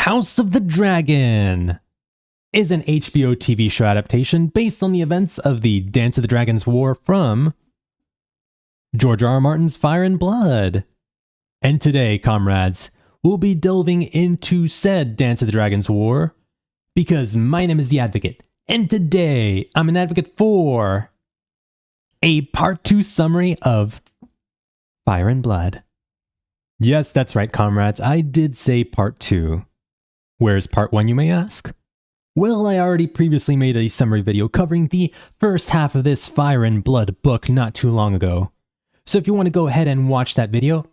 House of the Dragon is an HBO TV show adaptation based on the events of the Dance of the Dragons War from George R.R. Martin's Fire and Blood. And today, comrades, we'll be delving into said Dance of the Dragons War because my name is The Advocate, and today I'm an advocate for a Part 2 summary of Fire and Blood. Yes, that's right, comrades, I did say Part 2. Where's Part 1, you may ask? Well, I already previously made a summary video covering the first half of this Fire and Blood book not too long ago. So if you want to go ahead and watch that video,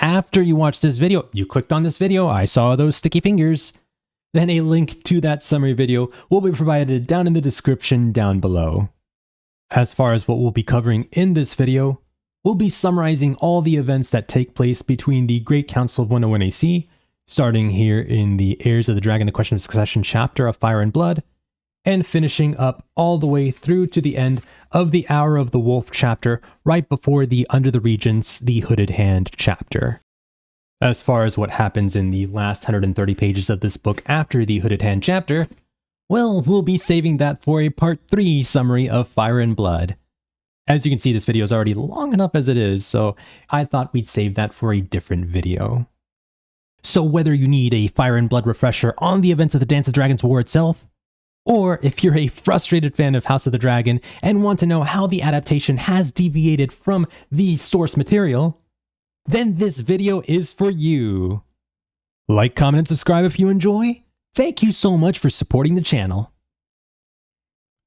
after you watch this video, you clicked on this video, I saw those sticky fingers, then a link to that summary video will be provided down in the description down below. As far as what we'll be covering in this video, we'll be summarizing all the events that take place between the Great Council of 101 AC, starting here in the Heirs of the Dragon, The Question of Succession chapter of Fire and Blood, and finishing up all the way through to the end of the Hour of the Wolf chapter, right before the Under the Regents, the Hooded Hand chapter. As far as what happens in the last 130 pages of this book after the Hooded Hand chapter, well, we'll be saving that for a Part 3 summary of Fire and Blood. As you can see, this video is already long enough as it is, so I thought we'd save that for a different video. So whether you need a Fire and Blood refresher on the events of the Dance of Dragons War itself, or if you're a frustrated fan of House of the Dragon and want to know how the adaptation has deviated from the source material, then this video is for you. Like, comment, and subscribe if you enjoy. Thank you so much for supporting the channel.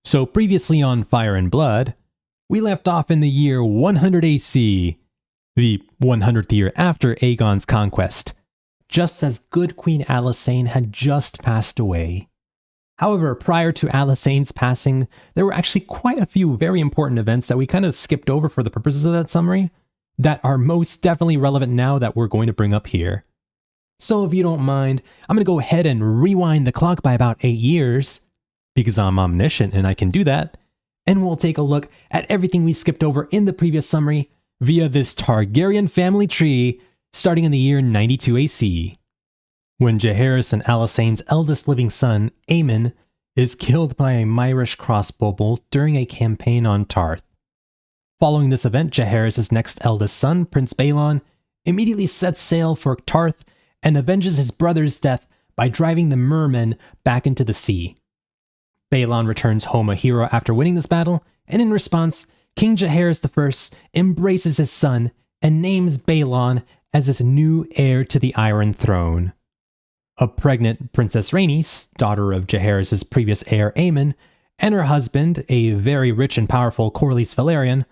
So previously on Fire and Blood, we left off in the year 100 AC, the 100th year after Aegon's conquest, just as good Queen Alysanne had just passed away. However, prior to Alysaine's passing, there were actually quite a few very important events that we kind of skipped over for the purposes of that summary that are most definitely relevant now that we're going to bring up here. So if you don't mind, I'm going to go ahead and rewind the clock by about 8 years, because I'm omniscient and I can do that, and we'll take a look at everything we skipped over in the previous summary via this Targaryen family tree, starting in the year 92 AC, when Jaehaerys and Alysaine's eldest living son, Aemond, is killed by a Myrish crossbow bolt during a campaign on Tarth. Following this event, Jaehaerys' next eldest son, Prince Balon, immediately sets sail for Tarth and avenges his brother's death by driving the mermen back into the sea. Balon returns home a hero after winning this battle, and in response, King Jaehaerys I embraces his son and names Balon as his new heir to the Iron Throne. A pregnant Princess Rhaenys, daughter of Jaehaerys' previous heir Aemond, and her husband, a very rich and powerful Corlys Velaryon,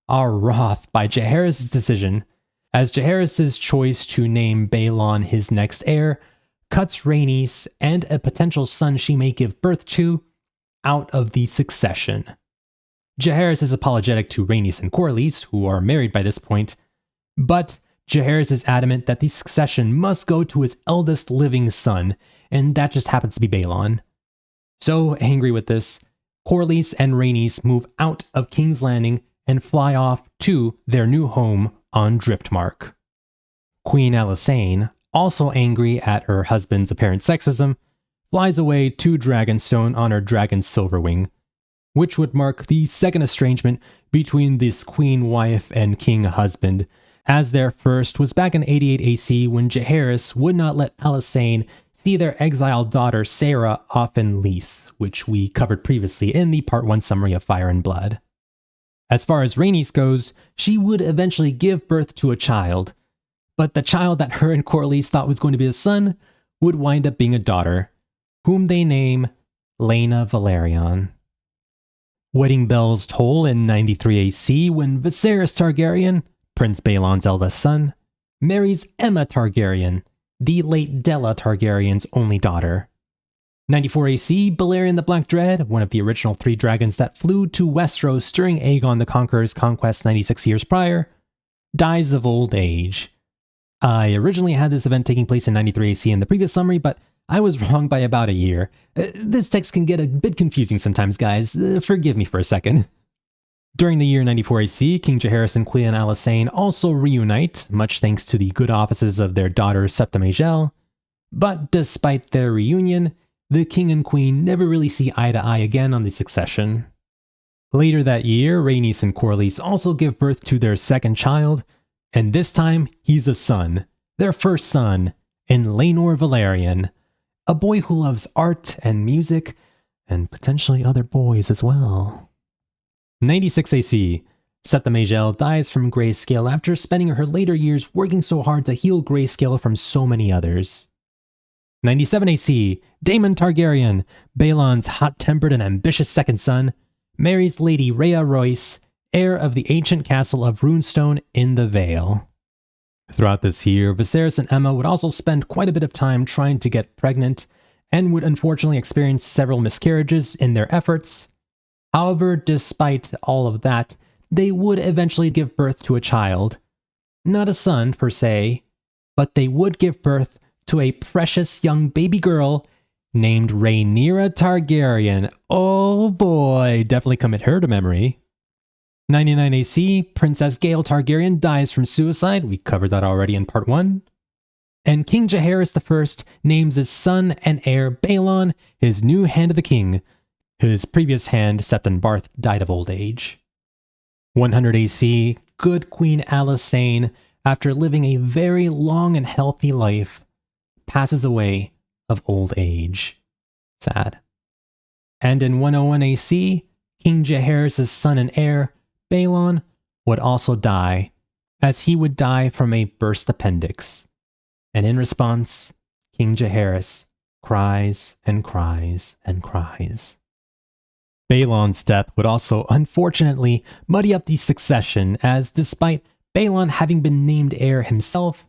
are wroth by Jaehaerys' decision, as Jaehaerys' choice to name Balon his next heir cuts Rhaenys and a potential son she may give birth to out of the succession. Jaehaerys is apologetic to Rhaenys and Corlys, who are married by this point, but Jaehaerys is adamant that the succession must go to his eldest living son, and that just happens to be Balon. So, angry with this, Corlys and Rhaenys move out of King's Landing and fly off to their new home on Driftmark. Queen Alysanne, also angry at her husband's apparent sexism, flies away to Dragonstone on her dragon Silverwing, which would mark the second estrangement between this queen wife and king husband, as their first was back in 88 AC when Jaehaerys would not let Alysanne see their exiled daughter Sarah off in lease, which we covered previously in the Part 1 summary of Fire and Blood. As far as Rhaenys goes, she would eventually give birth to a child, but the child that her and Corlys thought was going to be a son would wind up being a daughter, whom they name Helaena Velaryon. Wedding bells toll in 93 AC when Viserys Targaryen, Prince Balon's eldest son, marries Aemma Targaryen, the late Della Targaryen's only daughter. 94 AC, Balerion the Black Dread, one of the original 3 dragons that flew to Westeros during Aegon the Conqueror's conquest 96 years prior, dies of old age. I originally had this event taking place in 93 AC in the previous summary, but I was wrong by about a year. This text can get a bit confusing sometimes, guys. Forgive me for a second. During the year 94 AC, King Jaehaerys and Queen Alysanne also reunite, much thanks to the good offices of their daughter Septa Maegelle, But despite their reunion, the king and queen never really see eye to eye again on the succession. Later that year, Rhaenys and Corlys also give birth to their second child, and this time he's a son, their first son, in Laenor Velaryon, a boy who loves art and music, and potentially other boys as well. 96 AC, Septa Maegel dies from grayscale after spending her later years working so hard to heal grayscale from so many others. 97 AC, Daemon Targaryen, Baelon's hot-tempered and ambitious second son, marries Lady Rhea Royce, heir of the ancient castle of Runestone in the Vale. Throughout this year, Viserys and Aemma would also spend quite a bit of time trying to get pregnant, and would unfortunately experience several miscarriages in their efforts. However, despite all of that, they would eventually give birth to a child. Not a son, per se, but they would give birth to a precious young baby girl named Rhaenyra Targaryen. Oh boy, definitely commit her to memory. 99 AC, Princess Gale Targaryen dies from suicide. We covered that already in part 1. And King Jaehaerys I names his son and heir Baelon his new Hand of the King. His previous hand, Septon Barth, died of old age. 100 AC, good Queen Alysanne, after living a very long and healthy life, passes away of old age. Sad. And in 101 AC, King Jaehaerys' son and heir, Baelon, would also die, as he would die from a burst appendix. And in response, King Jaehaerys cries and cries and cries. Baelon's death would also, unfortunately, muddy up the succession, as despite Baelon having been named heir himself,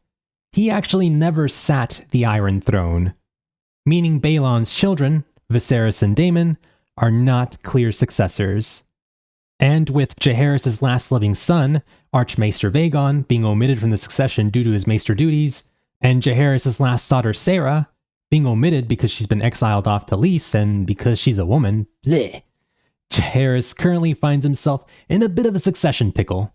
he actually never sat the Iron Throne, meaning Baelon's children, Viserys and Daemon, are not clear successors. And with Jaehaerys' last living son, Archmaester Vaegon, being omitted from the succession due to his maester duties, and Jaehaerys' last daughter Sarah being omitted because she's been exiled off to Lys and because she's a woman, bleh, Jaehaerys currently finds himself in a bit of a succession pickle.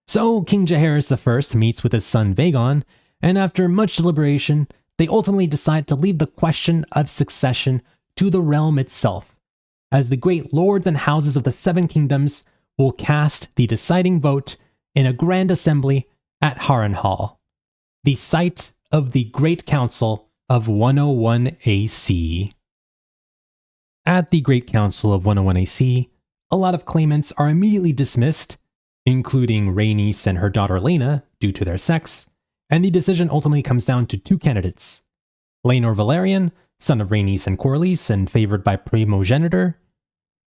So King Jaehaerys I meets with his son Vaegon, and after much deliberation, they ultimately decide to leave the question of succession to the realm itself, as the great lords and houses of the Seven Kingdoms will cast the deciding vote in a grand assembly at Harrenhal, the site of the Great Council of 101 AC. At the Great Council of 101 AC, a lot of claimants are immediately dismissed, including Rhaenys and her daughter Laena due to their sex, and the decision ultimately comes down to two candidates: Laenor Velaryon, son of Rhaenys and Corlys and favored by primogeniture,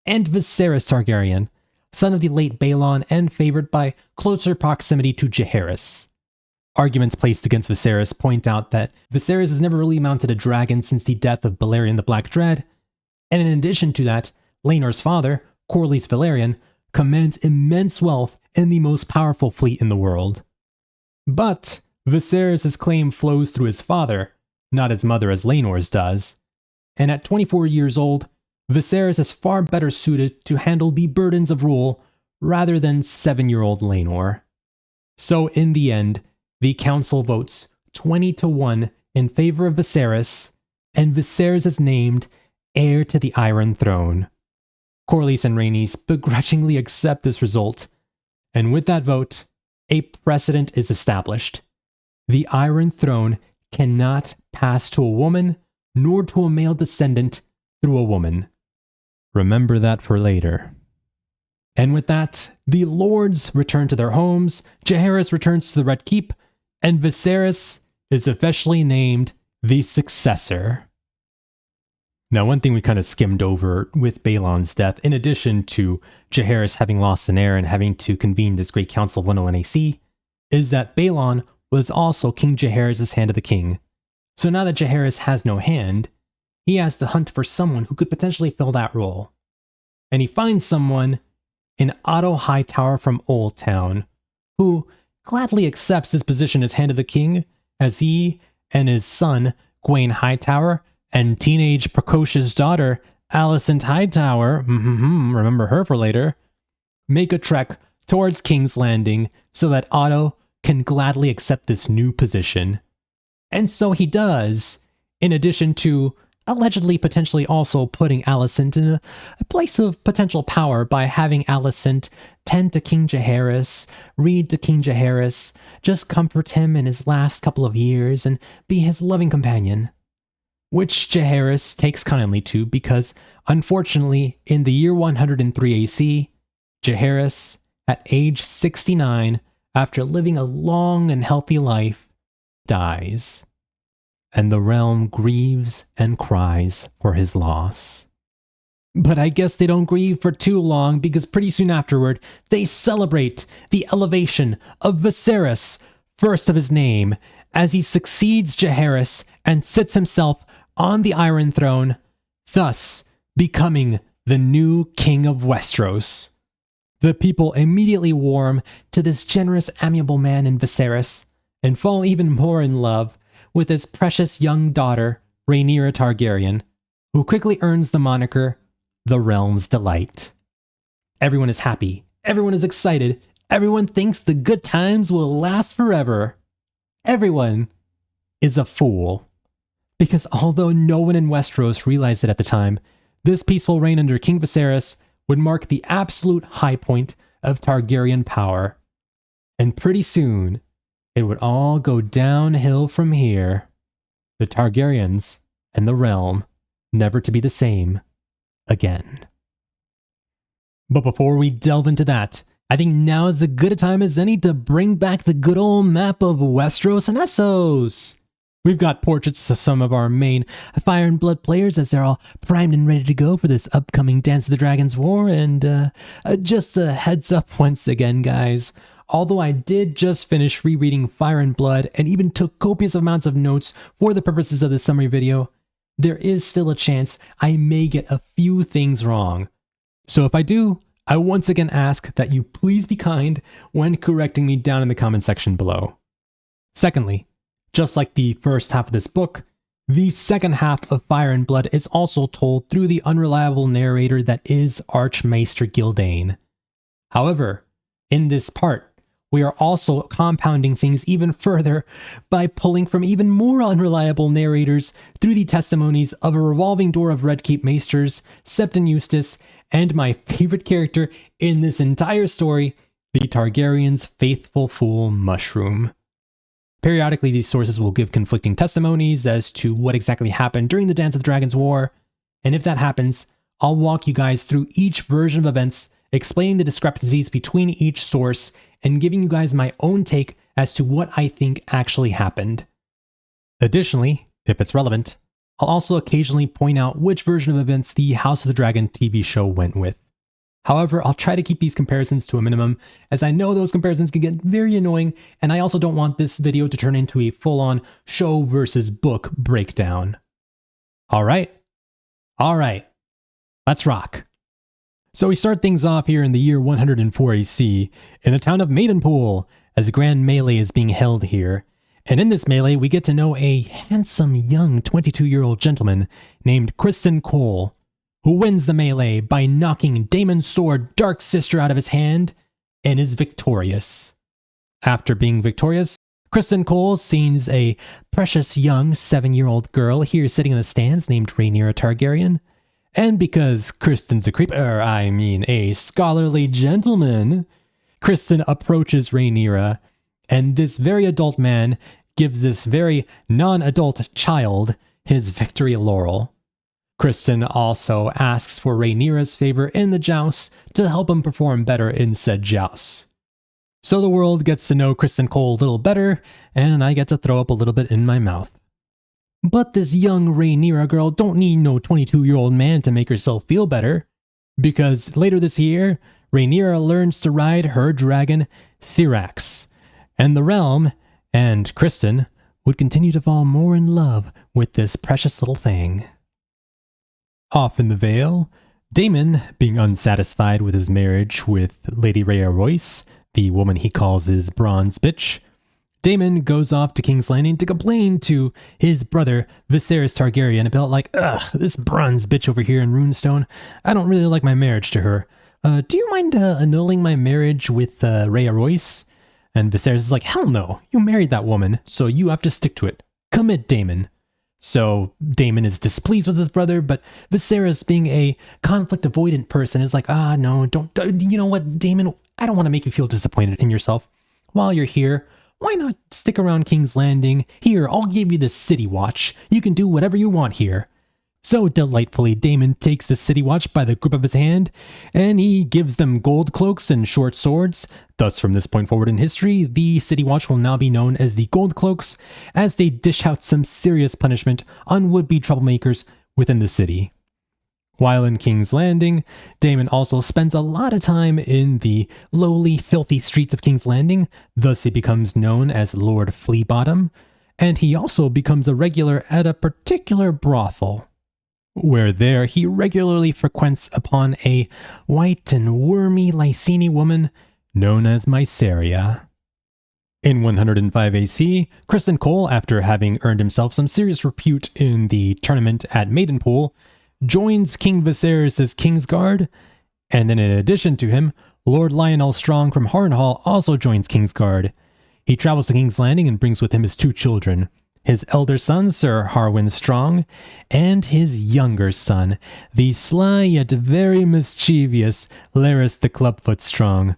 and Viserys Targaryen, son of the late Baelon and favored by closer proximity to Jaehaerys. Arguments placed against Viserys point out that Viserys has never really mounted a dragon since the death of Balerion the Black Dread, and in addition to that, Laenor's father, Corlys Velaryon, commands immense wealth and the most powerful fleet in the world. But Viserys' claim flows through his father, not his mother as Laenor's does, and at 24 years old, Viserys is far better suited to handle the burdens of rule rather than 7-year-old Laenor. So in the end, the council votes 20-1 in favor of Viserys, and Viserys is named heir to the Iron Throne. Corlys and Rhaenys begrudgingly accept this result, and with that vote, a precedent is established. The Iron Throne cannot pass to a woman, nor to a male descendant through a woman. Remember that for later. And with that, the lords return to their homes, Jaehaerys returns to the Red Keep, and Viserys is officially named the successor. Now, one thing we kind of skimmed over with Baelon's death, in addition to Jaehaerys having lost an heir and having to convene this Great Council of 101 AC, is that Baelon was also King Jaehaerys' Hand of the King. So now that Jaehaerys has no hand, he has to hunt for someone who could potentially fill that role. And he finds someone in Otto Hightower from Old Town, who gladly accepts his position as Hand of the King, as he and his son, Gwaine Hightower, and teenage precocious daughter, Alicent Hightower, remember her for later, make a trek towards King's Landing so that Otto can gladly accept this new position. And so he does, in addition to allegedly potentially also putting Alicent in a place of potential power by having Alicent tend to King Jaehaerys, read to King Jaehaerys, just comfort him in his last couple of years and be his loving companion. Which Jaehaerys takes kindly to because, unfortunately, in the year 103 AC, Jaehaerys, at age 69, after living a long and healthy life, dies. And the realm grieves and cries for his loss. But I guess they don't grieve for too long because pretty soon afterward, they celebrate the elevation of Viserys, first of his name, as he succeeds Jaehaerys and sits himself on the Iron Throne, thus becoming the new King of Westeros. The people immediately warm to this generous, amiable man in Viserys, and fall even more in love with his precious young daughter, Rhaenyra Targaryen, who quickly earns the moniker, the Realm's Delight. Everyone is happy, everyone is excited, everyone thinks the good times will last forever. Everyone is a fool. Because although no one in Westeros realized it at the time, this peaceful reign under King Viserys would mark the absolute high point of Targaryen power. And pretty soon, it would all go downhill from here. The Targaryens and the realm never to be the same again. But before we delve into that, I think now is as good a time as any to bring back the good old map of Westeros and Essos. We've got portraits of some of our main Fire and Blood players as they're all primed and ready to go for this upcoming Dance of the Dragons War, and just a heads up once again, guys. Although I did just finish rereading Fire and Blood and even took copious amounts of notes for the purposes of this summary video, there is still a chance I may get a few things wrong. So if I do, I once again ask that you please be kind when correcting me down in the comment section below. Secondly, just like the first half of this book, the second half of Fire and Blood is also told through the unreliable narrator that is Archmaester Gyldain. However, in this part, we are also compounding things even further by pulling from even more unreliable narrators through the testimonies of a revolving door of Red Keep Maesters, Septon Eustace, and my favorite character in this entire story, the Targaryen's faithful fool Mushroom. Periodically, these sources will give conflicting testimonies as to what exactly happened during the Dance of the Dragons War, and if that happens, I'll walk you guys through each version of events, explaining the discrepancies between each source, and giving you guys my own take as to what I think actually happened. Additionally, if it's relevant, I'll also occasionally point out which version of events the House of the Dragon TV show went with. However, I'll try to keep these comparisons to a minimum, as I know those comparisons can get very annoying, and I also don't want this video to turn into a full-on show versus book breakdown. Alright, let's rock. So we start things off here in the year 104 AC, in the town of Maidenpool, as a grand melee is being held here. And in this melee, we get to know a handsome young 22-year-old gentleman named Criston Cole, who wins the melee by knocking Daemon's sword Dark Sister out of his hand, and is victorious. After being victorious, Criston Cole sees a precious young 7-year-old girl here sitting in the stands named Rhaenyra Targaryen, and because Criston's a scholarly gentleman, Criston approaches Rhaenyra, and this very adult man gives this very non-adult child his victory laurel. Criston also asks for Rhaenyra's favor in the jousts to help him perform better in said jousts. So the world gets to know Criston Cole a little better, and I get to throw up a little bit in my mouth. But this young Rhaenyra girl don't need no 22-year-old man to make herself feel better, because later this year, Rhaenyra learns to ride her dragon, Syrax, and the realm, and Criston, would continue to fall more in love with this precious little thing. Off in the Vale, Daemon, being unsatisfied with his marriage with Lady Rhea Royce, the woman he calls his bronze bitch, Daemon goes off to King's Landing to complain to his brother Viserys Targaryen about this bronze bitch over here in Runestone. I don't really like my marriage to her. Do you mind annulling my marriage with Rhea Royce? And Viserys is like, hell no, you married that woman, so you have to stick to it. Commit, Daemon. So Daemon is displeased with his brother, but Viserys, being a conflict avoidant person, is like, no, don't, you know what, Daemon, I don't want to make you feel disappointed in yourself. While you're here, why not stick around King's Landing? Here, I'll give you the city watch. You can do whatever you want here. So delightfully, Daemon takes the city watch by the grip of his hand, and he gives them gold cloaks and short swords. Thus, from this point forward in history, the city watch will now be known as the Gold Cloaks, as they dish out some serious punishment on would-be troublemakers within the city. While in King's Landing, Daemon also spends a lot of time in the lowly, filthy streets of King's Landing, thus he becomes known as Lord Fleabottom, and he also becomes a regular at a particular brothel, where there he regularly frequents upon a white and wormy Lyseni woman known as Mysaria. In 105 AC, Criston Cole, after having earned himself some serious repute in the tournament at Maidenpool, joins King Viserys' Kingsguard, and then in addition to him, Lord Lionel Strong from Harrenhal also joins Kingsguard. He travels to King's Landing and brings with him his 2 children, his elder son, Sir Harwin Strong, and his younger son, the sly yet very mischievous Larys the Clubfoot Strong.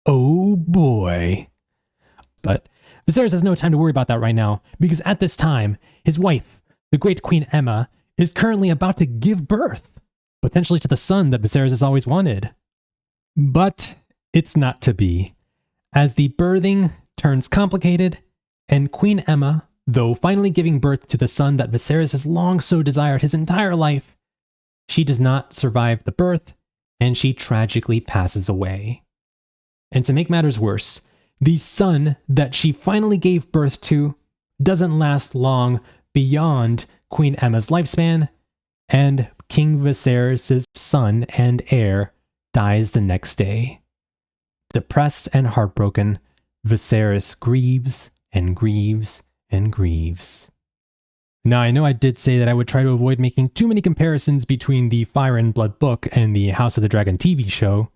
Oh boy. But Viserys has no time to worry about that right now, because at this time, his wife, the great Queen Aemma, is currently about to give birth, potentially to the son that Viserys has always wanted. But it's not to be, as the birthing turns complicated, and Queen Aemma, though finally giving birth to the son that Viserys has long so desired his entire life, she does not survive the birth, and she tragically passes away. And to make matters worse, the son that she finally gave birth to doesn't last long beyond Queen Aemma's lifespan, and King Viserys' son and heir dies the next day. Depressed and heartbroken, Viserys grieves and grieves and grieves. Now, I know I did say that I would try to avoid making too many comparisons between the Fire and Blood book and the House of the Dragon TV show,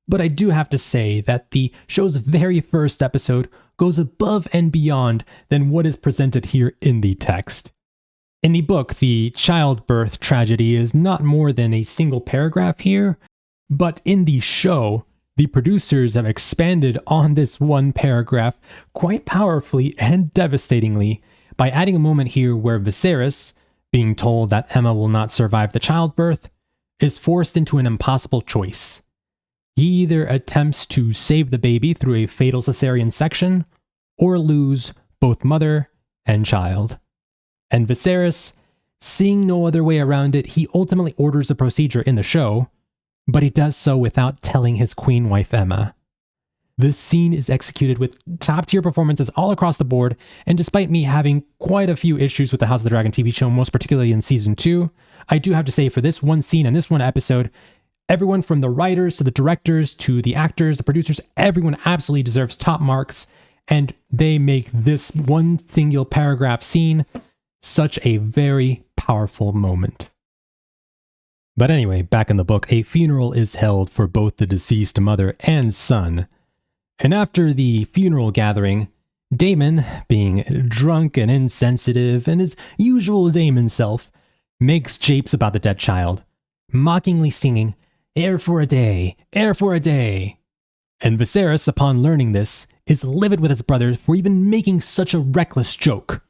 but I do have to say that the show's very first episode goes above and beyond than what is presented here in the text. In the book, the childbirth tragedy is not more than a single paragraph here, but in the show, the producers have expanded on this one paragraph quite powerfully and devastatingly by adding a moment here where Viserys, being told that Aemma will not survive the childbirth, is forced into an impossible choice. He either attempts to save the baby through a fatal cesarean section, or lose both mother and child. And Viserys, seeing no other way around it, he ultimately orders a procedure in the show, but he does so without telling his queen wife Aemma. This scene is executed with top-tier performances all across the board, and despite me having quite a few issues with the House of the Dragon TV show, most particularly in Season 2, I do have to say for this one scene and this one episode, everyone from the writers to the directors to the actors, the producers, everyone absolutely deserves top marks, and they make this one single paragraph scene such a very powerful moment. But anyway, back in the book, a funeral is held for both the deceased mother and son. And after the funeral gathering, Daemon, being drunk and insensitive and his usual Daemon self, makes japes about the dead child, mockingly singing, "Heir for a day, heir for a day." And Viserys, upon learning this, is livid with his brother for even making such a reckless joke.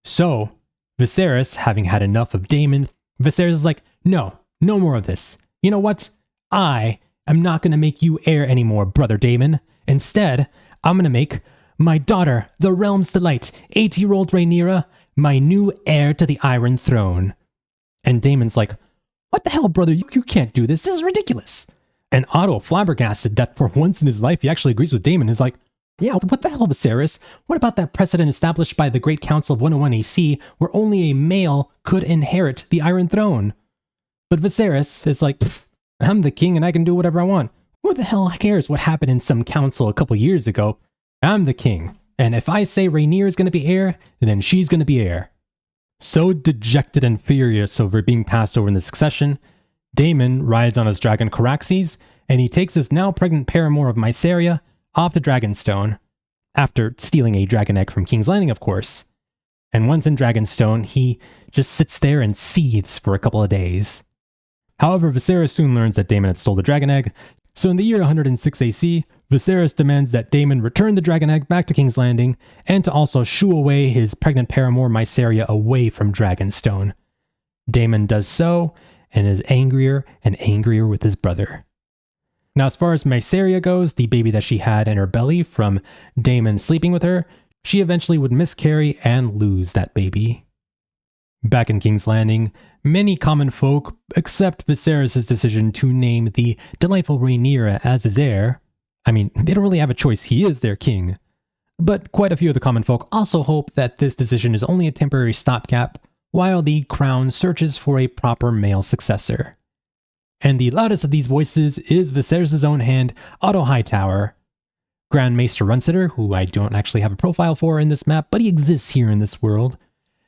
So, Viserys, having had enough of Daemon, Viserys is like, no more of this. You know what? I am not going to make you heir anymore, brother Daemon. Instead, I'm going to make my daughter, the realm's delight, 8-year-old Rhaenyra, my new heir to the Iron Throne. And Daemon's like, what the hell, brother? You can't do this. This is ridiculous. And Otto, flabbergasted that for once in his life he actually agrees with Daemon, is like, yeah, what the hell, Viserys? What about that precedent established by the Great Council of 101 AC where only a male could inherit the Iron Throne? But Viserys is like, I'm the king and I can do whatever I want. Who the hell cares what happened in some council a couple years ago? I'm the king. And if I say Rhaenyra is going to be heir, then she's going to be heir. So dejected and furious over being passed over in the succession, Daemon rides on his dragon Caraxes, and he takes his now pregnant paramour of Mysaria off to Dragonstone, after stealing a dragon egg from King's Landing, of course. and once in Dragonstone, he just sits there and seethes for a couple of days. However, Viserys soon learns that Daemon had stole the dragon egg, so in the year 106 AC, Viserys demands that Daemon return the dragon egg back to King's Landing, and to also shoo away his pregnant paramour Mysaria away from Dragonstone. Daemon does so, and is angrier and angrier with his brother. Now, as far as Mysaria goes, the baby that she had in her belly from Daemon sleeping with her, she eventually would miscarry and lose that baby. Back in King's Landing, many common folk accept Viserys' decision to name the delightful Rhaenyra as his heir. I mean, they don't really have a choice, he is their king. But quite a few of the common folk also hope that this decision is only a temporary stopgap while the crown searches for a proper male successor. And the loudest of these voices is Viserys' own hand, Otto Hightower. Grand Maester Runsitter, who I don't actually have a profile for in this map, but he exists here in this world.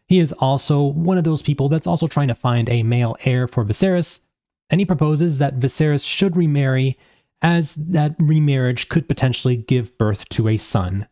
He is also one of those people that's also trying to find a male heir for Viserys, and he proposes that Viserys should remarry, as that remarriage could potentially give birth to a son.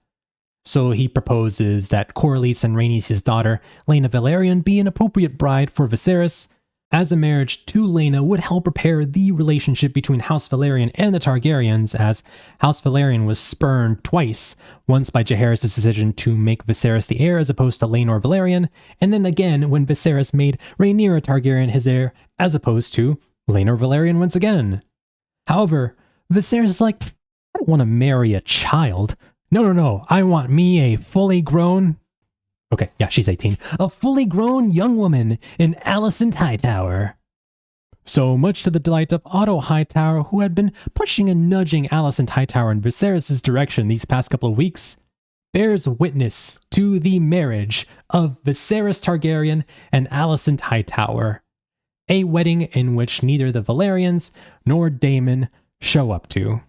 So he proposes that Corlys and Rhaenys' daughter, Laena Velaryon, be an appropriate bride for Viserys, as a marriage to Laena would help repair the relationship between House Velaryon and the Targaryens, as House Velaryon was spurned twice, once by Jaehaerys' decision to make Viserys the heir as opposed to Laenor Velaryon, and then again when Viserys made Rhaenyra Targaryen his heir as opposed to Laenor Velaryon once again. However, Viserys is like, I don't want to marry a child. No, I want me a fully grown... Okay, yeah, she's 18. A fully grown young woman in Alicent Hightower. So much to the delight of Otto Hightower, who had been pushing and nudging Alicent Hightower in Viserys' direction these past couple of weeks, bears witness to the marriage of Viserys Targaryen and Alicent Hightower, a wedding in which neither the Velaryons nor Daemon show up to.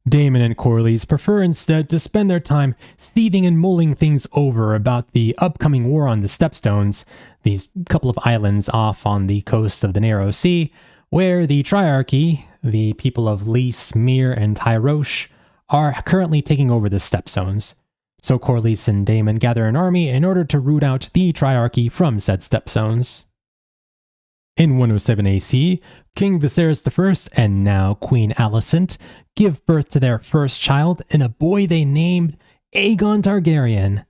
Daemon and Corlys prefer instead to spend their time seething and mulling things over about the upcoming war on the Stepstones, these couple of islands off on the coast of the Narrow Sea, where the Triarchy, the people of Lys, Myr, and Tyrosh, are currently taking over the Stepstones. So Corlys and Daemon gather an army in order to root out the Triarchy from said Stepstones. In 107 AC, King Viserys I and now Queen Alicent give birth to their first child in a boy they named Aegon Targaryen.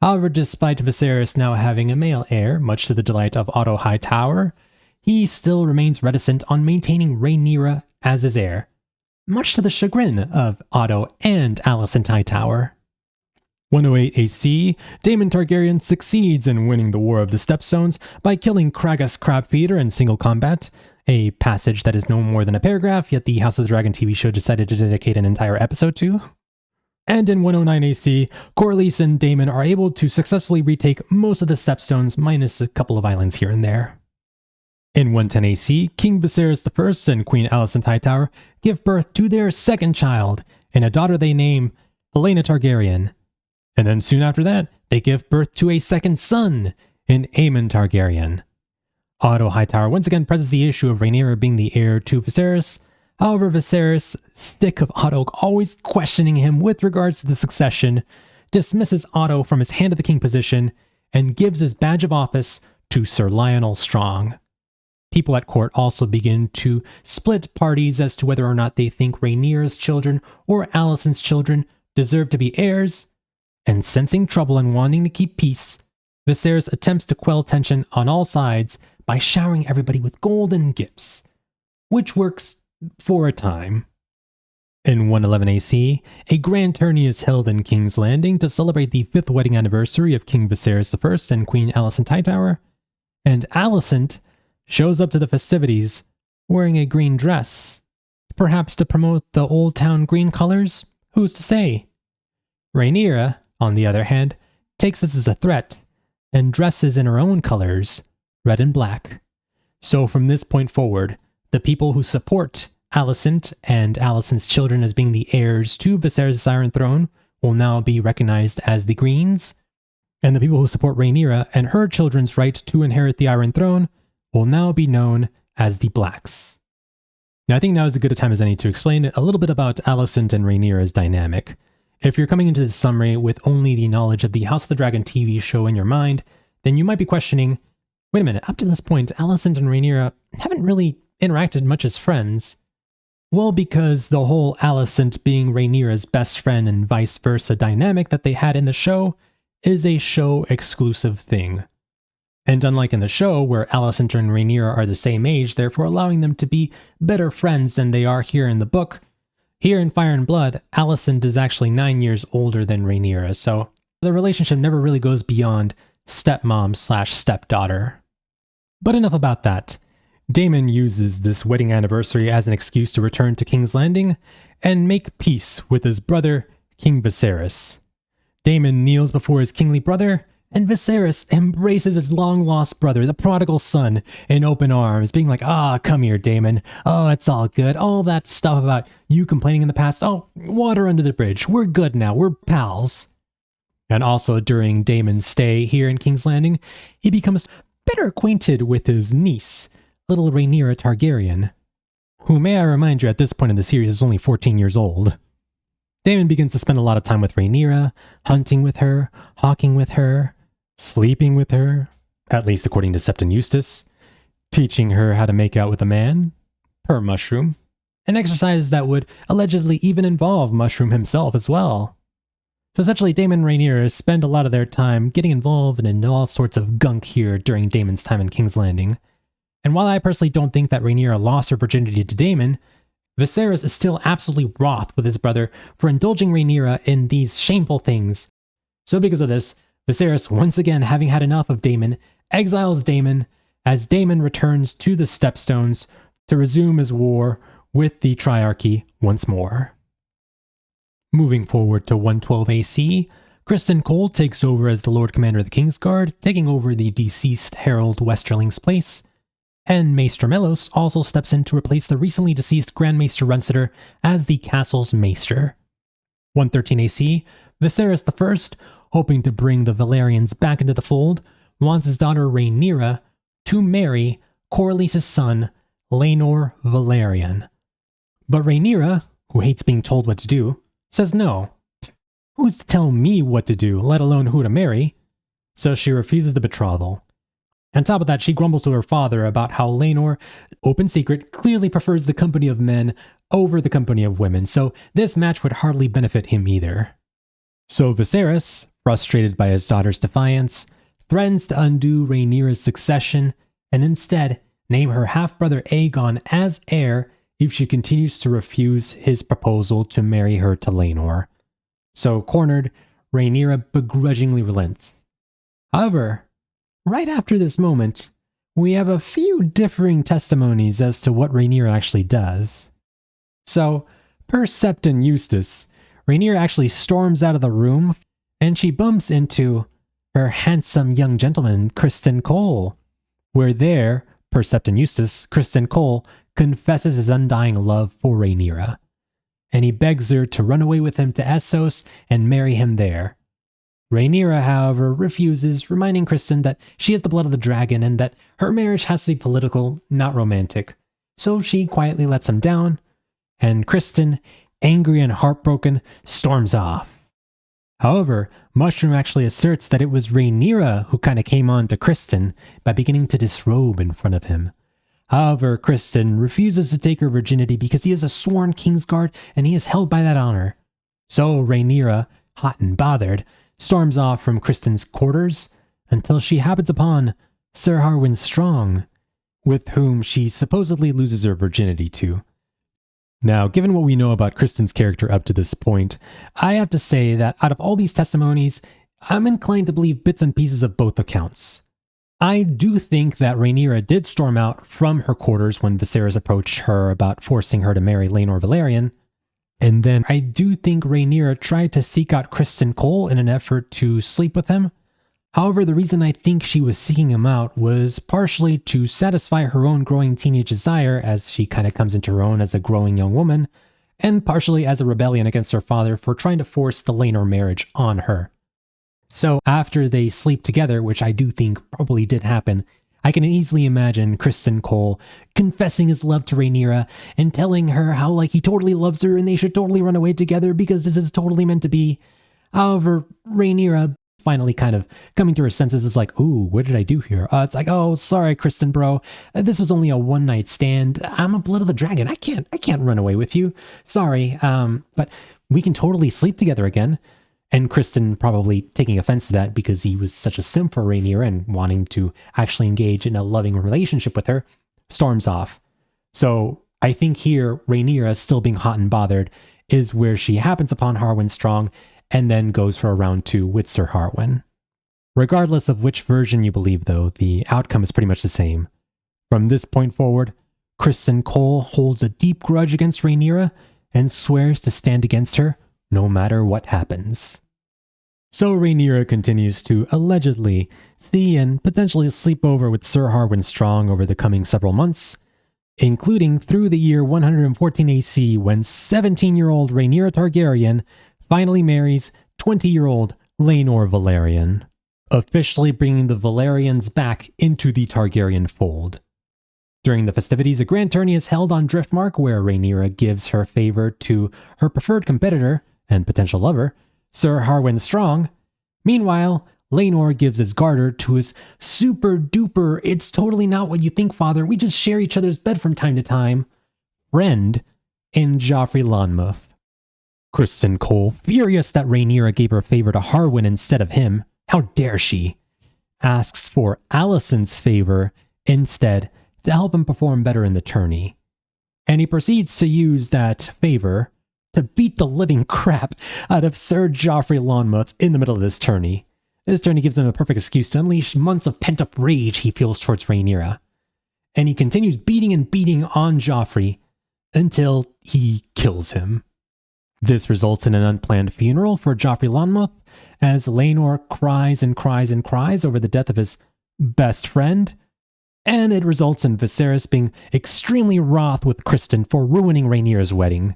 However, despite Viserys now having a male heir, much to the delight of Otto Hightower, he still remains reticent on maintaining Rhaenyra as his heir, much to the chagrin of Otto and Alicent Hightower. 108 AC, Daemon Targaryen succeeds in winning the War of the Stepstones by killing Kragas Crabfeeder in single combat, a passage that is no more than a paragraph, yet the House of the Dragon TV show decided to dedicate an entire episode to. And in 109 AC, Corlys and Daemon are able to successfully retake most of the Stepstones, minus a couple of islands here and there. In 110 AC, King Viserys I and Queen Alicent Hightower give birth to their second child, and a daughter they name Helaena Targaryen. And then soon after that, they give birth to a second son in Aemond Targaryen. Otto Hightower once again presses the issue of Rhaenyra being the heir to Viserys. However, Viserys, thick of Otto always questioning him with regards to the succession, dismisses Otto from his hand of the king position and gives his badge of office to Sir Lionel Strong. People at court also begin to split parties as to whether or not they think Rhaenyra's children or Alicent's children deserve to be heirs, and sensing trouble and wanting to keep peace, Viserys attempts to quell tension on all sides by showering everybody with golden gifts, which works for a time. In 111 AC, a grand tourney is held in King's Landing to celebrate the 5th wedding anniversary of King Viserys I and Queen Alicent Hightower, and Alicent shows up to the festivities wearing a green dress, perhaps to promote the Old Town green colors? Who's to say? Rhaenyra, on the other hand, takes this as a threat and dresses in her own colors, red and black. So from this point forward, the people who support Alicent and Alicent's children as being the heirs to Viserys' Iron Throne will now be recognized as the Greens, and the people who support Rhaenyra and her children's right to inherit the Iron Throne will now be known as the Blacks. Now I think now is as good a time as any to explain a little bit about Alicent and Rhaenyra's dynamic. If you're coming into this summary with only the knowledge of the House of the Dragon TV show in your mind, then you might be questioning, wait a minute, up to this point, Alicent and Rhaenyra haven't really interacted much as friends. Well, because the whole Alicent being Rhaenyra's best friend and vice versa dynamic that they had in the show is a show-exclusive thing. And unlike in the show, where Alicent and Rhaenyra are the same age, therefore allowing them to be better friends than they are here in the book, here in Fire and Blood, Alicent is actually 9 years older than Rhaenyra, so the relationship never really goes beyond stepmom/stepdaughter. But enough about that. Daemon uses this wedding anniversary as an excuse to return to King's Landing and make peace with his brother, King Viserys. Daemon kneels before his kingly brother, and Viserys embraces his long-lost brother, the prodigal son, in open arms, being like, come here, Daemon. Oh, it's all good. All that stuff about you complaining in the past. Oh, water under the bridge. We're good now. We're pals. And also during Daemon's stay here in King's Landing, he becomes better acquainted with his niece, little Rhaenyra Targaryen, who, may I remind you, at this point in the series is only 14 years old. Daemon begins to spend a lot of time with Rhaenyra, hunting with her, hawking with her, sleeping with her, at least according to Septon Eustace, teaching her how to make out with a man, per Mushroom, an exercise that would allegedly even involve Mushroom himself as well. So essentially, Daemon and Rhaenyra spend a lot of their time getting involved in all sorts of gunk here during Daemon's time in King's Landing. And while I personally don't think that Rhaenyra lost her virginity to Daemon, Viserys is still absolutely wroth with his brother for indulging Rhaenyra in these shameful things. So because of this, Viserys, once again having had enough of Daemon, exiles Daemon as Daemon returns to the Stepstones to resume his war with the Triarchy once more. Moving forward to 112 AC, Criston Cole takes over as the Lord Commander of the Kingsguard, taking over the deceased Harold Westerling's place, and Maester Mellos also steps in to replace the recently deceased Grand Maester Runseter as the castle's maester. 113 AC, Viserys I, hoping to bring the Valyrians back into the fold, wants his daughter Rhaenyra to marry Corlys's son, Laenor Velaryon. But Rhaenyra, who hates being told what to do, says no. Who's to tell me what to do, let alone who to marry? So she refuses the betrothal. On top of that, she grumbles to her father about how Laenor, open secret, clearly prefers the company of men over the company of women, so this match would hardly benefit him either. So Viserys, frustrated by his daughter's defiance, threatens to undo Rhaenyra's succession and instead name her half-brother Aegon as heir if she continues to refuse his proposal to marry her to Laenor. So cornered, Rhaenyra begrudgingly relents. However, right after this moment, we have a few differing testimonies as to what Rhaenyra actually does. So, per Septon Eustace, Rhaenyra actually storms out of the room, and she bumps into her handsome young gentleman, Criston Cole, where there, per Septon Eustace, Criston Cole confesses his undying love for Rhaenyra, and he begs her to run away with him to Essos and marry him there. Rhaenyra, however, refuses, reminding Criston that she has the blood of the dragon and that her marriage has to be political, not romantic. So she quietly lets him down, and Criston, angry and heartbroken, storms off. However, Mushroom actually asserts that it was Rhaenyra who kind of came on to Criston by beginning to disrobe in front of him. However, Criston refuses to take her virginity because he is a sworn Kingsguard and he is held by that honor. So Rhaenyra, hot and bothered, storms off from Criston's quarters until she happens upon Sir Harwin Strong, with whom she supposedly loses her virginity to. Now, given what we know about Criston's character up to this point, I have to say that out of all these testimonies, I'm inclined to believe bits and pieces of both accounts. I do think that Rhaenyra did storm out from her quarters when Viserys approached her about forcing her to marry Laenor Velaryon, and then I do think Rhaenyra tried to seek out Criston Cole in an effort to sleep with him. However, the reason I think she was seeking him out was partially to satisfy her own growing teenage desire as she kind of comes into her own as a growing young woman, and partially as a rebellion against her father for trying to force the Laenor marriage on her. So after they sleep together, which I do think probably did happen, I can easily imagine Criston Cole confessing his love to Rhaenyra and telling her how like he totally loves her and they should totally run away together because this is totally meant to be. However, Rhaenyra finally kind of coming to her senses is like, ooh, what did I do here? It's like, oh, sorry, Criston, bro. This was only a one-night stand. I'm a blood of the dragon. I can't run away with you. Sorry, but we can totally sleep together again. And Criston probably taking offense to that because he was such a simp for Rhaenyra and wanting to actually engage in a loving relationship with her, storms off. So I think here, Rhaenyra, still being hot and bothered, is where she happens upon Harwin Strong and then goes for a round 2 with Sir Harwin. Regardless of which version you believe, though, the outcome is pretty much the same. From this point forward, Criston Cole holds a deep grudge against Rhaenyra and swears to stand against her no matter what happens. So Rhaenyra continues to allegedly see and potentially sleep over with Sir Harwin Strong over the coming several months, including through the year 114 AC when 17-year-old Rhaenyra Targaryen finally marries 20-year-old Laenor Velaryon, officially bringing the Velaryons back into the Targaryen fold. During the festivities, a grand tourney is held on Driftmark where Rhaenyra gives her favor to her preferred competitor and potential lover, Sir Harwin Strong. Meanwhile, Laenor gives his garter to his super duper, it's totally not what you think, father, we just share each other's bed from time to time, friend in Joffrey Lonmouth. Criston Cole, furious that Rhaenyra gave her favor to Harwin instead of him, how dare she, asks for Alicent's favor instead to help him perform better in the tourney. And he proceeds to use that favor to beat the living crap out of Sir Joffrey Lonmouth in the middle of this tourney. This tourney gives him a perfect excuse to unleash months of pent-up rage he feels towards Rhaenyra. And he continues beating and beating on Joffrey until he kills him. This results in an unplanned funeral for Joffrey Lonmouth as Laenor cries and cries and cries over the death of his best friend, and it results in Viserys being extremely wroth with Criston for ruining Rhaenyra's wedding.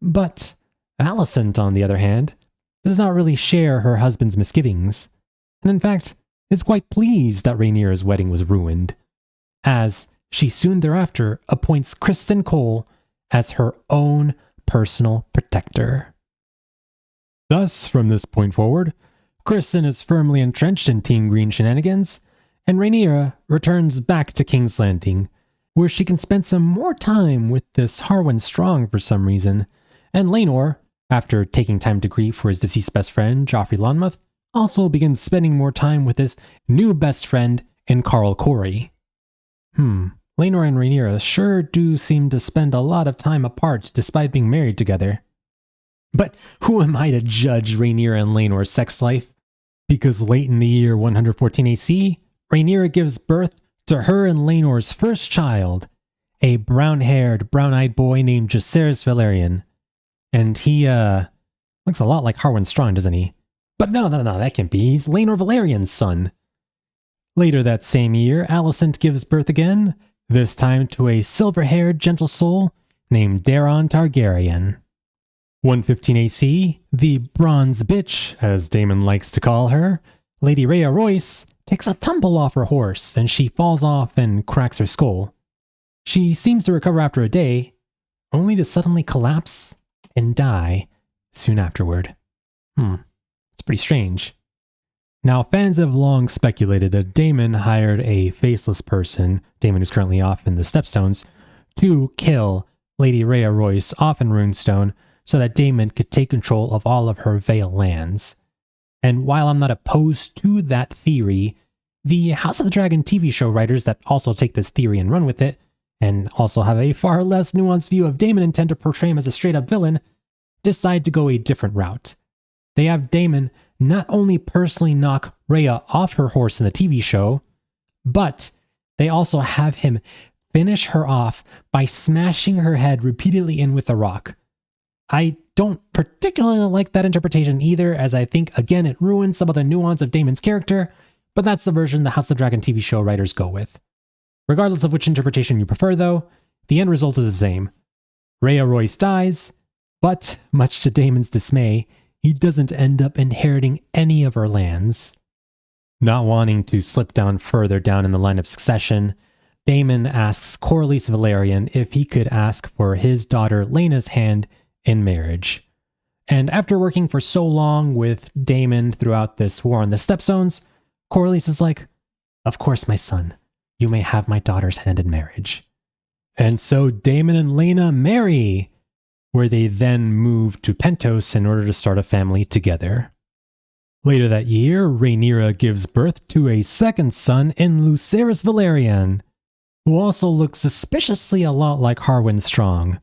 But Alicent, on the other hand, does not really share her husband's misgivings, and in fact is quite pleased that Rhaenyra's wedding was ruined, as she soon thereafter appoints Criston Cole as her own personal protector. Thus, from this point forward, Criston is firmly entrenched in Team Green shenanigans, and Rhaenyra returns back to King's Landing, where she can spend some more time with this Harwin Strong for some reason, and Laenor, after taking time to grieve for his deceased best friend, Joffrey Lonmouth, also begins spending more time with his new best friend in Carl Corey. Laenor and Rhaenyra sure do seem to spend a lot of time apart despite being married together. But who am I to judge Rhaenyra and Laenor's sex life? Because late in the year 114 AC, Rhaenyra gives birth to her and Laenor's first child, a brown-haired, brown-eyed boy named Jacaerys Velaryon. And he, looks a lot like Harwin Strong, doesn't he? But no, that can't be. He's Laenor Velaryon's son. Later that same year, Alicent gives birth again, this time to a silver-haired gentle soul named Daeron Targaryen. 115 AC, the bronze bitch, as Daemon likes to call her, Lady Rhea Royce, takes a tumble off her horse and she falls off and cracks her skull. She seems to recover after a day, only to suddenly collapse and die soon afterward. It's pretty strange. Now, fans have long speculated that Daemon hired a faceless person, Daemon who's currently off in the Stepstones, to kill Lady Rhea Royce off in Runestone so that Daemon could take control of all of her Vale lands. And while I'm not opposed to that theory, the House of the Dragon TV show writers that also take this theory and run with it, and also have a far less nuanced view of Daemon and tend to portray him as a straight-up villain, decide to go a different route. They have Daemon not only personally knock Rhea off her horse in the TV show, but they also have him finish her off by smashing her head repeatedly in with a rock. I don't particularly like that interpretation either, as I think, again, it ruins some of the nuance of Daemon's character, but that's the version the House of the Dragon TV show writers go with. Regardless of which interpretation you prefer, though, the end result is the same. Rhea Royce dies, but, much to Daemon's dismay, he doesn't end up inheriting any of her lands. Not wanting to slip down further down in the line of succession, Daemon asks Corlys Velaryon if he could ask for his daughter Laena's hand in marriage. And after working for so long with Daemon throughout this war on the Stepstones, Corlys is like, "Of course, my son, you may have my daughter's hand in marriage." And so Daemon and Laena marry, where they then move to Pentos in order to start a family together. Later that year, Rhaenyra gives birth to a second son in Viserys Velaryon, who also looks suspiciously a lot like Harwin Strong.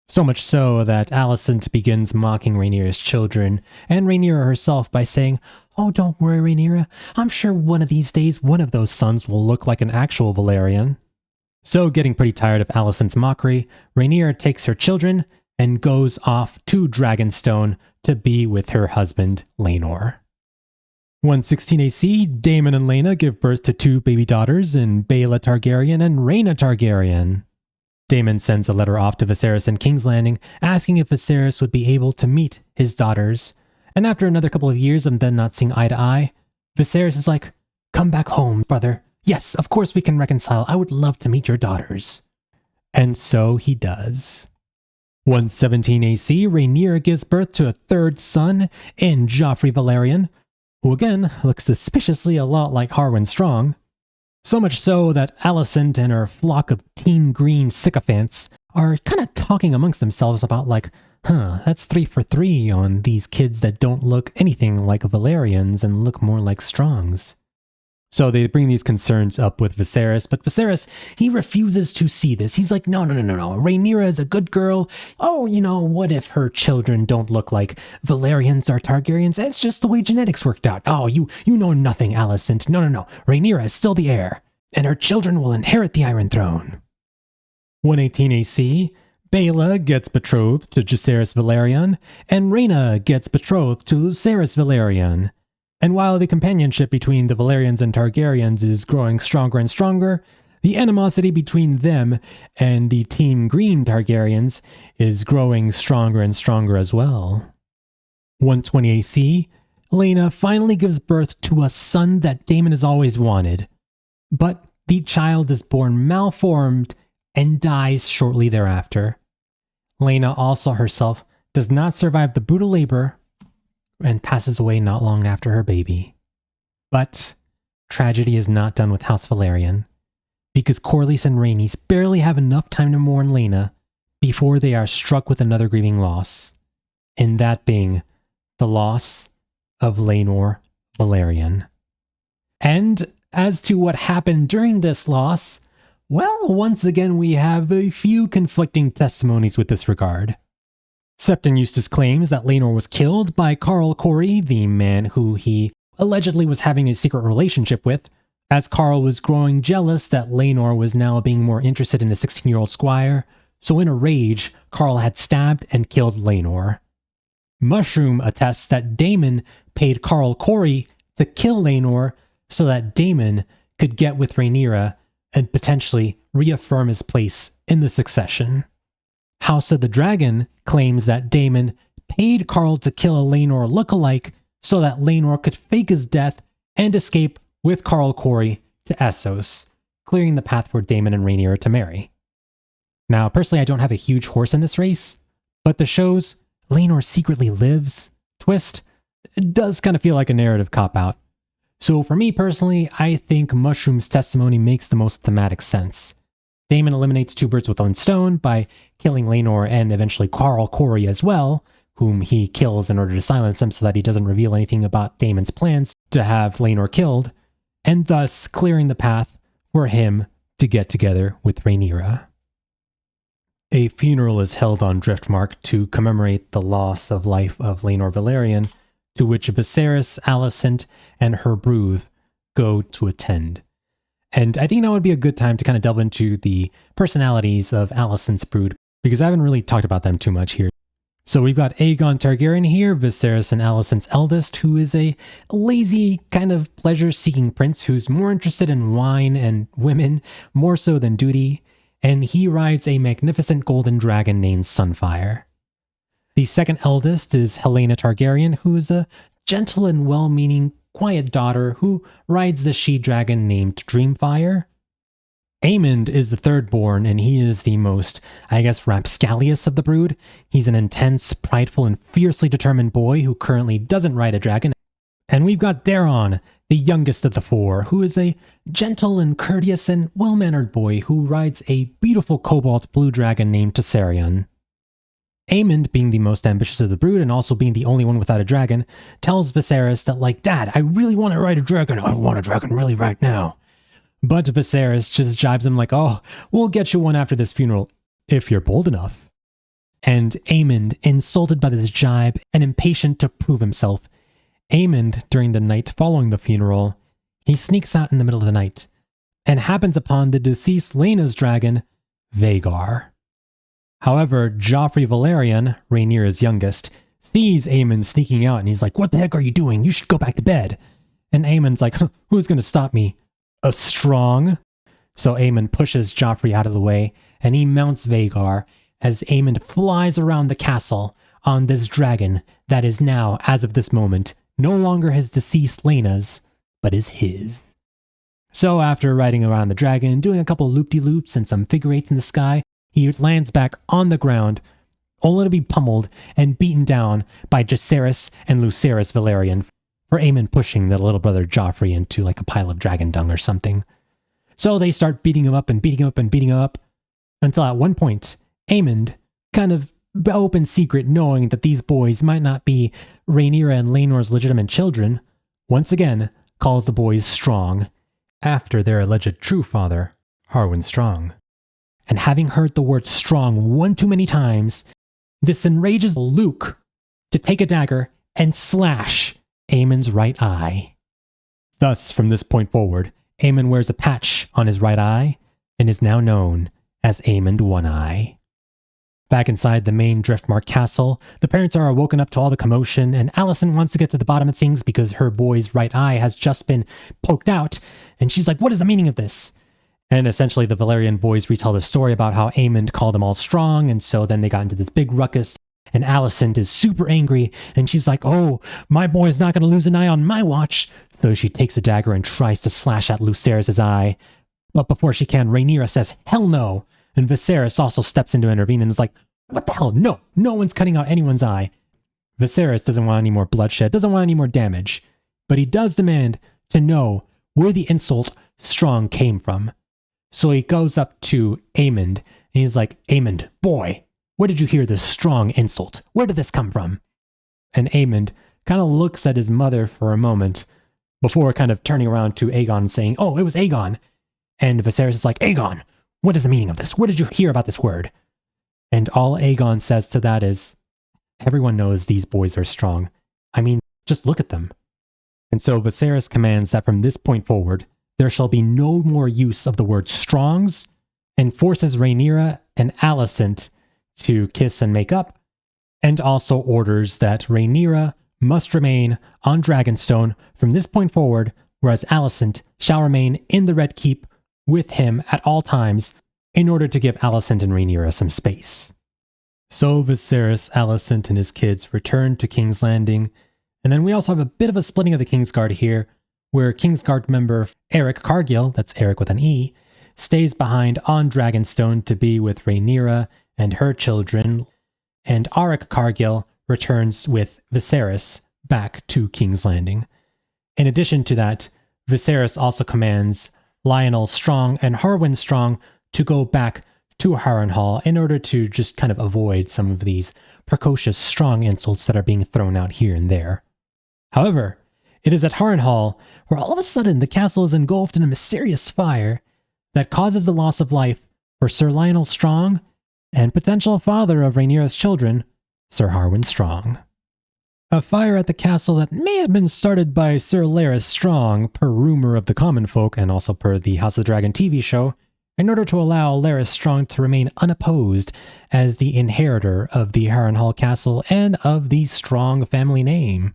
So much so that Alicent begins mocking Rhaenyra's children and Rhaenyra herself by saying, "Oh, don't worry, Rhaenyra. I'm sure one of these days one of those sons will look like an actual Velaryon." So, getting pretty tired of Alicent's mockery, Rhaenyra takes her children and goes off to Dragonstone to be with her husband, Laenor. 116 AC, Daemon and Laena give birth to 2 baby daughters in Baela Targaryen and Rhaena Targaryen. Daemon sends a letter off to Viserys in King's Landing asking if Viserys would be able to meet his daughters. And after another couple of years of them not seeing eye to eye, Viserys is like, "Come back home, brother. Yes, of course we can reconcile. I would love to meet your daughters." And so he does. 117 AC, Rhaenyra gives birth to a 3rd son in Joffrey Velaryon, who again looks suspiciously a lot like Harwin Strong. So much so that Alicent and her flock of Team Green sycophants are kind of talking amongst themselves about like, that's 3 for 3 on these kids that don't look anything like Velaryons and look more like Strongs. So they bring these concerns up with Viserys, but Viserys, he refuses to see this. He's like, no. Rhaenyra is a good girl. Oh, what if her children don't look like Velaryons or Targaryens? It's just the way genetics worked out. Oh, you know nothing, Alicent. No. Rhaenyra is still the heir, and her children will inherit the Iron Throne. 118 AC, Baela gets betrothed to Jacaerys Velaryon, and Rhaena gets betrothed to Lucerys Velaryon. And while the companionship between the Velaryons and Targaryens is growing stronger and stronger, the animosity between them and the Team Green Targaryens is growing stronger and stronger as well. 120 AC, Laena finally gives birth to a son that Daemon has always wanted. But the child is born malformed and dies shortly thereafter. Laena also herself does not survive the brutal labor and passes away not long after her baby. But tragedy is not done with House Velaryon, because Corlys and Rhaenys barely have enough time to mourn Laena before they are struck with another grieving loss, and that being the loss of Laenor Velaryon. And as to what happened during this loss, well, once again we have a few conflicting testimonies with this regard. Septon Eustace claims that Laenor was killed by Qarl Corey, the man who he allegedly was having a secret relationship with, as Qarl was growing jealous that Laenor was now being more interested in a 16-year-old squire, so in a rage, Qarl had stabbed and killed Laenor. Mushroom attests that Daemon paid Qarl Corey to kill Laenor so that Daemon could get with Rhaenyra and potentially reaffirm his place in the succession. House of the Dragon claims that Daemon paid Qarl to kill a Laenor lookalike so that Laenor could fake his death and escape with Qarl Corey to Essos, clearing the path for Daemon and Rhaenyra to marry. Now, personally, I don't have a huge horse in this race, but the show's Laenor secretly lives twist does kind of feel like a narrative cop-out. So for me personally, I think Mushroom's testimony makes the most thematic sense. Daemon eliminates 2 birds with one stone by killing Laenor and eventually Qarl Corey as well, whom he kills in order to silence him so that he doesn't reveal anything about Daemon's plans to have Laenor killed, and thus clearing the path for him to get together with Rhaenyra. A funeral is held on Driftmark to commemorate the loss of life of Laenor Velaryon, to which Viserys, Alicent, and her brood go to attend. And I think that would be a good time to kind of delve into the personalities of Alicent's brood, because I haven't really talked about them too much here. So we've got Aegon Targaryen here, Viserys and Alicent's eldest, who is a lazy, kind of pleasure-seeking prince who's more interested in wine and women, more so than duty, and he rides a magnificent golden dragon named Sunfire. The second eldest is Helaena Targaryen, who is a gentle and well-meaning quiet daughter who rides the she-dragon named Dreamfire. Aemond is the third born, and he is the most, rapscallious of the brood. He's an intense, prideful, and fiercely determined boy who currently doesn't ride a dragon. And we've got Daeron, the youngest of the four, who is a gentle and courteous and well-mannered boy who rides a beautiful cobalt blue dragon named Tessarion. Aemond, being the most ambitious of the brood and also being the only one without a dragon, tells Viserys that, Dad, I really want to ride a dragon. I want a dragon really right now. But Viserys just jibes him oh, we'll get you one after this funeral, if you're bold enough. And Aemond, insulted by this jibe and impatient to prove himself, Aemond, during the night following the funeral, he sneaks out in the middle of the night and happens upon the deceased Laena's dragon, Vhagar. However, Joffrey Valerian, Rhaenyra's youngest, sees Aemond sneaking out and he's like, what the heck are you doing? You should go back to bed. And Aemond's like, who's going to stop me? A strong? So Aemond pushes Joffrey out of the way and he mounts Vhagar as Aemond flies around the castle on this dragon that is now, as of this moment, no longer his deceased Laena's, but is his. So after riding around the dragon, doing a couple loop-de-loops and some figure eights in the sky, he lands back on the ground, only to be pummeled and beaten down by Jacaerys and Lucerys Valerian for Aemond pushing the little brother Joffrey into a pile of dragon dung or something. So they start beating him up and beating him up and beating him up, until at one point, Aemond, kind of open secret knowing that these boys might not be Rhaenyra and Laenor's legitimate children, once again calls the boys Strong, after their alleged true father, Harwin Strong. And having heard the word strong one too many times, this enrages Luke to take a dagger and slash Aemond's right eye. Thus, from this point forward, Aemond wears a patch on his right eye and is now known as Aemond One Eye. Back inside the main Driftmark castle, the parents are woken up to all the commotion, and Alicent wants to get to the bottom of things because her boy's right eye has just been poked out, and she's like, what is the meaning of this? And essentially the Valerian boys retell the story about how Aemond called them all strong, and so then they got into this big ruckus, and Alicent is super angry, and she's like, oh, my boy's not going to lose an eye on my watch. So she takes a dagger and tries to slash at Lucerys' eye. But before she can, Rhaenyra says, hell no. And Viserys also steps in to intervene and is like, what the hell? No, no one's cutting out anyone's eye. Viserys doesn't want any more bloodshed, doesn't want any more damage, but he does demand to know where the insult strong came from. So he goes up to Aemond and he's like, Aemond, boy, where did you hear this strong insult? Where did this come from? And Aemond kind of looks at his mother for a moment before kind of turning around to Aegon and saying, oh, it was Aegon. And Viserys is like, Aegon, what is the meaning of this? Where did you hear about this word? And all Aegon says to that is, everyone knows these boys are strong. I mean, just look at them. And so Viserys commands that from this point forward, there shall be no more use of the word strongs, and forces Rhaenyra and Alicent to kiss and make up, and also orders that Rhaenyra must remain on Dragonstone from this point forward, whereas Alicent shall remain in the Red Keep with him at all times in order to give Alicent and Rhaenyra some space. So Viserys, Alicent, and his kids return to King's Landing, and then we also have a bit of a splitting of the Kingsguard here, where Kingsguard member Eric Cargill, that's Eric with an E, stays behind on Dragonstone to be with Rhaenyra and her children, and Auric Cargill returns with Viserys back to King's Landing. In addition to that, Viserys also commands Lionel Strong and Harwin Strong to go back to Harrenhal in order to just kind of avoid some of these precocious strong insults that are being thrown out here and there. However, it is at Harrenhal where all of a sudden the castle is engulfed in a mysterious fire that causes the loss of life for Sir Lionel Strong and potential father of Rhaenyra's children, Sir Harwin Strong. A fire at the castle that may have been started by Sir Larys Strong, per rumor of the common folk and also per the House of the Dragon TV show, in order to allow Larys Strong to remain unopposed as the inheritor of the Harrenhal castle and of the Strong family name.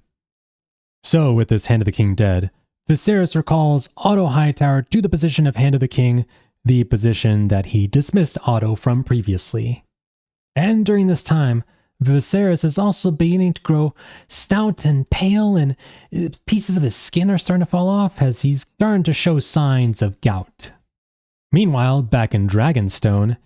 So, with this Hand of the King dead, Viserys recalls Otto Hightower to the position of Hand of the King, the position that he dismissed Otto from previously. And during this time, Viserys is also beginning to grow stout and pale, and pieces of his skin are starting to fall off as he's starting to show signs of gout. Meanwhile, back in Dragonstone,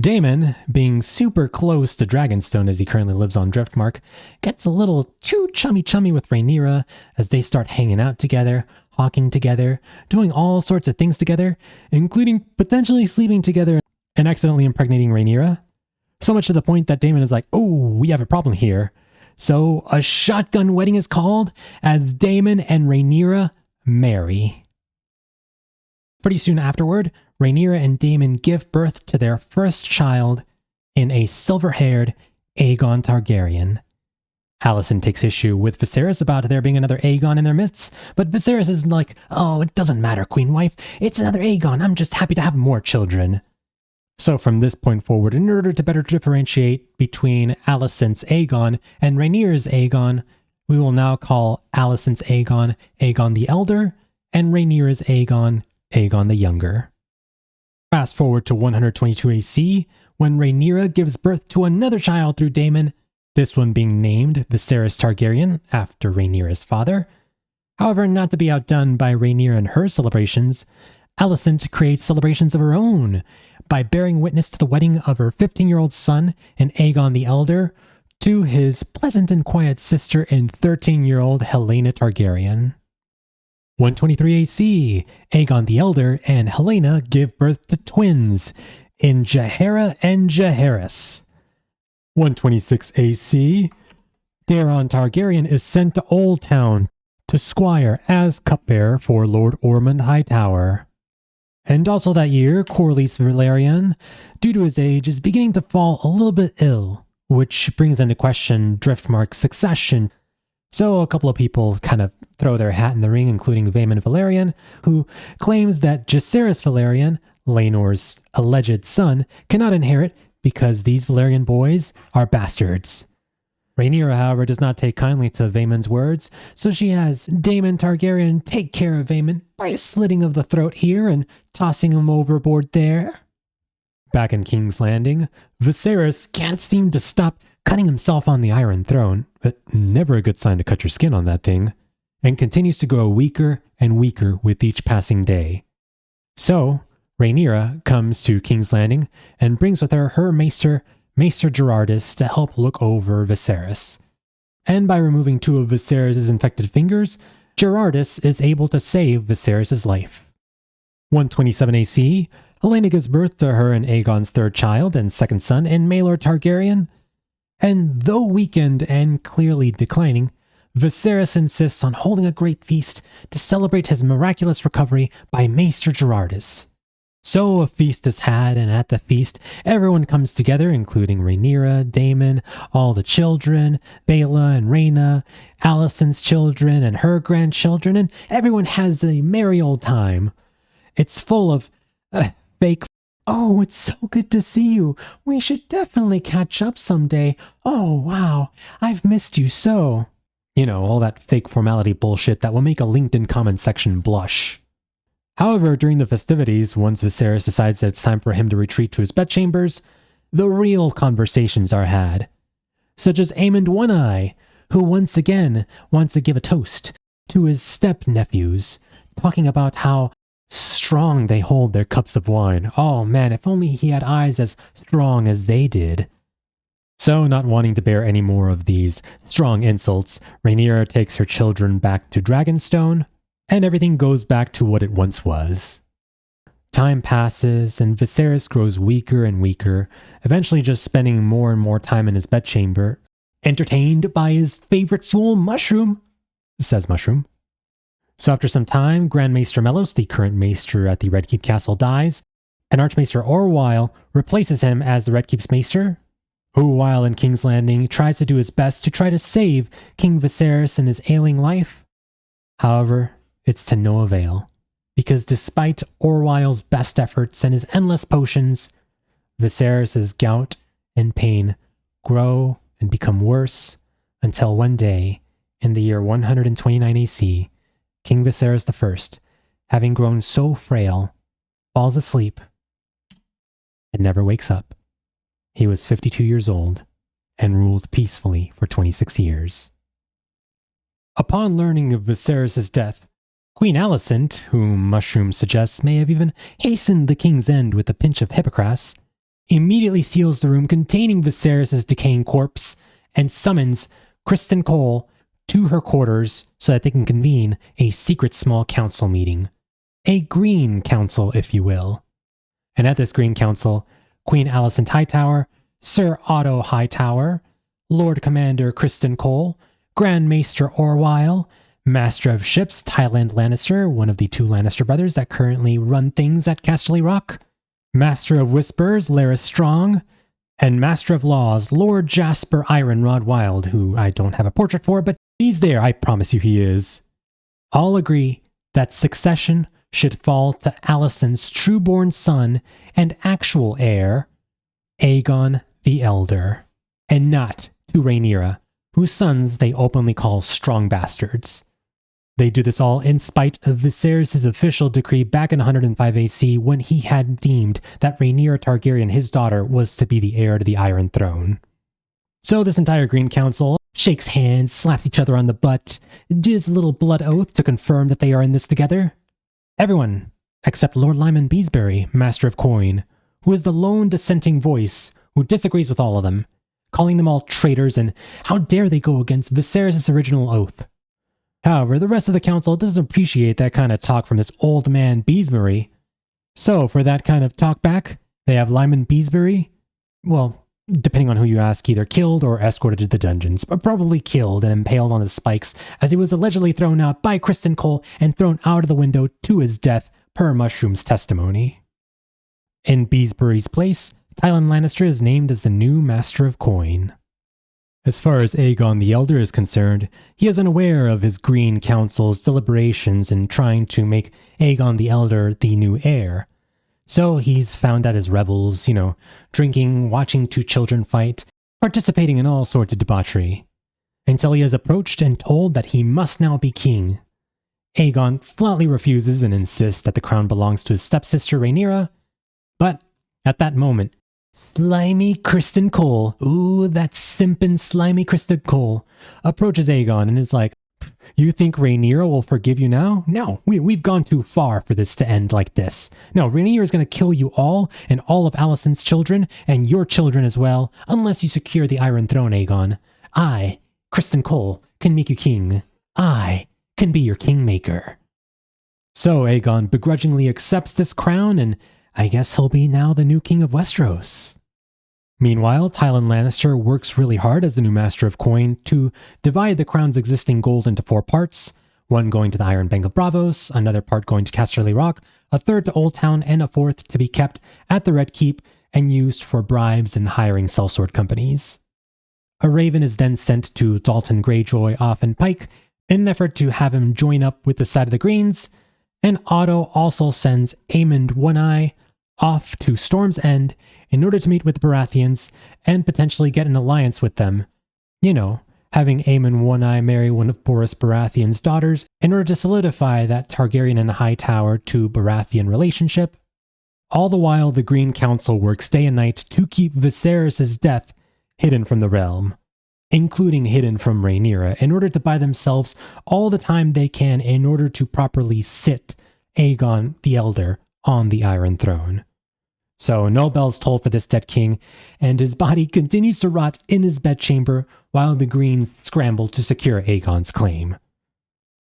Daemon, being super close to Dragonstone as he currently lives on Driftmark, gets a little too chummy with Rhaenyra as they start hanging out together, hawking together, doing all sorts of things together, including potentially sleeping together and accidentally impregnating Rhaenyra. So much to the point that Daemon is like, oh, we have a problem here. So a shotgun wedding is called as Daemon and Rhaenyra marry. Pretty soon afterward, Rhaenyra and Daemon give birth to their first child in a silver-haired Aegon Targaryen. Alicent takes issue with Viserys about there being another Aegon in their midst, but Viserys is like, oh, it doesn't matter, Queen Wife. It's another Aegon. I'm just happy to have more children. So from this point forward, in order to better differentiate between Alicent's Aegon and Rhaenyra's Aegon, we will now call Alicent's Aegon, Aegon the Elder, and Rhaenyra's Aegon, Aegon the Younger. Fast forward to 122 AC, when Rhaenyra gives birth to another child through Daemon, this one being named Viserys Targaryen, after Rhaenyra's father. However, not to be outdone by Rhaenyra and her celebrations, Alicent creates celebrations of her own, by bearing witness to the wedding of her 15-year-old son and Aegon the Elder to his pleasant and quiet sister and 13-year-old Helaena Targaryen. 123 AC, Aegon the Elder and Helaena give birth to twins in Jaehaerys and Jaehaerys. 126 AC, Daeron Targaryen is sent to Old Town to squire as cupbearer for Lord Ormond Hightower. And also that year, Corlys Velaryon, due to his age, is beginning to fall a little bit ill, which brings into question Driftmark's succession. So a couple of people kind of throw their hat in the ring, including Vaemond Velaryon, who claims that Jaehaerys Velaryon, Laenor's alleged son, cannot inherit because these Velaryon boys are bastards. Rhaenyra, however, does not take kindly to Vaemond's words, so she has Daemon Targaryen take care of Vaemond by a slitting of the throat here and tossing him overboard there. Back in King's Landing, Viserys can't seem to stop cutting himself on the Iron Throne, but never a good sign to cut your skin on that thing, and continues to grow weaker and weaker with each passing day. So, Rhaenyra comes to King's Landing and brings with her her Maester Gerardus to help look over Viserys. And by removing two of Viserys' infected fingers, Gerardus is able to save Viserys' life. 127 AC, Helaena gives birth to her and Aegon's third child and second son in Maelor Targaryen. And though weakened and clearly declining, Viserys insists on holding a great feast to celebrate his miraculous recovery by Maester Gerardus. So a feast is had, and at the feast, everyone comes together, including Rhaenyra, Daemon, all the children, Baela and Rhaena, Alicent's children and her grandchildren, and everyone has a merry old time. It's full of fake, oh, it's so good to see you. We should definitely catch up someday. Oh, wow, I've missed you so. You know, all that fake formality bullshit that will make a LinkedIn comment section blush. However, during the festivities, once Viserys decides that it's time for him to retreat to his bedchambers, the real conversations are had. Such as Aemond One-Eye, who once again wants to give a toast to his step-nephews, talking about how strong they hold their cups of wine. Oh man, if only he had eyes as strong as they did. So, not wanting to bear any more of these strong insults, Rhaenyra takes her children back to Dragonstone, and everything goes back to what it once was. Time passes, and Viserys grows weaker and weaker, eventually just spending more and more time in his bedchamber, entertained by his favorite fool, Mushroom, says Mushroom. So after some time, Grand Maester Mellos, the current maester at the Red Keep Castle, dies, and Archmaester Orwyle replaces him as the Red Keep's maester, who, while in King's Landing, tries to do his best to try to save King Viserys in his ailing life. However, it's to no avail, because despite Orwyle's best efforts and his endless potions, Viserys' gout and pain grow and become worse until one day, in the year 129 AC, King Viserys I, having grown so frail, falls asleep and never wakes up. He was 52 years old and ruled peacefully for 26 years. Upon learning of Viserys' death, Queen Alicent, whom Mushroom suggests may have even hastened the king's end with a pinch of Hippocras, immediately seals the room containing Viserys' decaying corpse and summons Criston Cole to her quarters so that they can convene a secret small council meeting. A Green Council, if you will. And at this Green Council, Queen Alicent Hightower, Sir Otto Hightower, Lord Commander Criston Cole, Grand Maester Orwyle, Master of Ships Tyland Lannister, one of the 2 Lannister brothers that currently run things at Casterly Rock, Master of Whispers Larys Strong, and Master of Laws Lord Jasper Ironrod Wild, who I don't have a portrait for, but he's there, I promise you he is. All agree that succession should fall to Alicent's true-born son and actual heir, Aegon the Elder, and not to Rhaenyra, whose sons they openly call strong bastards. They do this all in spite of Viserys' official decree back in 105 AC when he had deemed that Rhaenyra Targaryen, his daughter, was to be the heir to the Iron Throne. So this entire Green Council shakes hands, slaps each other on the butt, does a little blood oath to confirm that they are in this together. Everyone, except Lord Lyman Beesbury, Master of Coin, who is the lone dissenting voice who disagrees with all of them, calling them all traitors and how dare they go against Viserys' original oath. However, the rest of the council doesn't appreciate that kind of talk from this old man Beesbury. So for that kind of talk back, they have Lyman Beesbury, well, depending on who you ask, either killed or escorted to the dungeons, but probably killed and impaled on the spikes as he was allegedly thrown out by Criston Cole and thrown out of the window to his death per Mushroom's testimony. In Beesbury's place, Tyland Lannister is named as the new Master of Coin. As far as Aegon the Elder is concerned, he is unaware of his Green Council's deliberations in trying to make Aegon the Elder the new heir. So he's found at his revels, drinking, watching 2 children fight, participating in all sorts of debauchery, until he is approached and told that he must now be king. Aegon flatly refuses and insists that the crown belongs to his stepsister Rhaenyra, but at that moment, slimy Criston Cole, ooh, that simpin' slimy Criston Cole, approaches Aegon and is like, "You think Rhaenyra will forgive you now? No, we've gone too far for this to end like this. No, Rhaenyra is going to kill you all and all of Alicent's children and your children as well, unless you secure the Iron Throne, Aegon. I, Criston Cole, can make you king. I can be your kingmaker." So Aegon begrudgingly accepts this crown, and I guess he'll be now the new king of Westeros. Meanwhile, Tyland Lannister works really hard as the new Master of Coin to divide the crown's existing gold into 4 parts, one going to the Iron Bank of Braavos, another part going to Casterly Rock, a third to Old Town, and a fourth to be kept at the Red Keep and used for bribes and hiring sellsword companies. A raven is then sent to Dalton Greyjoy off in Pike in an effort to have him join up with the side of the Greens, and Otto also sends Aemond One-Eye off to Storm's End in order to meet with the Baratheons and potentially get an alliance with them. Having Aemond One-Eye marry one of Boris Baratheon's daughters in order to solidify that Targaryen and Hightower to Baratheon relationship. All the while, the Green Council works day and night to keep Viserys' death hidden from the realm, including hidden from Rhaenyra, in order to buy themselves all the time they can in order to properly sit Aegon the Elder on the Iron Throne. So no bells tolled for this dead king, and his body continues to rot in his bedchamber while the Greens scramble to secure Aegon's claim.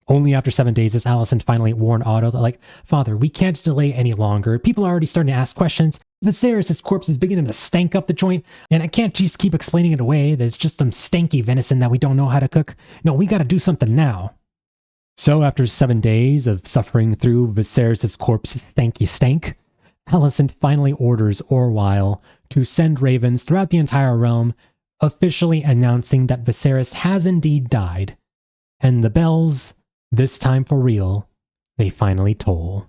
Only after 7 days does Alicent finally warn Otto that, "Father, we can't delay any longer. People are already starting to ask questions. Viserys' corpse is beginning to stank up the joint, and I can't just keep explaining it away that it's just some stanky venison that we don't know how to cook. No, we gotta do something now." So after 7 days of suffering through Viserys' corpse's stanky stank, Alicent finally orders Orwyle to send ravens throughout the entire realm, officially announcing that Viserys has indeed died. And the bells, this time for real, they finally toll.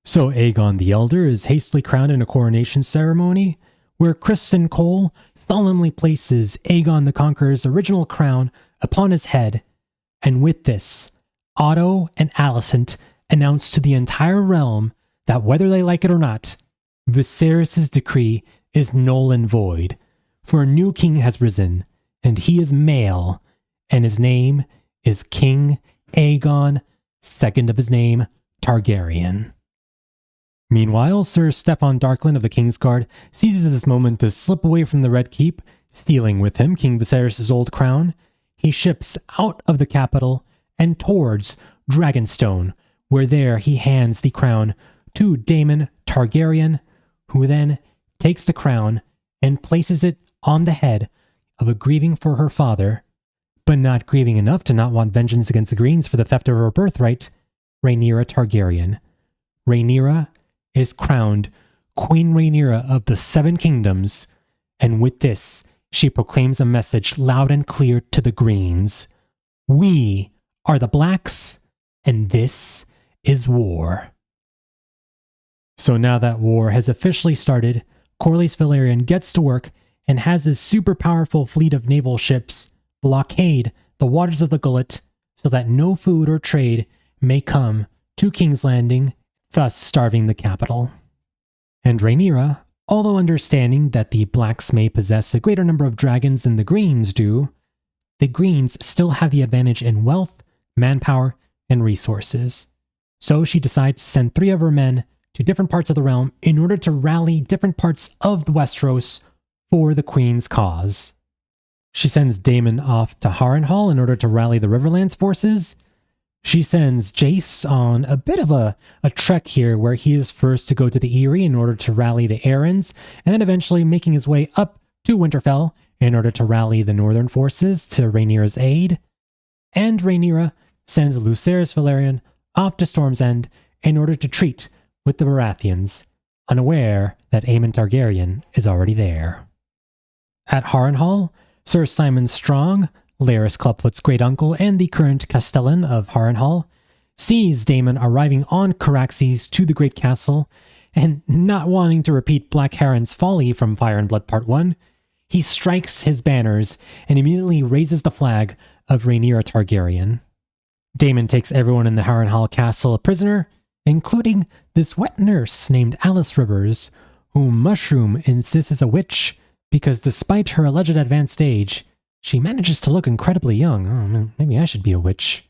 So Aegon the Elder is hastily crowned in a coronation ceremony, where Criston Cole solemnly places Aegon the Conqueror's original crown upon his head, and with this, Otto and Alicent announce to the entire realm that whether they like it or not, Viserys' decree is null and void, for a new king has risen, and he is male, and his name is King Aegon, second of his name, Targaryen. Meanwhile, Sir Stefan Darkland of the Kingsguard seizes this moment to slip away from the Red Keep, stealing with him King Viserys' old crown. He ships out of the capital and towards Dragonstone, where there he hands the crown to Daemon Targaryen, who then takes the crown and places it on the head of a grieving for her father, but not grieving enough to not want vengeance against the Greens for the theft of her birthright, Rhaenyra Targaryen. Rhaenyra is crowned Queen Rhaenyra of the Seven Kingdoms, and with this, she proclaims a message loud and clear to the Greens. We are the Blacks, and this is war. So now that war has officially started, Corlys Velaryon gets to work and has his super powerful fleet of naval ships blockade the waters of the Gullet so that no food or trade may come to King's Landing, thus starving the capital. And Rhaenyra, although understanding that the Blacks may possess a greater number of dragons than the Greens do, the Greens still have the advantage in wealth, manpower, and resources. So she decides to send 3 of her men to different parts of the realm in order to rally different parts of the Westeros for the Queen's cause. She sends Daemon off to Harrenhal in order to rally the Riverlands forces. She sends Jace on a bit of a trek here where he is first to go to the Eyrie in order to rally the Arryns, and then eventually making his way up to Winterfell in order to rally the northern forces to Rhaenyra's aid. And Rhaenyra sends Lucerys Velaryon off to Storm's End in order to treat with the Baratheons, unaware that Aemond Targaryen is already there. At Harrenhal, Sir Simon Strong, Larys Clubfoot's great uncle and the current Castellan of Harrenhal, sees Daemon arriving on Caraxes to the Great Castle, and not wanting to repeat Black Heron's folly from Fire and Blood Part 1, he strikes his banners and immediately raises the flag of Rhaenyra Targaryen. Daemon takes everyone in the Harrenhal castle a prisoner, including this wet nurse named Alice Rivers, whom Mushroom insists is a witch because despite her alleged advanced age, she manages to look incredibly young. Oh, maybe I should be a witch.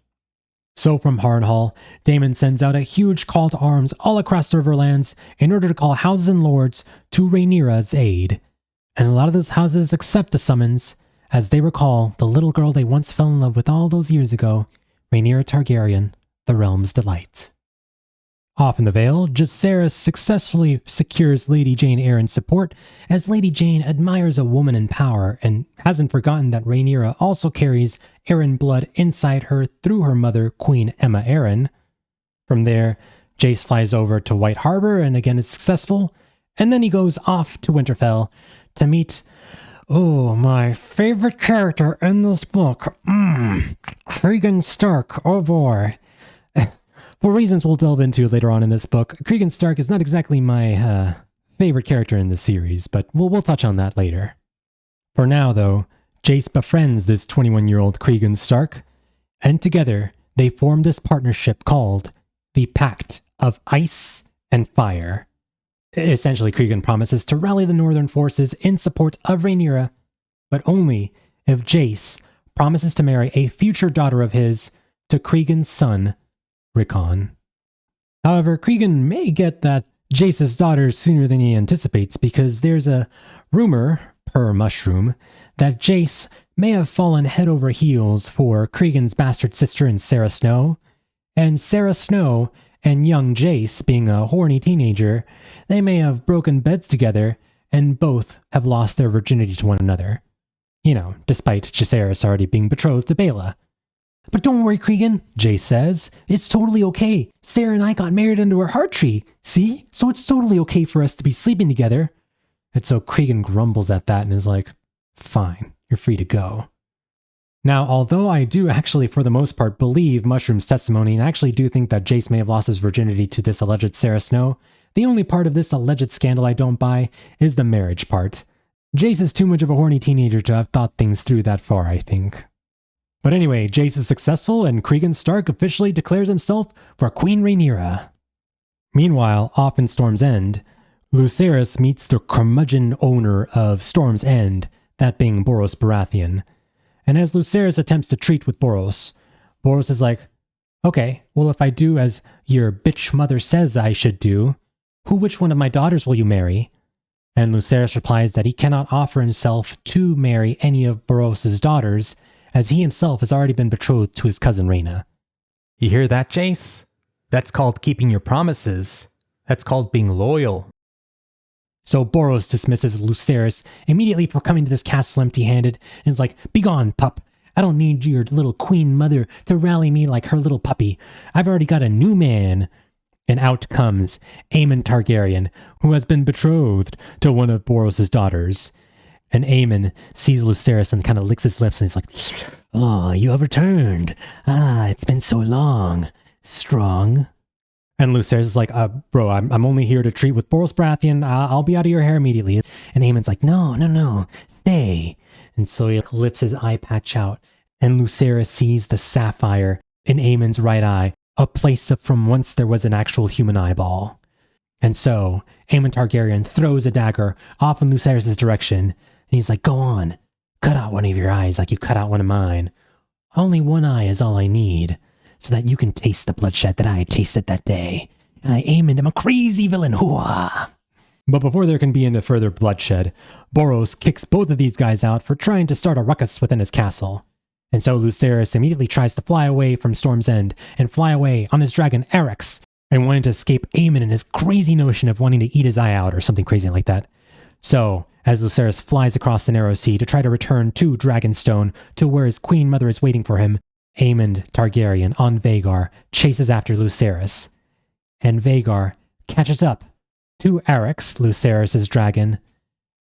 So from Harrenhal, Daemon sends out a huge call to arms all across the Riverlands in order to call houses and lords to Rhaenyra's aid. And a lot of those houses accept the summons, as they recall the little girl they once fell in love with all those years ago, Rhaenyra Targaryen, the realm's delight. Off in the Vale, Jacaerys successfully secures Lady Jane Eyre's support, as Lady Jane admires a woman in power and hasn't forgotten that Rhaenyra also carries Arryn blood inside her through her mother, Queen Aemma Arryn. From there, Jace flies over to White Harbor and again is successful, and then he goes off to Winterfell to meet, my favorite character in this book, Cregan Stark, oh boy. For reasons we'll delve into later on in this book, Cregan Stark is not exactly my favorite character in the series, but we'll touch on that later. For now, though, Jace befriends this 21-year-old Cregan Stark, and together they form this partnership called the Pact of Ice and Fire. Essentially, Cregan promises to rally the northern forces in support of Rhaenyra, but only if Jace promises to marry a future daughter of his to Cregan's son, Rickon. However, Cregan may get that Jace's daughter sooner than he anticipates because there's a rumor, per Mushroom, that Jace may have fallen head over heels for Cregan's bastard sister in Sarah Snow, and Sarah Snow and young Jace, being a horny teenager, they may have broken beds together and both have lost their virginity to one another. Despite Jacaerys already being betrothed to Baela. But don't worry, Cregan, Jace says. It's totally okay. Sarah and I got married under a heart tree. See? So it's totally okay for us to be sleeping together. And so Cregan grumbles at that and is like, fine, you're free to go. Now, although I do actually, for the most part, believe Mushroom's testimony and actually do think that Jace may have lost his virginity to this alleged Sarah Snow, the only part of this alleged scandal I don't buy is the marriage part. Jace is too much of a horny teenager to have thought things through that far, I think. But anyway, Jace is successful and Cregan Stark officially declares himself for Queen Rhaenyra. Meanwhile, off in Storm's End, Lucerys meets the curmudgeon owner of Storm's End, that being Borros Baratheon. And as Lucerys attempts to treat with Borros, Borros is like, okay, well if I do as your bitch mother says I should do, which one of my daughters will you marry? And Lucerys replies that he cannot offer himself to marry any of Borros' daughters, as he himself has already been betrothed to his cousin Rhaena. You hear that, Jace? That's called keeping your promises. That's called being loyal. So Borros dismisses Lucerys immediately for coming to this castle empty-handed, and is like, "Begone, pup. I don't need your little queen mother to rally me like her little puppy. I've already got a new man." And out comes Aemond Targaryen, who has been betrothed to one of Borros' daughters. And Aemond sees Lucerys and kind of licks his lips, and he's like, "Oh, you have returned. Ah, it's been so long. Strong." And Lucerys is like, bro, I'm only here to treat with Borros Baratheon. I'll be out of your hair immediately." And Aemond's like, no, stay. And so he lifts his eye patch out, and Lucerys sees the sapphire in Aemond's right eye, a place from whence there was an actual human eyeball. And so Aemond Targaryen throws a dagger off in Lucerys' direction, and he's like, "Go on, cut out one of your eyes like you cut out one of mine. Only one eye is all I need, so that you can taste the bloodshed that I tasted that day. I, Aemond, am a crazy villain, hoo-ah." But before there can be any further bloodshed, Borros kicks both of these guys out for trying to start a ruckus within his castle. And so Lucerys immediately tries to fly away from Storm's End and fly away on his dragon Eryx, and wanting to escape Aemond and his crazy notion of wanting to eat his eye out or something crazy like that. So, as Lucerys flies across the narrow sea to try to return to Dragonstone to where his queen mother is waiting for him, Aemond Targaryen on Vhagar chases after Lucerys. And Vhagar catches up to Eryx, Lucerys' dragon,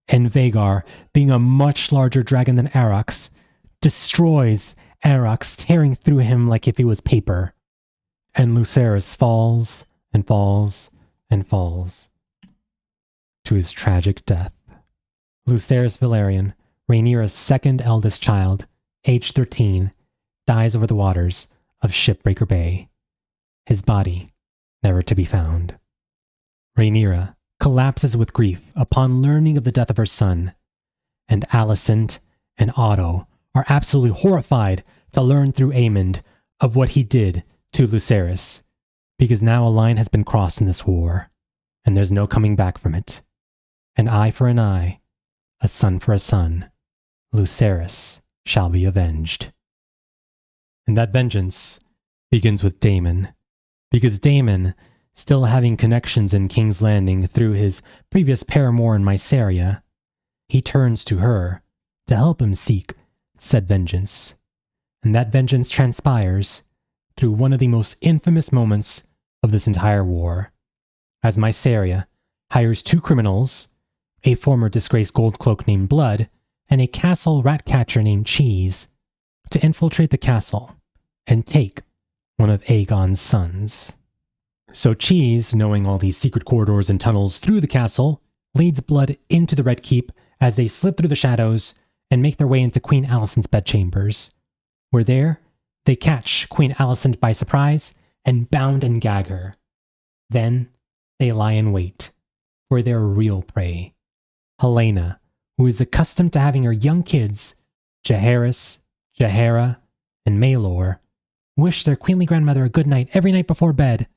and Vhagar, being a much larger dragon than Eryx, destroys Eryx, tearing through him like if he was paper. And Lucerys falls and falls and falls to his tragic death. Lucerys Velaryon, Rhaenyra's second eldest child, age 13, dies over the waters of Shipbreaker Bay, his body never to be found. Rhaenyra collapses with grief upon learning of the death of her son, and Alicent and Otto are absolutely horrified to learn through Aemond of what he did to Lucerys, because now a line has been crossed in this war, and there's no coming back from it. An eye for an eye, a son for a son, Lucerys shall be avenged. And that vengeance begins with Daemon, because Daemon, still having connections in King's Landing through his previous paramour in Mysaria, he turns to her to help him seek said vengeance. And that vengeance transpires through one of the most infamous moments of this entire war, as Mysaria hires two criminals, a former disgraced Goldcloak named Blood, and a castle ratcatcher named Cheese, to infiltrate the castle and take one of Aegon's sons. So Cheese, knowing all these secret corridors and tunnels through the castle, leads Blood into the Red Keep as they slip through the shadows and make their way into Queen Alicent's bedchambers, where there they catch Queen Alicent by surprise and bound and gag her. Then they lie in wait for their real prey, Helaena, who is accustomed to having her young kids, Jaehaerys, Jaehaera, and Maelor, wish their queenly grandmother a good night every night before bed.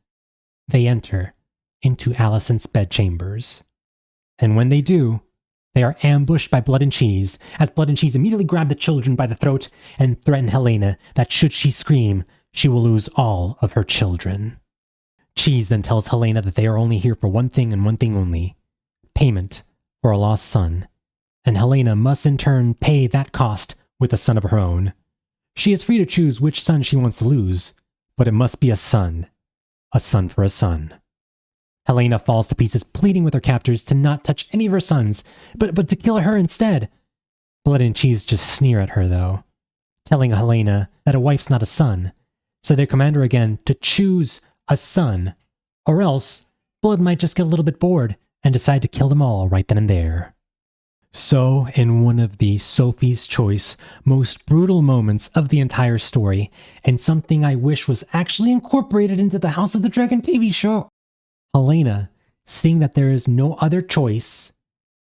They enter into Alicent's bedchambers. And when they do, they are ambushed by Blood and Cheese, as Blood and Cheese immediately grab the children by the throat and threaten Helaena that should she scream, she will lose all of her children. Cheese then tells Helaena that they are only here for one thing and one thing only, payment for a lost son, and Helaena must in turn pay that cost with a son of her own. She is free to choose which son she wants to lose, but it must be a son for a son. Helaena falls to pieces, pleading with her captors to not touch any of her sons, but to kill her instead. Blood and Cheese just sneer at her, though, telling Helaena that a wife's not a son, so they command her again to choose a son, or else Blood might just get a little bit bored and decide to kill them all right then and there. So, in one of the Sophie's Choice most brutal moments of the entire story, and something I wish was actually incorporated into the House of the Dragon TV show, Helaena, seeing that there is no other choice,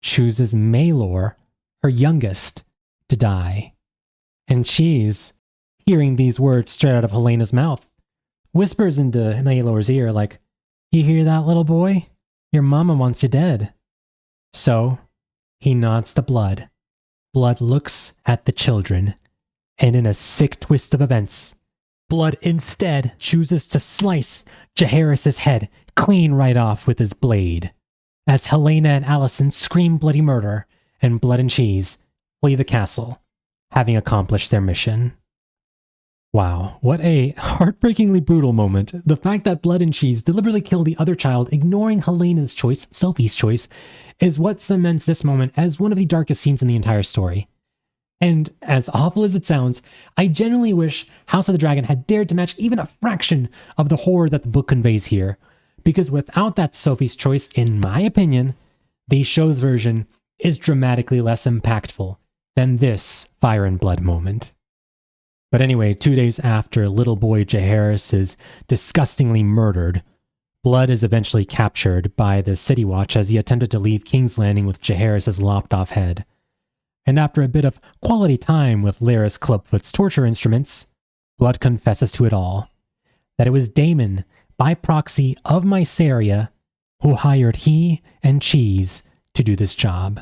chooses Maelor, her youngest, to die. And she's, hearing these words straight out of Helena's mouth, whispers into Maelor's ear like, "You hear that, little boy? Your mama wants you dead." So, he nods to Blood. Blood looks at the children, and in a sick twist of events, Blood instead chooses to slice Jaehaerys' head clean right off with his blade, as Helaena and Alicent scream bloody murder, and Blood and Cheese flee the castle, having accomplished their mission. Wow, what a heartbreakingly brutal moment. The fact that Blood and Cheese deliberately kill the other child, ignoring Helena's choice, Sophie's choice, is what cements this moment as one of the darkest scenes in the entire story. And as awful as it sounds, I genuinely wish House of the Dragon had dared to match even a fraction of the horror that the book conveys here, because without that Sophie's choice, in my opinion, the show's version is dramatically less impactful than this Fire and Blood moment. But anyway, 2 days after little boy Jaehaerys is disgustingly murdered, Blood is eventually captured by the City Watch as he attempted to leave King's Landing with Jaehaerys' lopped-off head. And after a bit of quality time with Larys Clubfoot's torture instruments, Blood confesses to it all, that it was Daemon, by proxy of Mysaria, who hired he and Cheese to do this job.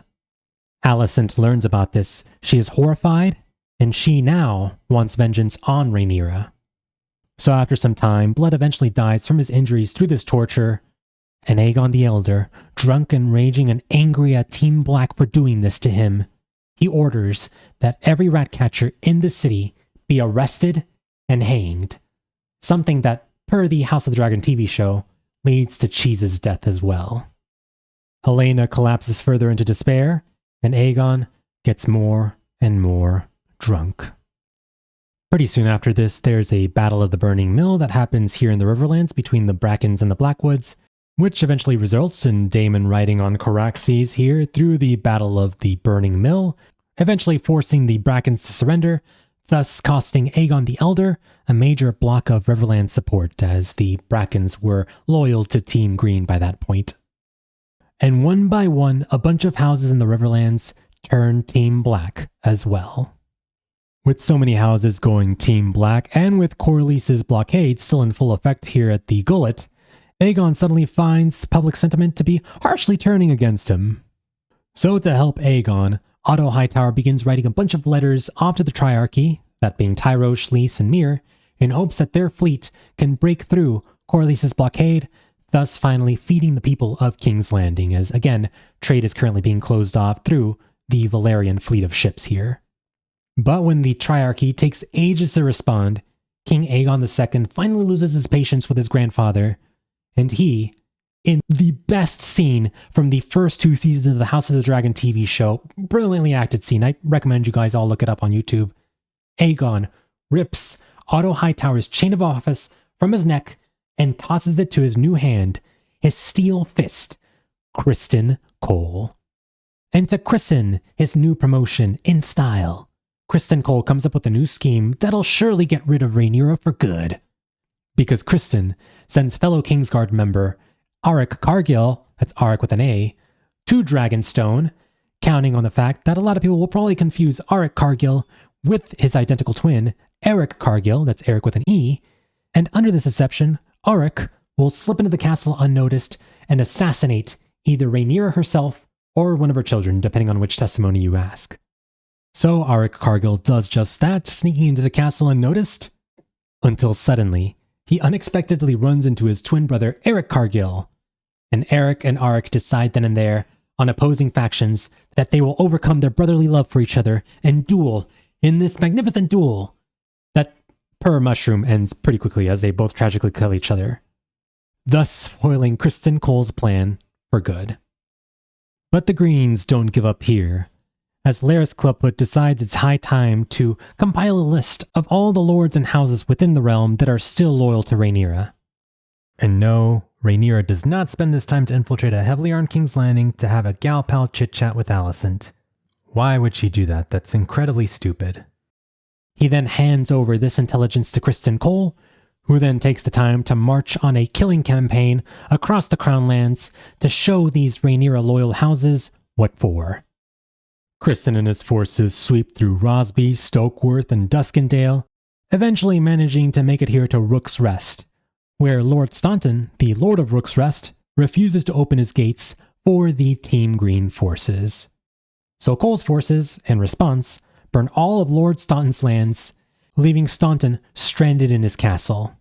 Alicent learns about this. She is horrified, and she now wants vengeance on Rhaenyra. So after some time, Blood eventually dies from his injuries through this torture, and Aegon the Elder, drunk and raging and angry at Team Black for doing this to him, he orders that every ratcatcher in the city be arrested and hanged. Something that, per the House of the Dragon TV show, leads to Cheese's death as well. Helaena collapses further into despair, and Aegon gets more and more drunk. Pretty soon after this, there's a Battle of the Burning Mill that happens here in the Riverlands between the Brackens and the Blackwoods, which eventually results in Daemon riding on Caraxes here through the Battle of the Burning Mill, eventually forcing the Brackens to surrender, thus costing Aegon the Elder a major block of Riverland support, as the Brackens were loyal to Team Green by that point. And one by one, a bunch of houses in the Riverlands turned Team Black as well. With so many houses going Team Black, and with Corlys's blockade still in full effect here at the Gullet, Aegon suddenly finds public sentiment to be harshly turning against him. So to help Aegon, Otto Hightower begins writing a bunch of letters off to the Triarchy, that being Tyrosh, Lys, and Myr, in hopes that their fleet can break through Corlys's blockade, thus finally feeding the people of King's Landing, as again, trade is currently being closed off through the Valyrian fleet of ships here. But when the Triarchy takes ages to respond, King Aegon II finally loses his patience with his grandfather, and he, in the best scene from the first 2 seasons of the House of the Dragon TV show, brilliantly acted scene, I recommend you guys all look it up on YouTube, Aegon rips Otto Hightower's chain of office from his neck and tosses it to his new hand, his steel fist, Criston Cole. And to christen his new promotion in style, Criston Cole comes up with a new scheme that'll surely get rid of Rhaenyra for good. Because Criston sends fellow Kingsguard member Auric Cargill, that's Auric with an A, to Dragonstone, counting on the fact that a lot of people will probably confuse Auric Cargill with his identical twin, Eric Cargill, that's Eric with an E, and under this deception, Auric will slip into the castle unnoticed and assassinate either Rhaenyra herself or one of her children, depending on which testimony you ask. So Auric Cargill does just that, sneaking into the castle unnoticed, until suddenly, he unexpectedly runs into his twin brother Eric Cargill, and Eric and Auric decide then and there, on opposing factions, that they will overcome their brotherly love for each other and duel in this magnificent duel that, per Mushroom, ends pretty quickly as they both tragically kill each other, thus foiling Criston Cole's plan for good. But the Greens don't give up here, as Larys Clubfoot decides it's high time to compile a list of all the lords and houses within the realm that are still loyal to Rhaenyra. And no, Rhaenyra does not spend this time to infiltrate a heavily armed King's Landing to have a gal pal chit-chat with Alicent. Why would she do that? That's incredibly stupid. He then hands over this intelligence to Criston Cole, who then takes the time to march on a killing campaign across the Crown Lands to show these Rhaenyra loyal houses what for. Kristen and his forces sweep through Rosby, Stokeworth, and Duskendale, eventually managing to make it here to Rook's Rest, where Lord Staunton, the Lord of Rook's Rest, refuses to open his gates for the Team Green forces. So Cole's forces, in response, burn all of Lord Staunton's lands, leaving Staunton stranded in his castle.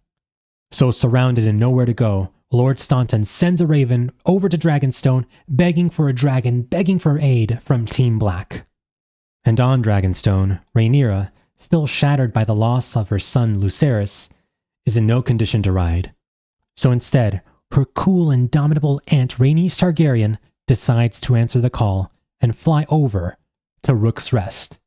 So surrounded and nowhere to go, Lord Staunton sends a raven over to Dragonstone, begging for a dragon, begging for aid from Team Black. And on Dragonstone, Rhaenyra, still shattered by the loss of her son Lucerys, is in no condition to ride. So instead, her cool, indomitable aunt Rhaenys Targaryen decides to answer the call and fly over to Rook's Rest.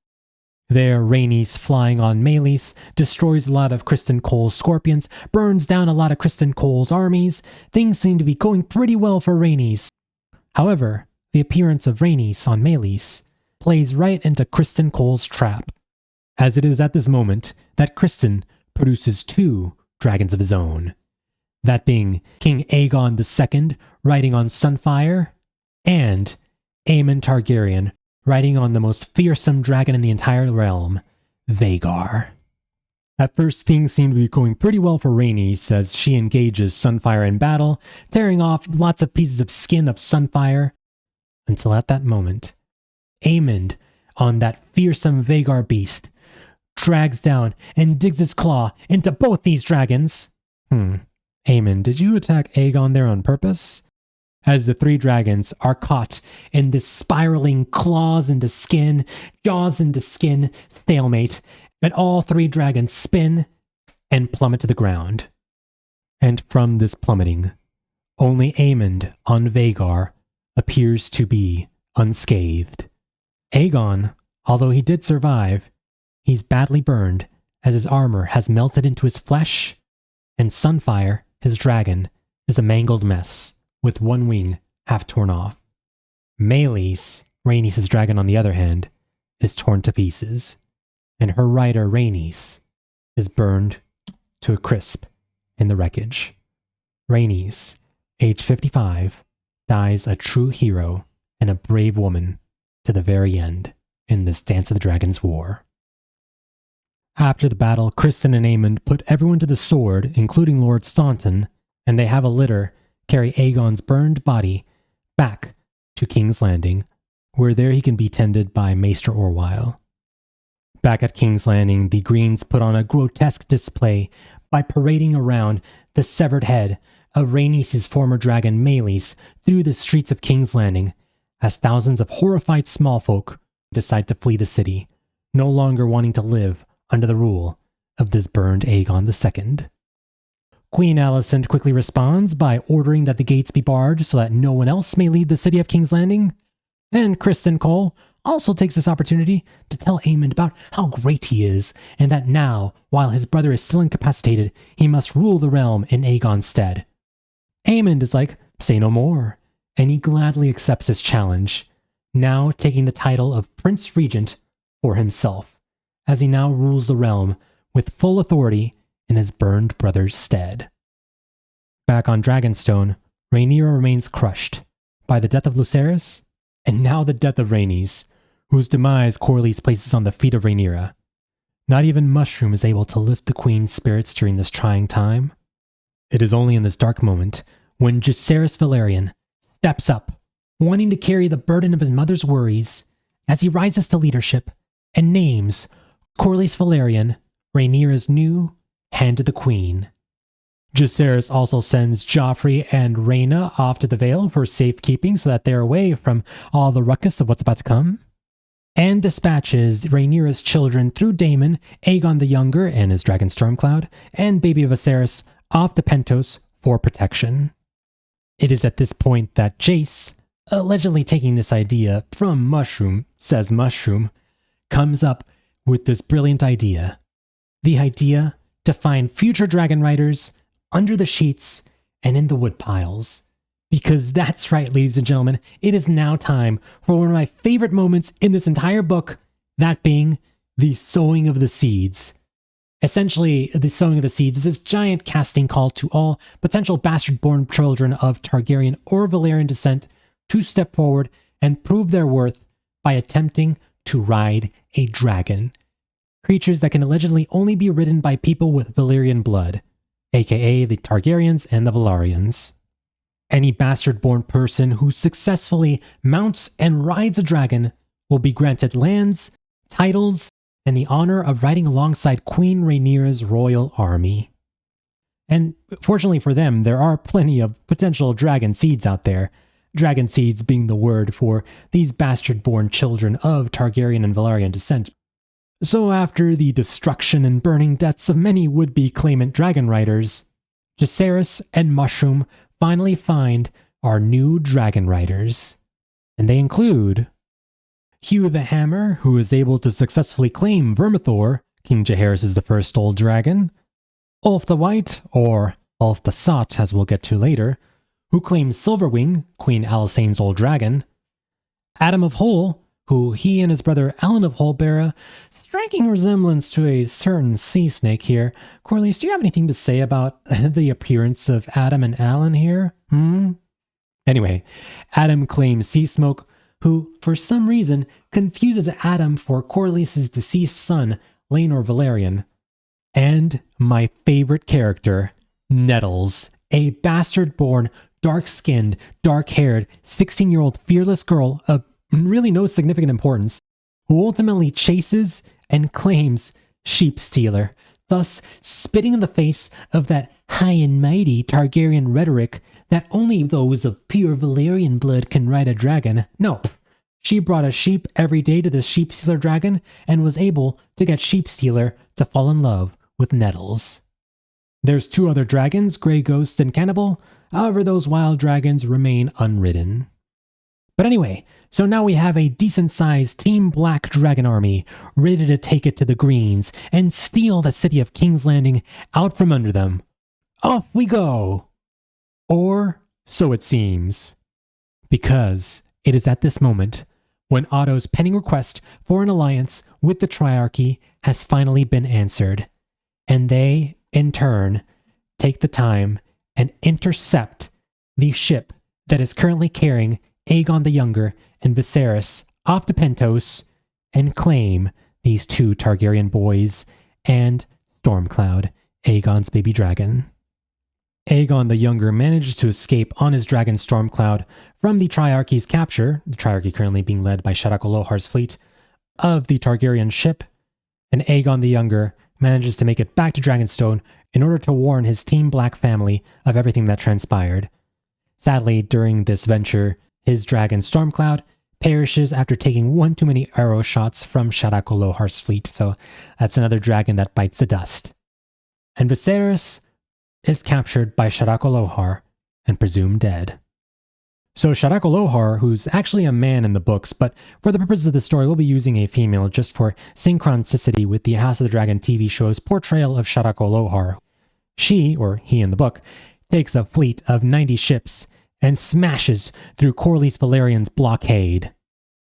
There, Rhaenys, flying on Meleys, destroys a lot of Criston Cole's scorpions, burns down a lot of Criston Cole's armies. Things seem to be going pretty well for Rhaenys. However, the appearance of Rhaenys on Meleys plays right into Criston Cole's trap, as it is at this moment that Criston produces 2 dragons of his own. That being King Aegon II riding on Sunfire, and Aemond Targaryen riding on the most fearsome dragon in the entire realm, Vhagar. At first, things seem to be going pretty well for Rhaenys as she engages Sunfire in battle, tearing off lots of pieces of skin of Sunfire, until at that moment, Aemond, on that fearsome Vhagar beast, drags down and digs his claw into both these dragons. Aemond, did you attack Aegon there on purpose? As the 3 dragons are caught in this spiraling claws into skin, jaws into skin stalemate, and all 3 dragons spin and plummet to the ground. And from this plummeting, only Aemond on Vhagar appears to be unscathed. Aegon, although he did survive, he's badly burned as his armor has melted into his flesh, and Sunfire, his dragon, is a mangled mess, with 1 wing half torn off. Meleys, Rhaenys' dragon on the other hand, is torn to pieces, and her rider Rhaenys is burned to a crisp in the wreckage. Rhaenys, age 55, dies a true hero and a brave woman to the very end in this Dance of the Dragons war. After the battle, Criston and Aemond put everyone to the sword, including Lord Staunton, and they have a litter carry Aegon's burned body back to King's Landing, where there he can be tended by Maester Orwyle. Back at King's Landing, the Greens put on a grotesque display by parading around the severed head of Rhaenys' former dragon Meleys through the streets of King's Landing, as thousands of horrified smallfolk decide to flee the city, no longer wanting to live under the rule of this burned Aegon II. Queen Alicent quickly responds by ordering that the gates be barred so that no one else may leave the city of King's Landing, and Criston Cole also takes this opportunity to tell Aemond about how great he is, and that now, while his brother is still incapacitated, he must rule the realm in Aegon's stead. Aemond is like, say no more, and he gladly accepts this challenge, now taking the title of Prince Regent for himself, as he now rules the realm with full authority in his burned brother's stead. Back on Dragonstone, Rhaenyra remains crushed by the death of Lucerys, and now the death of Rhaenys, whose demise Corlys places on the feet of Rhaenyra. Not even Mushroom is able to lift the queen's spirits during this trying time. It is only in this dark moment when Jacaerys Velaryon steps up, wanting to carry the burden of his mother's worries, as he rises to leadership and names Corlys Velaryon Rhaenyra's new Hand to the Queen. Jacaerys also sends Joffrey and Rhaena off to the Vale for safekeeping so that they're away from all the ruckus of what's about to come, and dispatches Rhaenyra's children through Daemon, Aegon the Younger and his dragon Stormcloud, and baby Viserys off to Pentos for protection. It is at this point that Jace, allegedly taking this idea from Mushroom, says Mushroom, comes up with this brilliant idea. The idea to find future dragon riders under the sheets and in the woodpiles. Because that's right, ladies and gentlemen, it is now time for one of my favorite moments in this entire book, that being the sowing of the seeds. Essentially, the sowing of the seeds is this giant casting call to all potential bastard-born children of Targaryen or Valyrian descent to step forward and prove their worth by attempting to ride a dragon. Creatures that can allegedly only be ridden by people with Valyrian blood, aka the Targaryens and the Velaryons. Any bastard-born person who successfully mounts and rides a dragon will be granted lands, titles, and the honor of riding alongside Queen Rhaenyra's royal army. And fortunately for them, there are plenty of potential dragon seeds out there. Dragon seeds being the word for these bastard-born children of Targaryen and Valyrian descent. So after the destruction and burning deaths of many would-be claimant dragon riders, Jaehaerys and Mushroom finally find our new dragon riders. And they include Hugh the Hammer, who is able to successfully claim Vermithor, King Jaehaerys' the first old dragon, Ulf the White, or Ulf the Sot as we'll get to later, who claims Silverwing, Queen Alysane's old dragon, Adam of Hole, who he and his brother Alan of Hole bear a striking resemblance to a certain sea snake here. Corlys, do you have anything to say about the appearance of Adam and Alan here? Anyway, Adam claims Sea Smoke, who, for some reason, confuses Adam for Corlys' deceased son, Laenor Velaryon. And my favorite character, Nettles, a bastard-born, dark-skinned, dark-haired, 16-year-old fearless girl of really no significant importance, who ultimately chases and claims Sheep Stealer, thus spitting in the face of that high and mighty Targaryen rhetoric that only those of pure Valyrian blood can ride a dragon. No, she brought a sheep every day to this Sheep Stealer dragon and was able to get Sheep Stealer to fall in love with Nettles. There's 2 other dragons, Grey Ghost and Cannibal. However, those wild dragons remain unridden. But anyway, so now we have a decent-sized Team Black dragon army ready to take it to the Greens and steal the city of King's Landing out from under them. Off we go! Or so it seems. Because it is at this moment when Otto's pending request for an alliance with the Triarchy has finally been answered, and they, in turn, take the time and intercept the ship that is currently carrying Aegon the Younger and Viserys off to Pentos and claim these 2 Targaryen boys and Stormcloud, Aegon's baby dragon. Aegon the Younger manages to escape on his dragon Stormcloud from the Triarchy's capture, the Triarchy currently being led by Shaddaq Alohar's fleet, of the Targaryen ship, and Aegon the Younger manages to make it back to Dragonstone in order to warn his Team Black family of everything that transpired. Sadly, during this venture, his dragon Stormcloud perishes after taking one too many arrow shots from Shaddaq Alohar's fleet, so that's another dragon that bites the dust. And Viserys is captured by Shaddaq Alohar and presumed dead. So Shaddaq Alohar, who's actually a man in the books, but for the purposes of the story, we'll be using a female just for synchronicity with the House of the Dragon TV show's portrayal of Shaddaq Alohar. She, or he in the book, takes a fleet of 90 ships and smashes through Corlys Velaryon's blockade.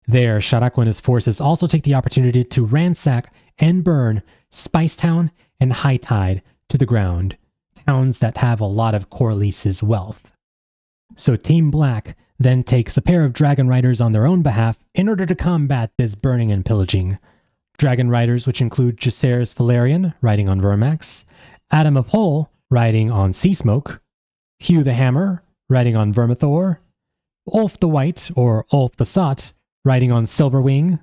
There, Shaddaq and his forces also take the opportunity to ransack and burn Spicetown and High Tide to the ground, towns that have a lot of Corlys' wealth. So Team Black then takes a pair of dragon riders on their own behalf in order to combat this burning and pillaging. Dragon riders which include Jaehaerys Velaryon riding on Vermax, Adam of Hole riding on Sea Smoke, Hugh the Hammer riding on Vermithor, Ulf the White or Ulf the Sot riding on Silverwing,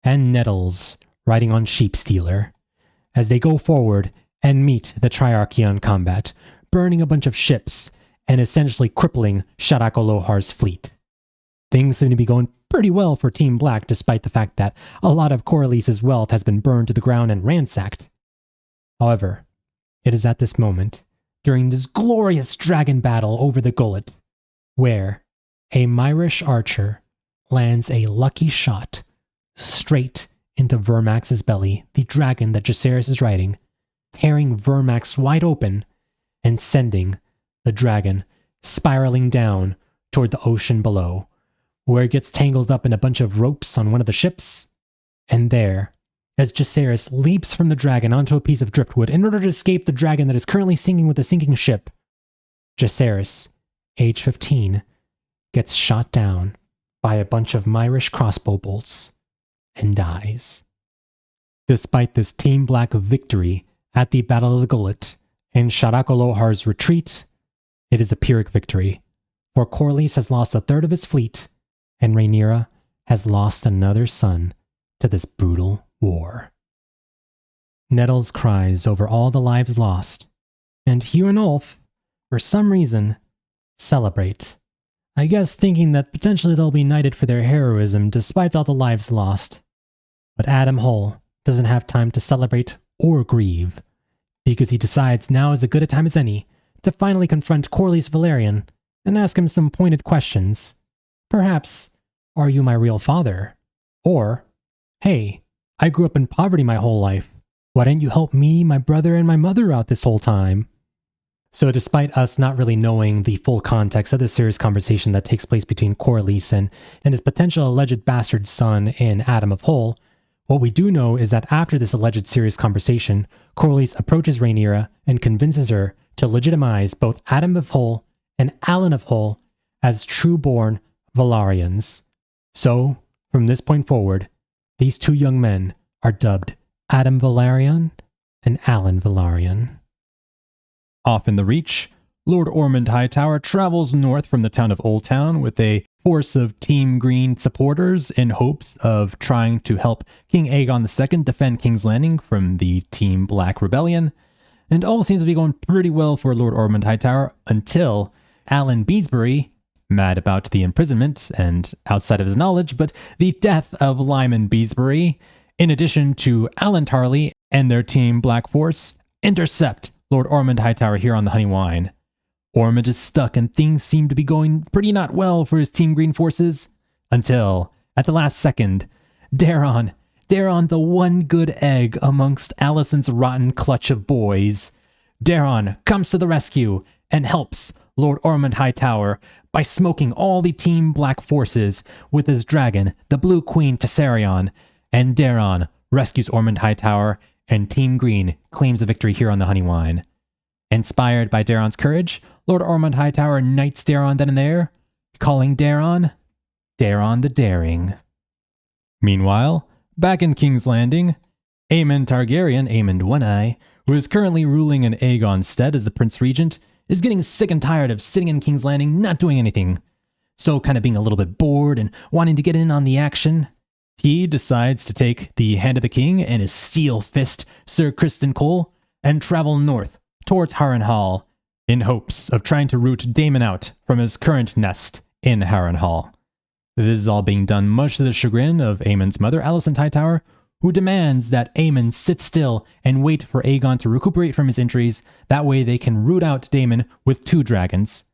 and Nettles riding on Sheep Stealer, as they go forward and meet the Triarchy on combat, burning a bunch of ships and essentially crippling Shaddaq Alohar's fleet. Things seem to be going pretty well for Team Black, despite the fact that a lot of Corlys' wealth has been burned to the ground and ransacked. However, it is at this moment, during this glorious dragon battle over the Gullet, where a Myrish archer lands a lucky shot straight into Vermax's belly, the dragon that Jaehaerys is riding, tearing Vermax wide open and sending the dragon spiraling down toward the ocean below, where it gets tangled up in a bunch of ropes on one of the ships. And there, as Jaehaerys leaps from the dragon onto a piece of driftwood in order to escape the dragon that is currently sinking with a sinking ship, Jaehaerys, age 15, gets shot down by a bunch of Myrish crossbow bolts and dies. Despite this Team Black victory at the Battle of the Gullet and Shadakolohar's retreat, it is a Pyrrhic victory, for Corlys has lost a third of his fleet, and Rhaenyra has lost another son to this brutal war. Nettles cries over all the lives lost, and Hugh and Ulf, for some reason, celebrate. I guess thinking that potentially they'll be knighted for their heroism despite all the lives lost. But Adam Hull doesn't have time to celebrate or grieve, because he decides now is as good a time as any to finally confront Corlys Velaryon and ask him some pointed questions. Perhaps, are you my real father? Or, hey, I grew up in poverty my whole life. Why didn't you help me, my brother, and my mother out this whole time? So despite us not really knowing the full context of this serious conversation that takes place between Corlys and his potential alleged bastard son in Adam of Hull, what we do know is that after this alleged serious conversation, Corlys approaches Rhaenyra and convinces her to legitimize both Adam of Hull and Alan of Hull as true-born Velaryons. So, from this point forward, these two young men are dubbed Adam Velaryon and Alan Velaryon. Off in the Reach, Lord Ormond Hightower travels north from the town of Old Town with a force of Team Green supporters in hopes of trying to help King Aegon II defend King's Landing from the Team Black Rebellion. And all seems to be going pretty well for Lord Ormond Hightower until Alan Beesbury, mad about the imprisonment and outside of his knowledge, but the death of Lyman Beesbury, in addition to Alan Tarley and their Team Black force, intercept Lord Ormond Hightower here on the Honeywine. Ormond is stuck and things seem to be going pretty not well for his Team Green forces, until, at the last second, Daeron, the one good egg amongst Alicent's rotten clutch of boys, Daeron comes to the rescue and helps Lord Ormond Hightower by smoking all the Team Black forces with his dragon, the Blue Queen Tessarion, and Daeron rescues Ormond Hightower, and Team Green claims a victory here on the Honeywine. Inspired by Daeron's courage, Lord Ormond Hightower knights Daeron then and there, calling Daeron the Daring. Meanwhile, back in King's Landing, Aemond Targaryen, Aemond One-Eye, who is currently ruling in Aegon's stead as the Prince Regent, is getting sick and tired of sitting in King's Landing not doing anything. So kind of being a little bit bored and wanting to get in on the action, he decides to take the hand of the king and his steel fist, Sir Criston Cole, and travel north towards Harrenhal in hopes of trying to root Daemon out from his current nest in Harrenhal. This is all being done much to the chagrin of Aemond's mother, Alicent Hightower, who demands that Aemond sit still and wait for Aegon to recuperate from his injuries. That way they can root out Daemon with 2 dragons.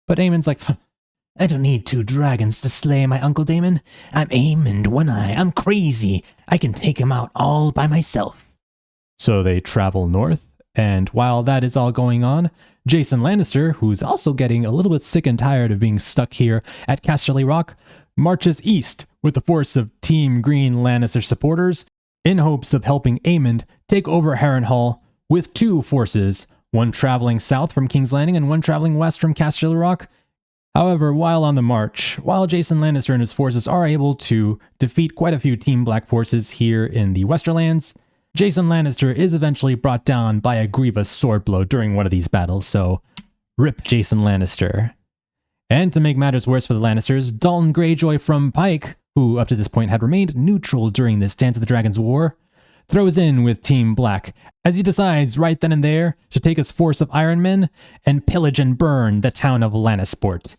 But Aemond's like, I don't need 2 dragons to slay my Uncle Daemon. I'm Aemond One-Eye. I'm crazy. I can take him out all by myself. So they travel north, and while that is all going on, Jason Lannister, who's also getting a little bit sick and tired of being stuck here at Casterly Rock, marches east with a force of Team Green Lannister supporters in hopes of helping Aemond take over Harrenhal with 2 forces, one traveling south from King's Landing and one traveling west from Casterly Rock. However, while on the march, while Jason Lannister and his forces are able to defeat quite a few Team Black forces here in the Westerlands, Jason Lannister is eventually brought down by a grievous sword blow during one of these battles, so rip Jason Lannister. And to make matters worse for the Lannisters, Dalton Greyjoy from Pike, who up to this point had remained neutral during this Dance of the Dragons war, throws in with Team Black as he decides right then and there to take his force of Iron Men and pillage and burn the town of Lannisport.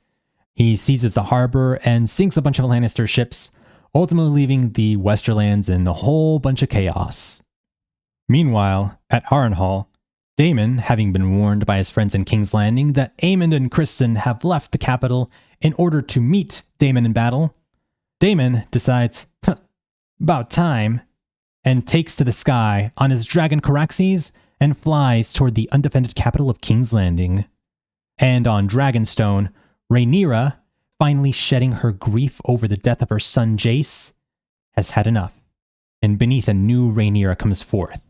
He seizes the harbor and sinks a bunch of Lannister ships, ultimately leaving the Westerlands in a whole bunch of chaos. Meanwhile, at Harrenhal, Daemon, having been warned by his friends in King's Landing that Aemond and Criston have left the capital in order to meet Daemon in battle, Daemon decides, about time, and takes to the sky on his dragon Caraxes and flies toward the undefended capital of King's Landing. And on Dragonstone, Rhaenyra, finally shedding her grief over the death of her son Jace, has had enough, and beneath a new Rhaenyra comes forth.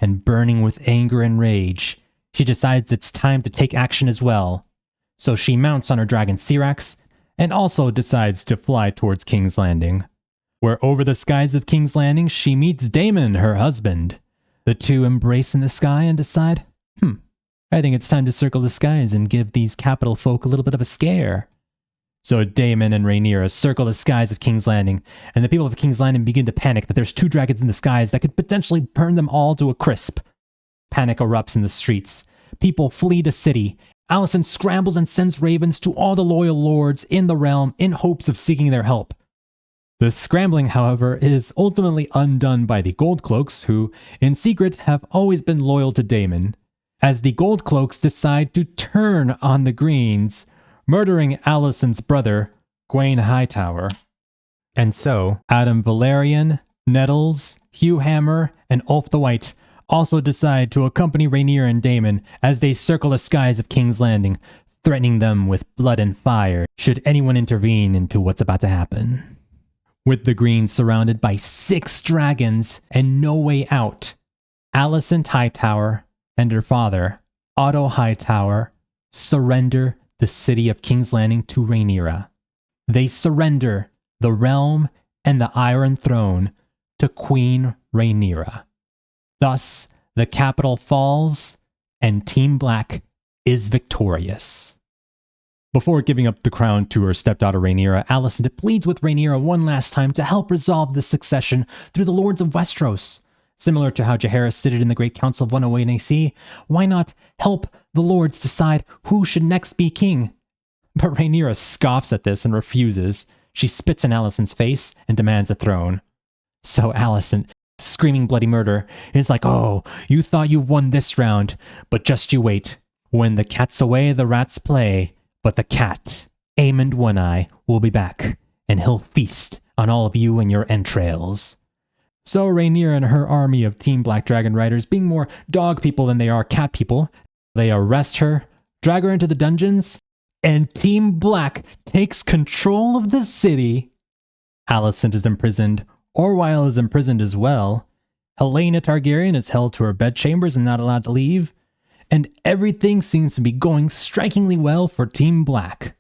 And burning with anger and rage, she decides it's time to take action as well. So she mounts on her dragon Syrax, and also decides to fly towards King's Landing. where over the skies of King's Landing she meets Daemon, her husband. The two embrace in the sky and decide, I think it's time to circle the skies and give these capital folk a little bit of a scare. So Daemon and Rhaenyra circle the skies of King's Landing, and the people of King's Landing begin to panic that there's 2 dragons in the skies that could potentially burn them all to a crisp. Panic erupts in the streets. People flee the city. Alicent scrambles and sends ravens to all the loyal lords in the realm in hopes of seeking their help. The scrambling, however, is ultimately undone by the Goldcloaks, who, in secret, have always been loyal to Daemon, as the Goldcloaks decide to turn on the Greens, murdering Alicent's brother, Gwaine Hightower. And so, Adam Valerian, Nettles, Hugh Hammer, and Ulf the White also decide to accompany Rhaenyra and Daemon as they circle the skies of King's Landing, threatening them with blood and fire should anyone intervene into what's about to happen. With the Greens surrounded by 6 dragons and no way out, Alicent Hightower and her father, Otto Hightower, surrender the city of King's Landing to Rhaenyra. They surrender the realm and the Iron Throne to Queen Rhaenyra. Thus, the capital falls, and Team Black is victorious. Before giving up the crown to her stepdaughter Rhaenyra, Alicent pleads with Rhaenyra one last time to help resolve the succession through the Lords of Westeros. Similar to how Jaehaerys did it in the Great Council of 108 AC, why not help the Lords decide who should next be king? But Rhaenyra scoffs at this and refuses. She spits in Alicent's face and demands the throne. So Alicent, screaming bloody murder, is like, "Oh, you thought you've won this round, but just you wait. When the cat's away, the rats play, but the cat, Aemond One-Eye, will be back, and he'll feast on all of you and your entrails." So Rhaenyra and her army of Team Black Dragon Riders, being more dog people than they are cat people, they arrest her, drag her into the dungeons, and Team Black takes control of the city. Alicent is imprisoned. Orwyle is imprisoned as well. Helaena Targaryen is held to her bedchambers and not allowed to leave. And everything seems to be going strikingly well for Team Black.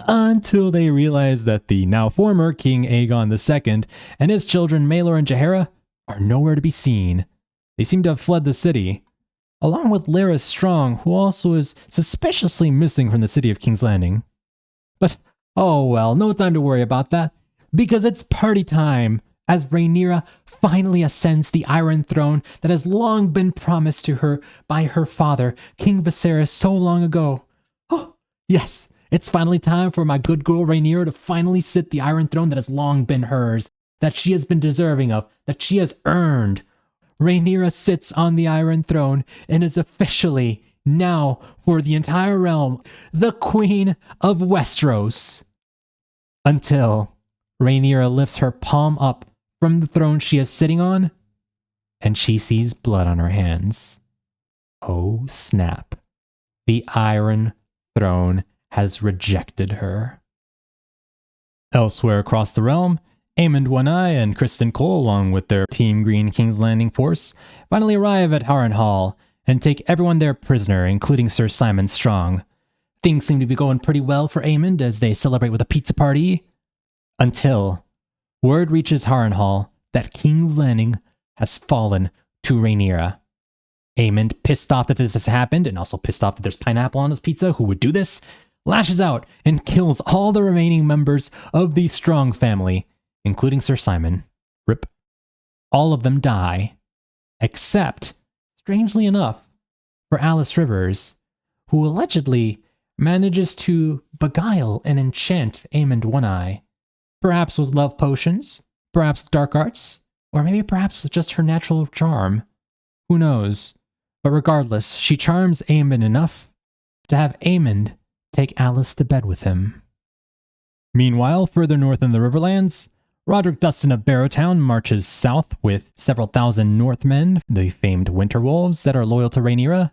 Until they realize that the now former King Aegon II and his children Maelor and Jaehaera are nowhere to be seen. They seem to have fled the city, along with Larys Strong, who also is suspiciously missing from the city of King's Landing. But, oh well, no time to worry about that, because it's party time as Rhaenyra finally ascends the Iron Throne that has long been promised to her by her father, King Viserys, so long ago. Oh, yes, it's finally time for my good girl Rhaenyra to finally sit the Iron Throne that has long been hers, that she has been deserving of, that she has earned. Rhaenyra sits on the Iron Throne and is officially, now for the entire realm, the Queen of Westeros. Until Rhaenyra lifts her palm up from the throne she is sitting on, and she sees blood on her hands. Oh snap. The Iron Throne has rejected her. Elsewhere across the realm, Aemond One-Eye and Criston Cole, along with their Team Green King's Landing force, finally arrive at Harrenhal and take everyone there prisoner, including Sir Simon Strong. Things seem to be going pretty well for Aemond as they celebrate with a pizza party, until word reaches Harrenhal that King's Landing has fallen to Rhaenyra. Aemond, pissed off that this has happened, and also pissed off that there's pineapple on his pizza, who would do this, lashes out and kills all the remaining members of the Strong family, including Sir Simon. Rip. All of them die, except, strangely enough, for Alice Rivers, who allegedly manages to beguile and enchant Aemond One-Eye, perhaps with love potions, perhaps with dark arts, or maybe perhaps with just her natural charm. Who knows? But regardless, she charms Aemond enough to have Aemond take Alice to bed with him. Meanwhile, further north in the Riverlands, Roderick Dustin of Barrowtown marches south with several thousand Northmen, the famed Winter Wolves that are loyal to Rhaenyra.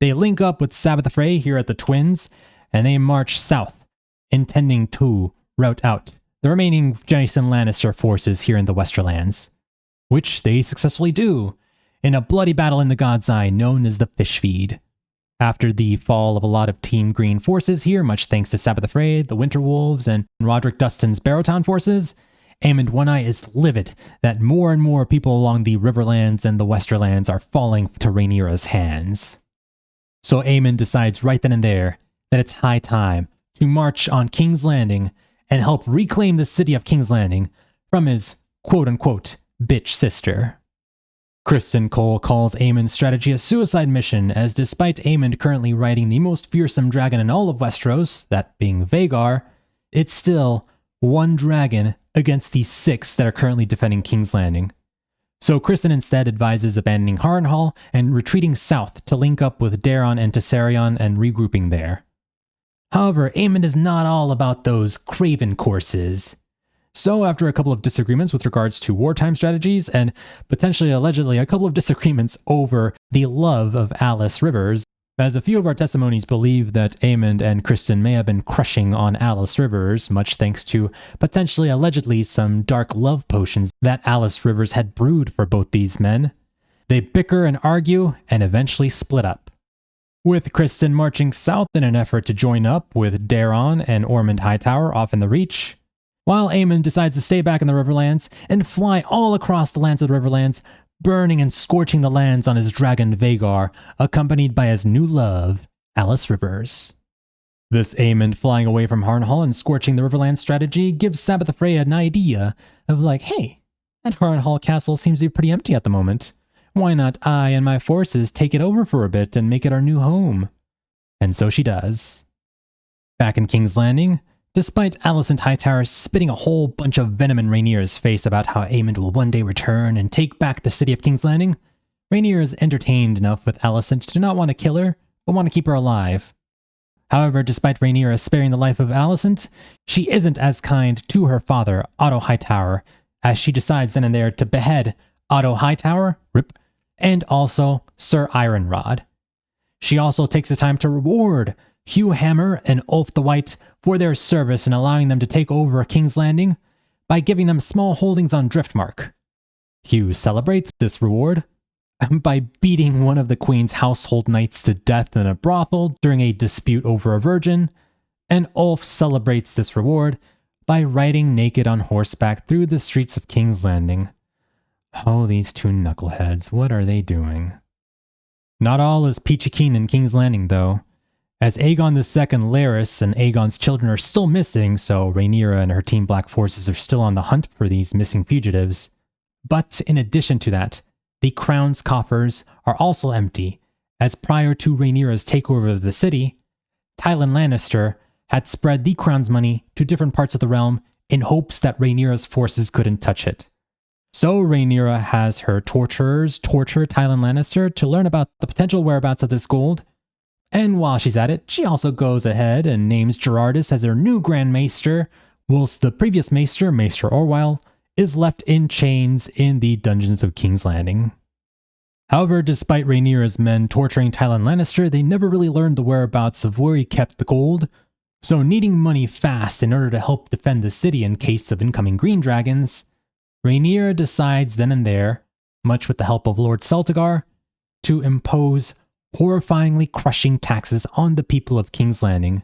They link up with Sabbath Frey here at the Twins, and they march south, intending to rout out the remaining Jason Lannister forces here in the Westerlands, which they successfully do in a bloody battle in the God's Eye known as the Fish Feed. After the fall of a lot of Team Green forces here, much thanks to Sabbath Frey, the Winter Wolves, and Roderick Dustin's Barrowtown forces, Aemond One-Eye is livid that more and more people along the Riverlands and the Westerlands are falling to Rhaenyra's hands. So Aemond decides right then and there that it's high time to march on King's Landing and help reclaim the city of King's Landing from his quote-unquote bitch sister. Criston Cole calls Aemond's strategy a suicide mission, as despite Aemond currently riding the most fearsome dragon in all of Westeros, that being Vhagar, it's still one dragon against the 6 that are currently defending King's Landing. So Criston instead advises abandoning Harrenhal and retreating south to link up with Daeron and Tessarion and regrouping there. However, Aemond is not all about those craven courses. So after a couple of disagreements with regards to wartime strategies and potentially allegedly a couple of disagreements over the love of Alys Rivers, as a few of our testimonies believe that Aemond and Criston may have been crushing on Alys Rivers, much thanks to potentially allegedly some dark love potions that Alys Rivers had brewed for both these men. They bicker and argue and eventually split up, with Criston marching south in an effort to join up with Daeron and Ormond Hightower off in the Reach, while Aemond decides to stay back in the Riverlands and fly all across the lands of the Riverlands, burning and scorching the lands on his dragon Vhagar, accompanied by his new love, Alys Rivers. This Aemond flying away from Harrenhal and scorching the Riverlands strategy gives Sabitha Frey an idea of like, hey, that Harrenhal castle seems to be pretty empty at the moment. Why not I and my forces take it over for a bit and make it our new home? And so she does. Back in King's Landing, despite Alicent Hightower spitting a whole bunch of venom in Rhaenyra's face about how Aemond will one day return and take back the city of King's Landing, Rhaenyra is entertained enough with Alicent to not want to kill her, but want to keep her alive. However, despite Rhaenyra sparing the life of Alicent, she isn't as kind to her father, Otto Hightower, as she decides then and there to behead Otto Hightower, RIP, and also Sir Ironrod. She also takes the time to reward Hugh Hammer and Ulf the White for their service in allowing them to take over King's Landing by giving them small holdings on Driftmark. Hugh celebrates this reward by beating one of the Queen's household knights to death in a brothel during a dispute over a virgin, and Ulf celebrates this reward by riding naked on horseback through the streets of King's Landing. Oh, these two knuckleheads, what are they doing? Not all is peachy keen in King's Landing, though, as Aegon II Larys and Aegon's children are still missing, so Rhaenyra and her Team Black forces are still on the hunt for these missing fugitives. But in addition to that, the crown's coffers are also empty, as prior to Rhaenyra's takeover of the city, Tyrion Lannister had spread the crown's money to different parts of the realm in hopes that Rhaenyra's forces couldn't touch it. So Rhaenyra has her torturers torture Tyrion Lannister to learn about the potential whereabouts of this gold. And while she's at it, she also goes ahead and names Gerardus as her new Grand Maester, whilst the previous Maester, Maester Orwell, is left in chains in the dungeons of King's Landing. However, despite Rhaenyra's men torturing Tyrion Lannister, they never really learned the whereabouts of where he kept the gold, so needing money fast in order to help defend the city in case of incoming green dragons, Rhaenyra decides then and there, much with the help of Lord Celtigar, to impose horrifyingly crushing taxes on the people of King's Landing.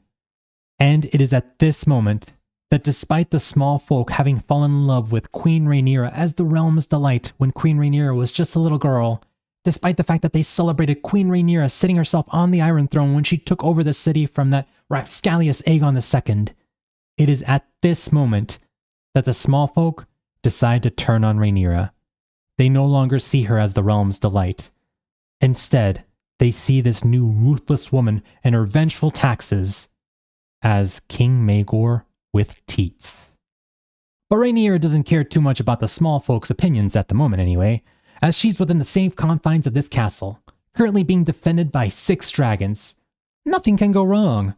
And it is at this moment that despite the small folk having fallen in love with Queen Rhaenyra as the realm's delight when Queen Rhaenyra was just a little girl, despite the fact that they celebrated Queen Rhaenyra sitting herself on the Iron Throne when she took over the city from that rapscallious Aegon II, it is at this moment that the small folk decide to turn on Rhaenyra. They no longer see her as the realm's delight. Instead, they see this new ruthless woman and her vengeful taxes as King Maegor with teats. But Rhaenyra doesn't care too much about the small folks' opinions at the moment anyway, as she's within the safe confines of this castle, currently being defended by 6 dragons. Nothing can go wrong.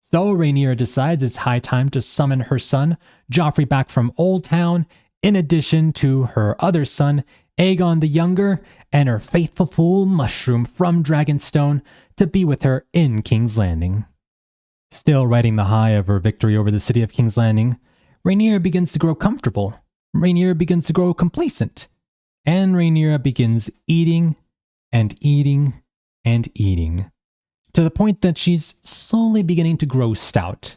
So Rhaenyra decides it's high time to summon her son, Joffrey, back from Old Town, in addition to her other son, Aegon the Younger, and her faithful fool Mushroom from Dragonstone to be with her in King's Landing. Still riding the high of her victory over the city of King's Landing, Rhaenyra begins to grow comfortable. Rhaenyra begins to grow complacent. And Rhaenyra begins eating and eating and eating, to the point that she's slowly beginning to grow stout.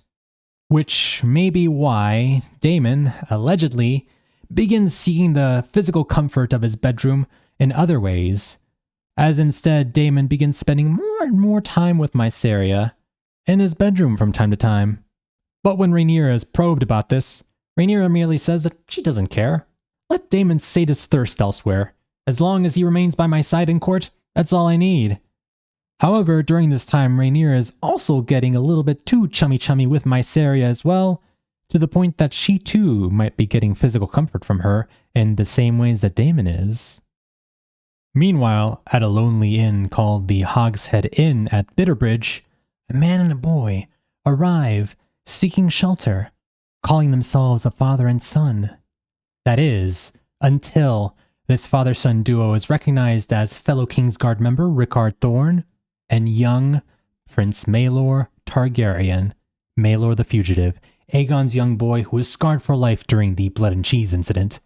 Which may be why Daemon, allegedly, begins seeking the physical comfort of his bedroom in other ways, as instead Daemon begins spending more and more time with Mysaria in his bedroom from time to time. But when Rhaenyra is probed about this, Rhaenyra merely says that she doesn't care. Let Daemon sate his thirst elsewhere. As long as he remains by my side in court, that's all I need. However, during this time, Rhaenyra is also getting a little bit too chummy with Mysaria as well, to the point that she too might be getting physical comfort from her in the same ways that Daemon is. Meanwhile, at a lonely inn called the Hogshead Inn at Bitterbridge, a man and a boy arrive seeking shelter, calling themselves a father and son. That is, until this father-son duo is recognized as fellow Kingsguard member Rickard Thorne and young Prince Maelor Targaryen, Maelor the Fugitive, Aegon's young boy who was scarred for life during the Blood and Cheese incident.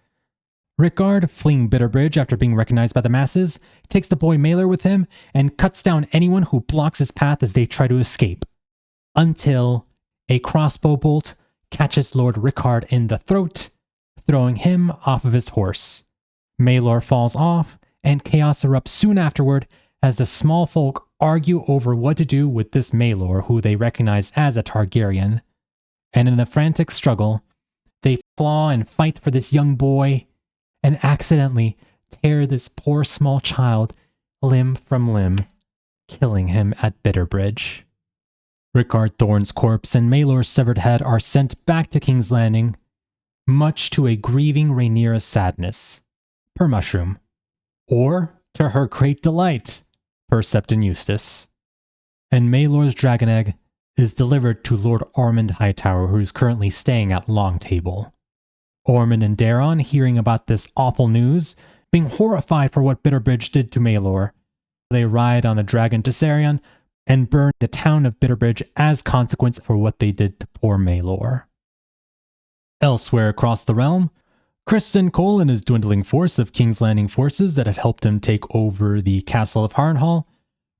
Rickard, fleeing Bitterbridge after being recognized by the masses, takes the boy Maelor with him and cuts down anyone who blocks his path as they try to escape, until a crossbow bolt catches Lord Rickard in the throat, throwing him off of his horse. Maelor falls off, and chaos erupts soon afterward as the small folk argue over what to do with this Maelor, who they recognize as a Targaryen. And in a frantic struggle, they claw and fight for this young boy, and accidentally tear this poor small child limb from limb, killing him at Bitterbridge. Rickard Thorne's corpse and Maelor's severed head are sent back to King's Landing, much to a grieving Rhaenyra's sadness, per mushroom, or to her great delight, per Septon Eustace. And Maelor's dragon egg is delivered to Lord Aemond Hightower, who is currently staying at Long Table. Aemond and Daeron, hearing about this awful news, being horrified for what Bitterbridge did to Maelor, they ride on the dragon to Sarion and burn the town of Bitterbridge as consequence for what they did to poor Maelor. Elsewhere across the realm, Criston Cole and his dwindling force of King's Landing forces that had helped him take over the castle of Harrenhal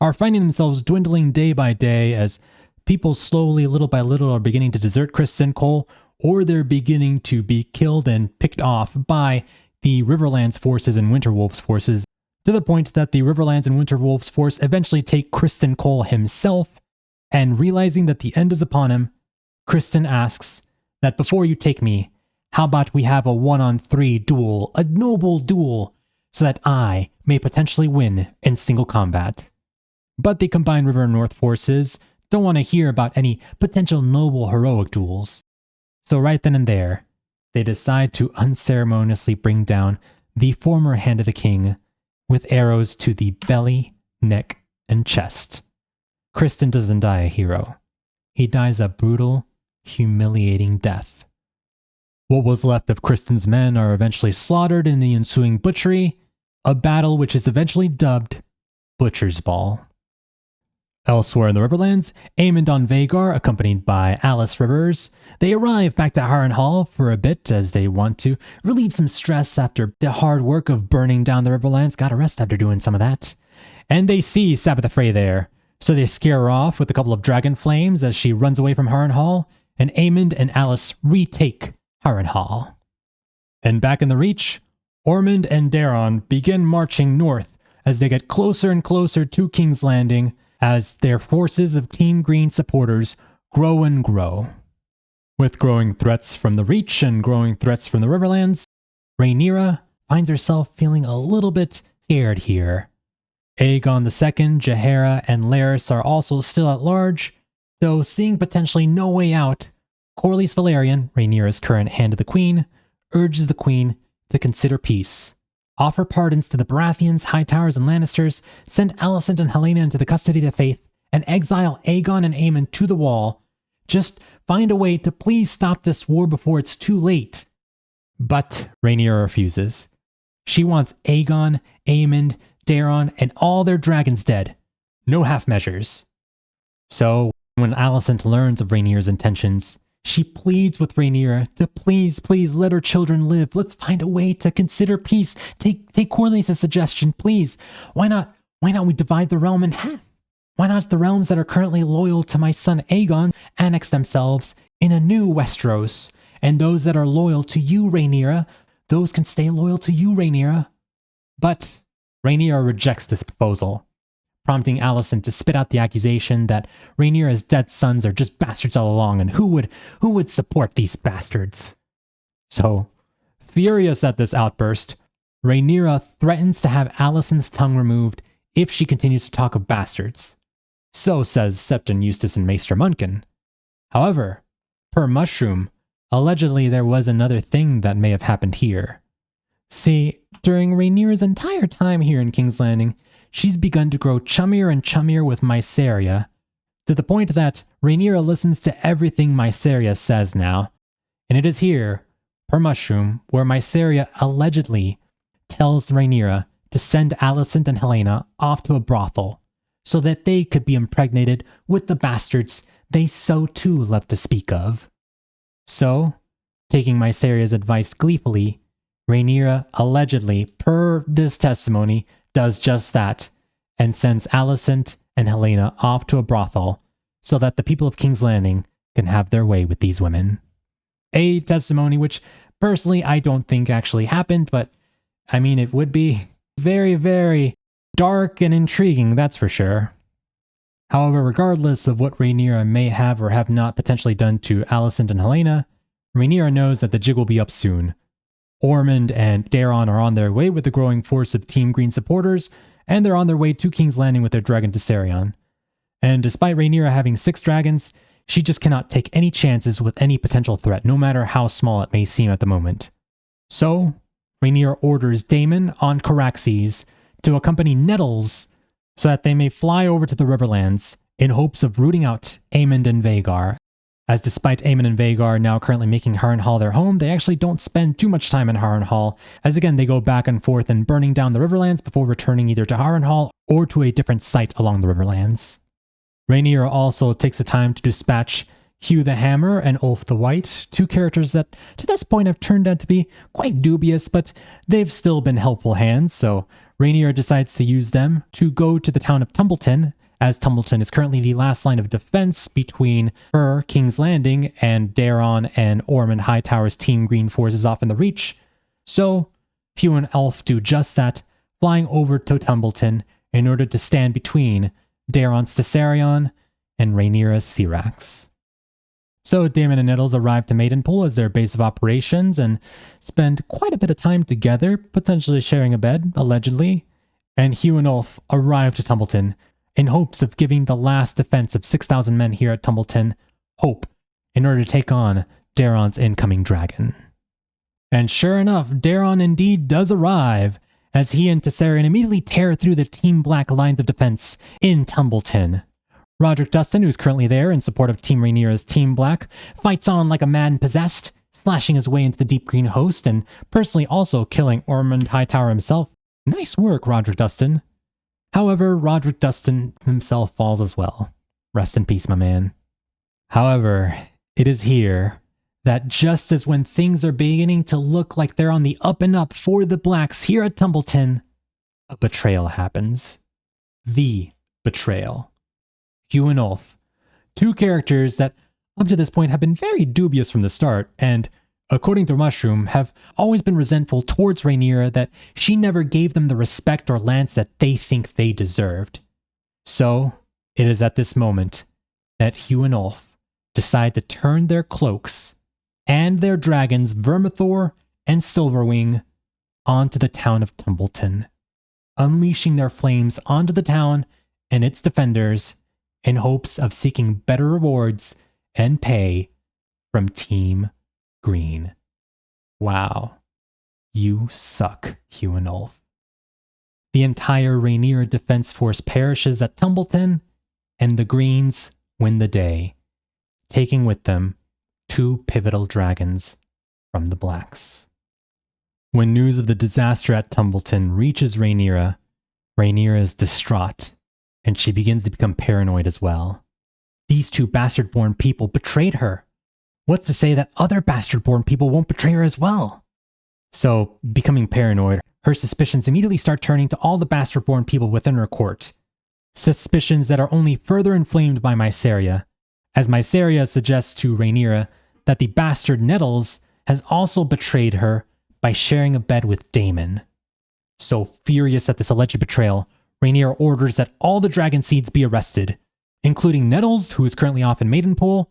are finding themselves dwindling day by day as people slowly, little by little, are beginning to desert Criston Cole, or they're beginning to be killed and picked off by the Riverlands forces and Winterwolves forces, to the point that the Riverlands and Winterwolves force eventually take Criston Cole himself, and realizing that the end is upon him, Criston asks that before you take me, how about we have a 1-on-3 duel, a noble duel, so that I may potentially win in single combat. But the combined River and North forces don't want to hear about any potential noble heroic duels. So right then and there, they decide to unceremoniously bring down the former Hand of the King with arrows to the belly, neck, and chest. Criston doesn't die a hero. He dies a brutal, humiliating death. What was left of Criston's men are eventually slaughtered in the ensuing butchery, a battle which is eventually dubbed Butcher's Ball. Elsewhere in the Riverlands, Aemond on Vhagar, accompanied by Alice Rivers, they arrive back to Harrenhal for a bit as they want to relieve some stress after the hard work of burning down the Riverlands. Got a rest after doing some of that. And they see Sabitha Frey there, so they scare her off with a couple of dragon flames as she runs away from Harrenhal, and Aemond and Alice retake Harrenhal. And back in the Reach, Aemond and Daeron begin marching north as they get closer and closer to King's Landing, as their forces of Team Green supporters grow and grow. With growing threats from the Reach and growing threats from the Riverlands, Rhaenyra finds herself feeling a little bit scared here. Aegon II, Jaehaerys, and Larys are also still at large, though seeing potentially no way out, Corlys Velaryon, Rhaenyra's current Hand of the Queen, urges the Queen to consider peace. Offer pardons to the Baratheons, Hightowers, and Lannisters, send Alicent and Helaena into the custody of the faith, and exile Aegon and Aemond to the Wall. Just find a way to please stop this war before it's too late. But Rhaenyra refuses. She wants Aegon, Aemond, Daeron, and all their dragons dead. No half measures. So, when Alicent learns of Rhaenyra's intentions, she pleads with Rhaenyra to please let her children live. Let's find a way to consider peace. Take Corlys' suggestion, please. Why not we divide the realm in half? Why not the realms that are currently loyal to my son Aegon annex themselves in a new Westeros, and those that are loyal to you, Rhaenyra, those can stay loyal to you, Rhaenyra. But Rhaenyra rejects this proposal, prompting Alicent to spit out the accusation that Rhaenyra's dead sons are just bastards all along, and who would support these bastards? So, furious at this outburst, Rhaenyra threatens to have Alicent's tongue removed if she continues to talk of bastards. So says Septon Eustace and Maester Munkin. However, per Mushroom, allegedly there was another thing that may have happened here. See, during Rhaenyra's entire time here in King's Landing, she's begun to grow chummier and chummier with Mysaria, to the point that Rhaenyra listens to everything Mysaria says now. And it is here, per Mushroom, where Mysaria allegedly tells Rhaenyra to send Alicent and Helaena off to a brothel, so that they could be impregnated with the bastards they so too love to speak of. So, taking Mysaria's advice gleefully, Rhaenyra allegedly, per this testimony, does just that, and sends Alicent and Helaena off to a brothel, so that the people of King's Landing can have their way with these women. A testimony which, personally, I don't think actually happened, but, I mean, it would be very, very dark and intriguing, that's for sure. However, regardless of what Rhaenyra may have or have not potentially done to Alicent and Helaena, Rhaenyra knows that the jig will be up soon. Aemond and Daeron are on their way with the growing force of Team Green supporters, and they're on their way to King's Landing with their dragon Viserion. And despite Rhaenyra having 6 dragons, she just cannot take any chances with any potential threat, no matter how small it may seem at the moment. So, Rhaenyra orders Daemon on Caraxes to accompany Nettles so that they may fly over to the Riverlands in hopes of rooting out Aemond and Vhagar, as despite Aemond and Vhagar now currently making Harrenhal their home, they actually don't spend too much time in Harrenhal, as again they go back and forth in burning down the Riverlands before returning either to Harrenhal or to a different site along the Riverlands. Rhaenyra also takes the time to dispatch Hugh the Hammer and Ulf the White, 2 characters that to this point have turned out to be quite dubious, but they've still been helpful hands, so Rhaenyra decides to use them to go to the town of Tumbleton, as Tumbleton is currently the last line of defense between her, King's Landing, and Daeron and Ormond Hightower's Team Green forces off in the Reach. So, Hugh and Ulf do just that, flying over to Tumbleton in order to stand between Daeron's Tessarion and Rhaenyra's Syrax. So Daemon and Nettles arrive to Maidenpool as their base of operations and spend quite a bit of time together, potentially sharing a bed, allegedly. And Hugh and Ulf arrive to Tumbleton in hopes of giving the last defense of 6,000 men here at Tumbleton hope in order to take on Daeron's incoming dragon. And sure enough, Daeron indeed does arrive, as he and Tessarion immediately tear through the Team Black lines of defense in Tumbleton. Roderick Dustin, who's currently there in support of Team Rhaenyra's Team Black, fights on like a man possessed, slashing his way into the Deep Green host and personally also killing Ormond Hightower himself. Nice work, Roderick Dustin. However, Roderick Dustin himself falls as well. Rest in peace, my man. However, it is here that just as when things are beginning to look like they're on the up and up for the Blacks here at Tumbleton, a betrayal happens. The betrayal. Hugh and Ulf, 2 characters that up to this point have been very dubious from the start, and, according to Mushroom, have always been resentful towards Rhaenyra that she never gave them the respect or lance that they think they deserved. So, it is at this moment that Hugh and Ulf decide to turn their cloaks and their dragons Vermithor and Silverwing onto the town of Tumbleton, unleashing their flames onto the town and its defenders in hopes of seeking better rewards and pay from Team Green. Wow. You suck, Hugh and Ulf. The entire Rhaenyra defense force perishes at Tumbleton, and the Greens win the day, taking with them 2 pivotal dragons from the Blacks. When news of the disaster at Tumbleton reaches Rhaenyra, Rhaenyra is distraught, and she begins to become paranoid as well. These 2 bastard-born people betrayed her. What's to say that other bastard-born people won't betray her as well? So, becoming paranoid, her suspicions immediately start turning to all the bastard-born people within her court. Suspicions that are only further inflamed by Mysaria, as Mysaria suggests to Rhaenyra that the bastard Nettles has also betrayed her by sharing a bed with Daemon. So furious at this alleged betrayal, Rhaenyra orders that all the dragon seeds be arrested, including Nettles, who is currently off in Maidenpool,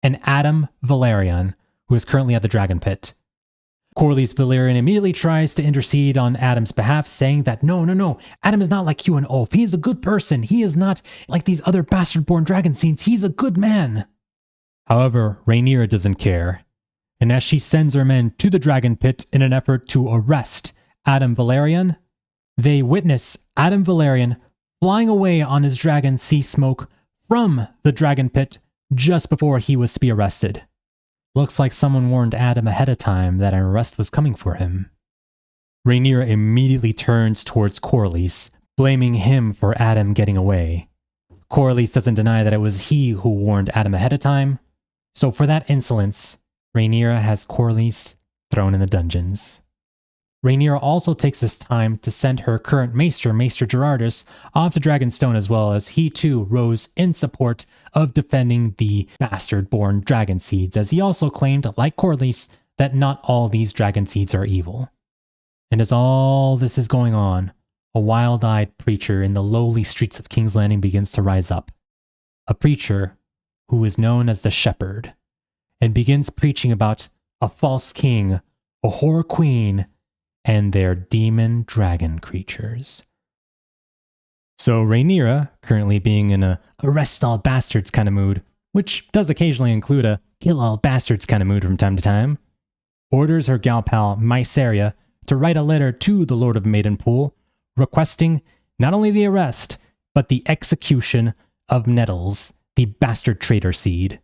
and Aemond Valerian, who is currently at the Dragonpit. Corlys Valerian immediately tries to intercede on Aemond's behalf, saying that no, Aemond is not like you and Ulf. He is a good person. He is not like these other bastard-born dragon seeds. He's a good man. However, Rhaenyra doesn't care, and as she sends her men to the Dragonpit in an effort to arrest Aemond Valerian, they witness Aemond Valerian flying away on his dragon Sea Smoke from the Dragonpit just before he was to be arrested. Looks like someone warned Aemond ahead of time that an arrest was coming for him. Rhaenyra immediately turns towards Corlys, blaming him for Aemond getting away. Corlys doesn't deny that it was he who warned Aemond ahead of time, so for that insolence, Rhaenyra has Corlys thrown in the dungeons. Rhaenyra also takes this time to send her current Maester Gerardus, off to Dragonstone, as well as he too rose in support of defending the bastard-born dragon seeds, as he also claimed, like Corlys, that not all these dragon seeds are evil. And as all this is going on, a wild-eyed preacher in the lowly streets of King's Landing begins to rise up. A preacher who is known as the Shepherd, and begins preaching about a false king, a whore queen, and their demon dragon creatures. So Rhaenyra, currently being in a arrest all bastards kind of mood, which does occasionally include a kill all bastards kind of mood from time to time, orders her gal pal Mysaria to write a letter to the Lord of Maidenpool, requesting not only the arrest, but the execution of Nettles, the bastard traitor seed.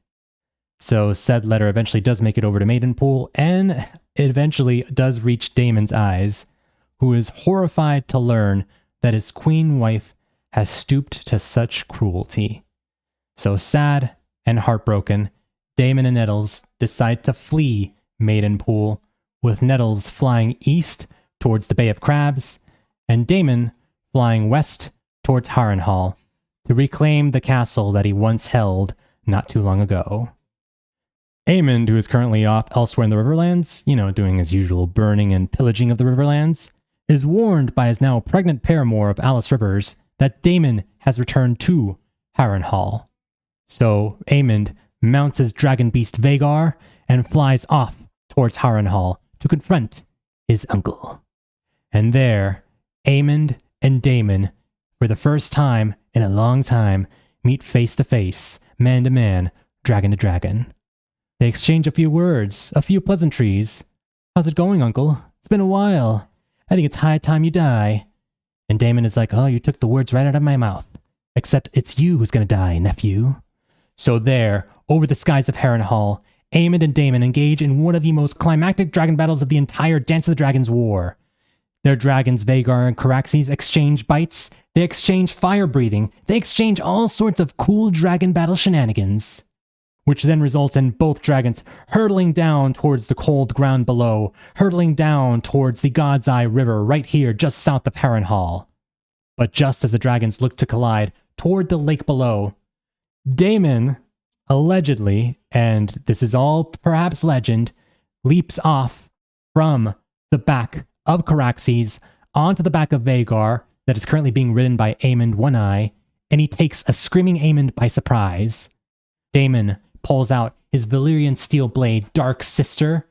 So said letter eventually does make it over to Maidenpool, and it eventually does reach Daemon's eyes, who is horrified to learn that his queen wife has stooped to such cruelty. So sad and heartbroken, Daemon and Nettles decide to flee Maidenpool, with Nettles flying east towards the Bay of Crabs, and Daemon flying west towards Harrenhal to reclaim the castle that he once held not too long ago. Aemond, who is currently off elsewhere in the Riverlands, doing his usual burning and pillaging of the Riverlands, is warned by his now pregnant paramour of Alice Rivers that Daemon has returned to Harrenhal. So Aemond mounts his dragon beast Vhagar and flies off towards Harrenhal to confront his uncle. And there, Aemond and Daemon, for the first time in a long time, meet face to face, man to man, dragon to dragon. They exchange a few words, a few pleasantries. "How's it going, uncle? It's been a while. I think it's high time you die." And Daemon is like, "Oh, you took the words right out of my mouth. Except it's you who's gonna die, nephew." So there, over the skies of Harrenhal, Aemond and Daemon engage in one of the most climactic dragon battles of the entire Dance of the Dragons war. Their dragons Vhagar and Caraxes exchange bites, they exchange fire breathing, they exchange all sorts of cool dragon battle shenanigans, which then results in both dragons hurtling down towards the cold ground below, hurtling down towards the God's Eye River right here just south of Harrenhal. But just as the dragons look to collide toward the lake below, Daemon, allegedly, and this is all perhaps legend, leaps off from the back of Caraxes onto the back of Vhagar that is currently being ridden by Aemond One Eye, and he takes a screaming Aemond by surprise. Daemon pulls out his Valyrian steel blade, Dark Sister,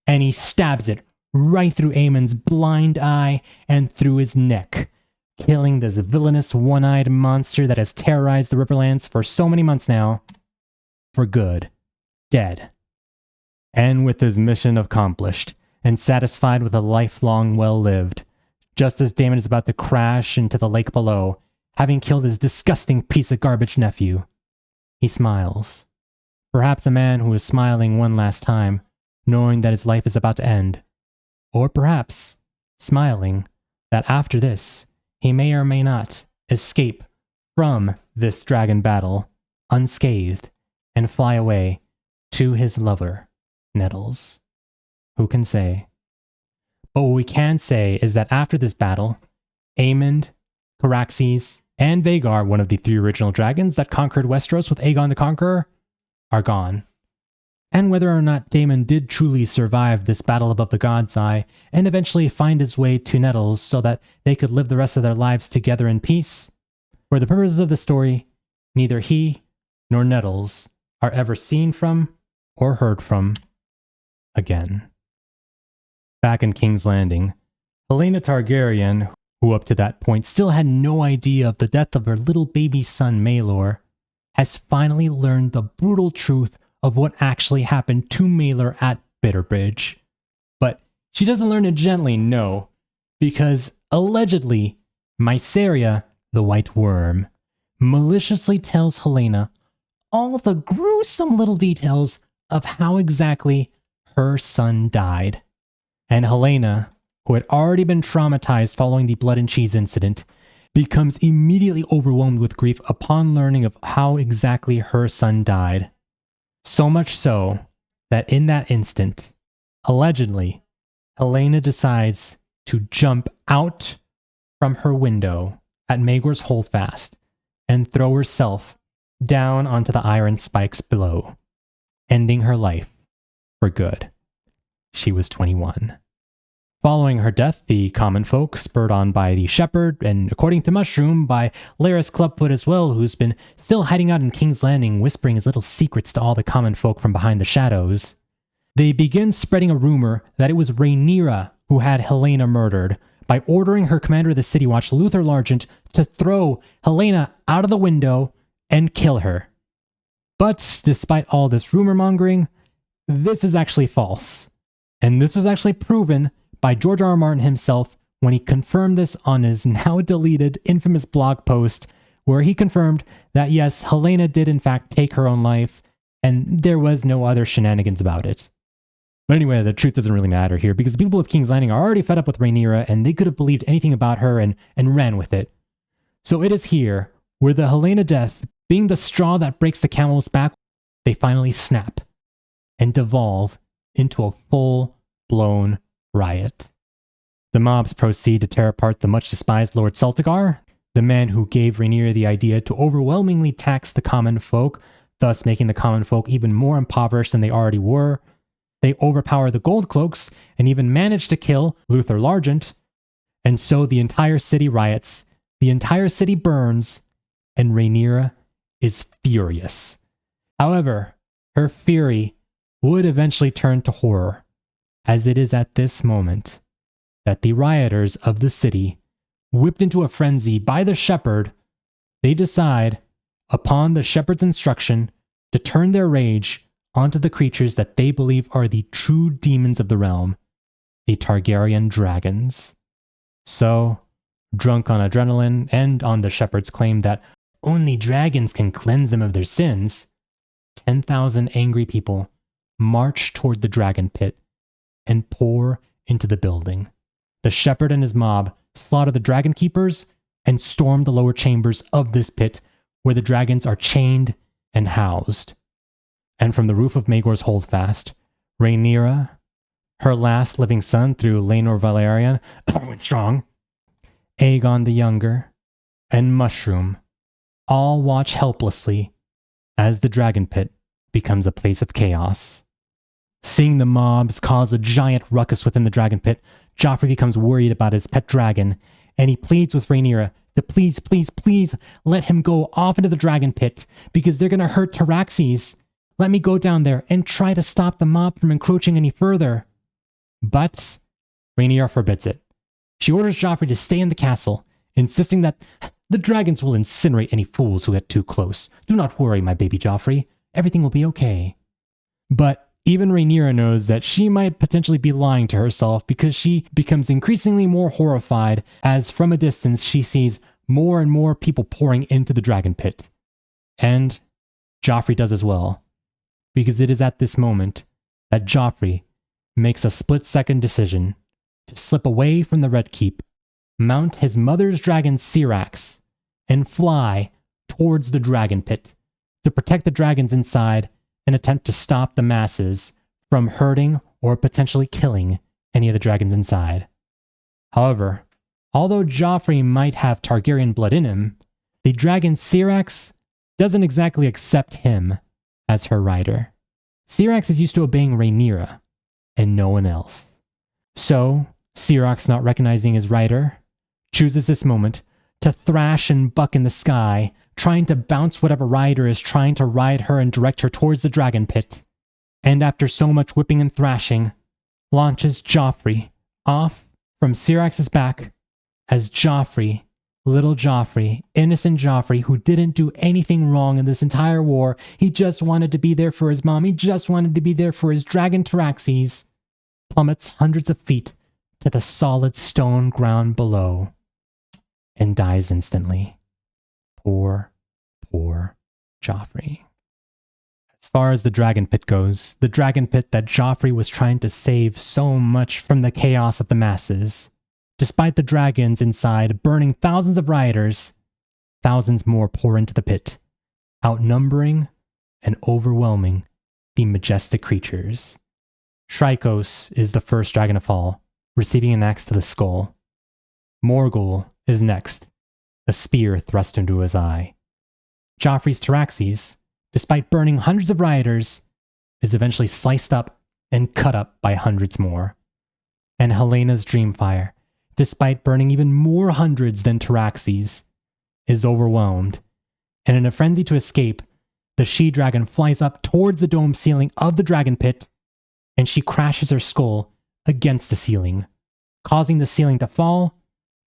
and he stabs it right through Aemond's blind eye and through his neck, killing this villainous one-eyed monster that has terrorized the Riverlands for so many months now, for good, dead. And with his mission accomplished, and satisfied with a lifelong well-lived, just as Daemon is about to crash into the lake below, having killed his disgusting piece of garbage nephew, he smiles. Perhaps a man who is smiling one last time, knowing that his life is about to end. Or perhaps smiling that after this, he may or may not escape from this dragon battle unscathed and fly away to his lover, Nettles. Who can say? But what we can say is that after this battle, Aemond, Caraxes, and Vhagar, one of the 3 original dragons that conquered Westeros with Aegon the Conqueror, are gone. and whether or not Daemon did truly survive this battle above the God's Eye and eventually find his way to Nettles so that they could live the rest of their lives together in peace. For the purposes of the story, neither he nor Nettles are ever seen from or heard from again. Back in King's Landing, Helaena Targaryen, who up to that point still had no idea of the death of her little baby son Maelor, has finally learned the brutal truth of what actually happened to Maelor at Bitterbridge. But she doesn't learn it gently, no, because allegedly, Mysaria, the White Worm, maliciously tells Helaena all the gruesome little details of how exactly her son died. And Helaena, who had already been traumatized following the blood and cheese incident, becomes immediately overwhelmed with grief upon learning of how exactly her son died. So much so that in that instant, allegedly, Helaena decides to jump out from her window at Maegor's Holdfast and throw herself down onto the iron spikes below, ending her life for good. She was 21. Following her death, the common folk, spurred on by the shepherd, and according to Mushroom, by Larys Clubfoot as well, who's been still hiding out in King's Landing, whispering his little secrets to all the common folk from behind the shadows, they begin spreading a rumor that it was Rhaenyra who had Helaena murdered, by ordering her commander of the City Watch, Luther Largent, to throw Helaena out of the window and kill her. But despite all this rumor mongering, this is actually false. And this was actually proven by George R.R. Martin himself when he confirmed this on his now deleted infamous blog post, where he confirmed that yes, Helaena did in fact take her own life, and there was no other shenanigans about it. But anyway, the truth doesn't really matter here, because the people of King's Landing are already fed up with Rhaenyra, and they could have believed anything about her and ran with it. So it is here, where the Helaena death, being the straw that breaks the camel's back, they finally snap and devolve into a full-blown riot. The mobs proceed to tear apart the much-despised Lord Celtigar, the man who gave Rhaenyra the idea to overwhelmingly tax the common folk, thus making the common folk even more impoverished than they already were. They overpower the Goldcloaks and even manage to kill Luther Largent, and so the entire city riots, the entire city burns, and Rhaenyra is furious. However, her fury would eventually turn to horror, as it is at this moment that the rioters of the city, whipped into a frenzy by the shepherd, they decide, upon the shepherd's instruction, to turn their rage onto the creatures that they believe are the true demons of the realm, the Targaryen dragons. So, drunk on adrenaline and on the shepherd's claim that only dragons can cleanse them of their sins, 10,000 angry people march toward the dragon pit and pour into the building. The shepherd and his mob slaughter the dragon keepers and storm the lower chambers of this pit where the dragons are chained and housed. And from the roof of Maegor's Holdfast, Rhaenyra, her last living son through Laenor Velaryon, went strong, Aegon the Younger, and Mushroom all watch helplessly as the dragon pit becomes a place of chaos. Seeing the mobs cause a giant ruckus within the dragon pit, Joffrey becomes worried about his pet dragon, and he pleads with Rhaenyra to please let him go off into the dragon pit, because they're going to hurt Taraxes. Let me go down there and try to stop the mob from encroaching any further. But Rhaenyra forbids it. She orders Joffrey to stay in the castle, insisting that the dragons will incinerate any fools who get too close. Do not worry, my baby Joffrey. Everything will be okay. But even Rhaenyra knows that she might potentially be lying to herself, because she becomes increasingly more horrified as from a distance she sees more and more people pouring into the dragon pit. And Joffrey does as well, because it is at this moment that Joffrey makes a split-second decision to slip away from the Red Keep, mount his mother's dragon Syrax, and fly towards the dragon pit to protect the dragons inside and attempt to stop the masses from hurting or potentially killing any of the dragons inside. However, although Joffrey might have Targaryen blood in him, the dragon Syrax doesn't exactly accept him as her rider. Syrax is used to obeying Rhaenyra and no one else. So, Syrax, not recognizing his rider, chooses this moment to thrash and buck in the sky, trying to bounce whatever rider is trying to ride her and direct her towards the Dragonpit. And after so much whipping and thrashing, launches Joffrey off from Syrax's back as Joffrey, little Joffrey, innocent Joffrey, who didn't do anything wrong in this entire war. He just wanted to be there for his mom. He just wanted to be there for his dragon Tyraxes. Plummets hundreds of feet to the solid stone ground below and dies instantly. Poor Joffrey. As far as the Dragonpit goes, the Dragonpit that Joffrey was trying to save so much from the chaos of the masses. Despite the dragons inside burning thousands of rioters, thousands more pour into the pit, outnumbering and overwhelming the majestic creatures. Shrykos is the first dragon to fall, receiving an axe to the skull. Morgul is next, a spear thrust into his eye. Joffrey's Tyraxes, despite burning hundreds of rioters, is eventually sliced up and cut up by hundreds more. And Helena's Dreamfire, despite burning even more hundreds than Tyraxes, is overwhelmed, and in a frenzy to escape, the she-dragon flies up towards the dome ceiling of the Dragonpit, and she crashes her skull against the ceiling, causing the ceiling to fall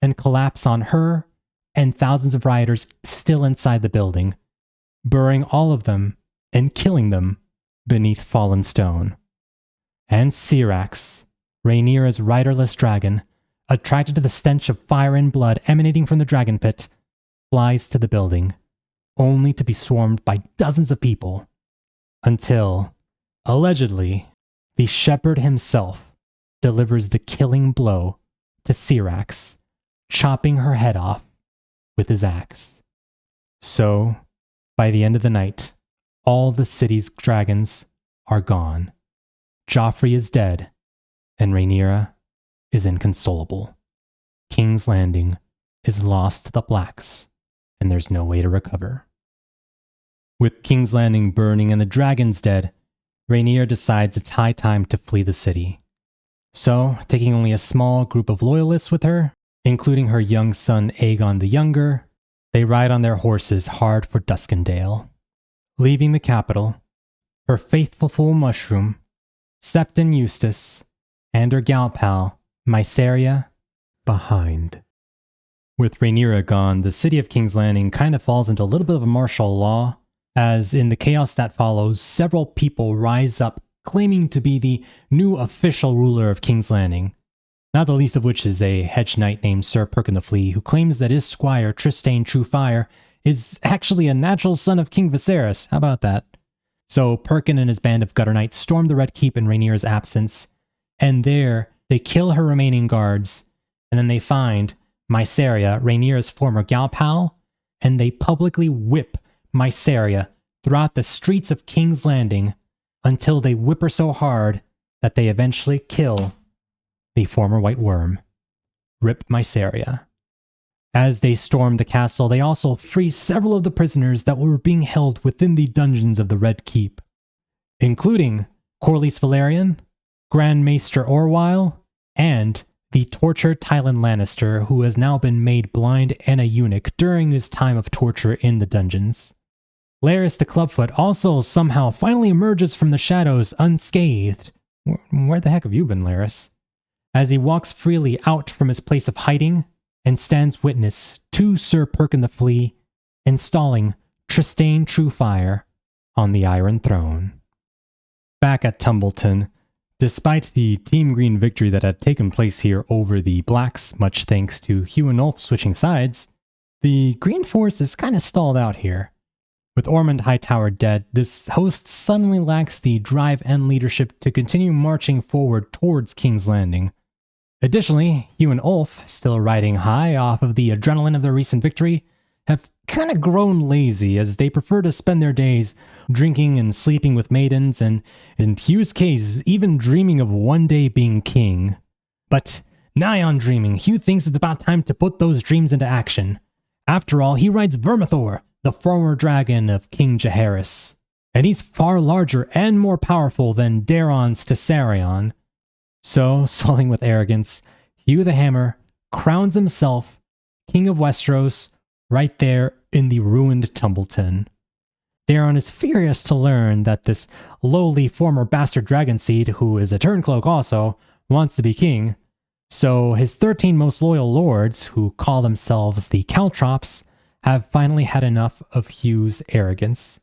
and collapse on her and thousands of rioters still inside the building, burying all of them and killing them beneath fallen stone. And Syrax, Rhaenyra's riderless dragon, attracted to the stench of fire and blood emanating from the Dragonpit, flies to the building, only to be swarmed by dozens of people, until, allegedly, the shepherd himself delivers the killing blow to Syrax, chopping her head off with his axe. So, by the end of the night, all the city's dragons are gone. Joffrey is dead, and Rhaenyra is inconsolable. King's Landing is lost to the Blacks, and there's no way to recover. With King's Landing burning and the dragons dead, Rhaenyra decides it's high time to flee the city. So, taking only a small group of loyalists with her, including her young son Aegon the Younger, they ride on their horses hard for Duskendale. Leaving the capital, her faithful foal Mushroom, Septon Eustace, and her gal pal, Mysaria, behind. With Rhaenyra gone, the city of King's Landing kind of falls into a little bit of a martial law, as in the chaos that follows, several people rise up claiming to be the new official ruler of King's Landing, not the least of which is a hedge knight named Sir Perkin the Flea, who claims that his squire Trystane Truefire is actually a natural son of King Viserys. How about that? So Perkin and his band of gutter knights storm the Red Keep in Rhaenyra's absence, and there they kill her remaining guards, and then they find Mysaria, Rhaenyra's former gal pal, and they publicly whip Mysaria throughout the streets of King's Landing until they whip her so hard that they eventually kill the former White Worm. Rip Mysaria. As they storm the castle, they also free several of the prisoners that were being held within the dungeons of the Red Keep, including Corlys Velaryon, Grand Maester Orwyle, and the tortured Tylan Lannister, who has now been made blind and a eunuch during his time of torture in the dungeons. Larys the Clubfoot also somehow finally emerges from the shadows unscathed. Where the heck have you been, Larys? As he walks freely out from his place of hiding and stands witness to Sir Perkin the Flea installing Trystane Truefire on the Iron Throne. Back at Tumbleton, despite the Team Green victory that had taken place here over the Blacks, much thanks to Hugh and Ulf switching sides, the Green force is kind of stalled out here. With Ormond Hightower dead, this host suddenly lacks the drive and leadership to continue marching forward towards King's Landing. Additionally, Hugh and Ulf, still riding high off of the adrenaline of their recent victory, have kind of grown lazy as they prefer to spend their days drinking and sleeping with maidens, and in Hugh's case, even dreaming of one day being king. But nigh on dreaming, Hugh thinks it's about time to put those dreams into action. After all, he rides Vermithor, the former dragon of King Jaehaerys, and he's far larger and more powerful than Daeron's Targaryen. So, swelling with arrogance, Hugh the Hammer crowns himself King of Westeros right there in the ruined Tumbleton. Daeron is furious to learn that this lowly former bastard dragon seed, who is a turncloak also, wants to be king. So his 13 most loyal lords, who call themselves the Caltrops, have finally had enough of Hugh's arrogance.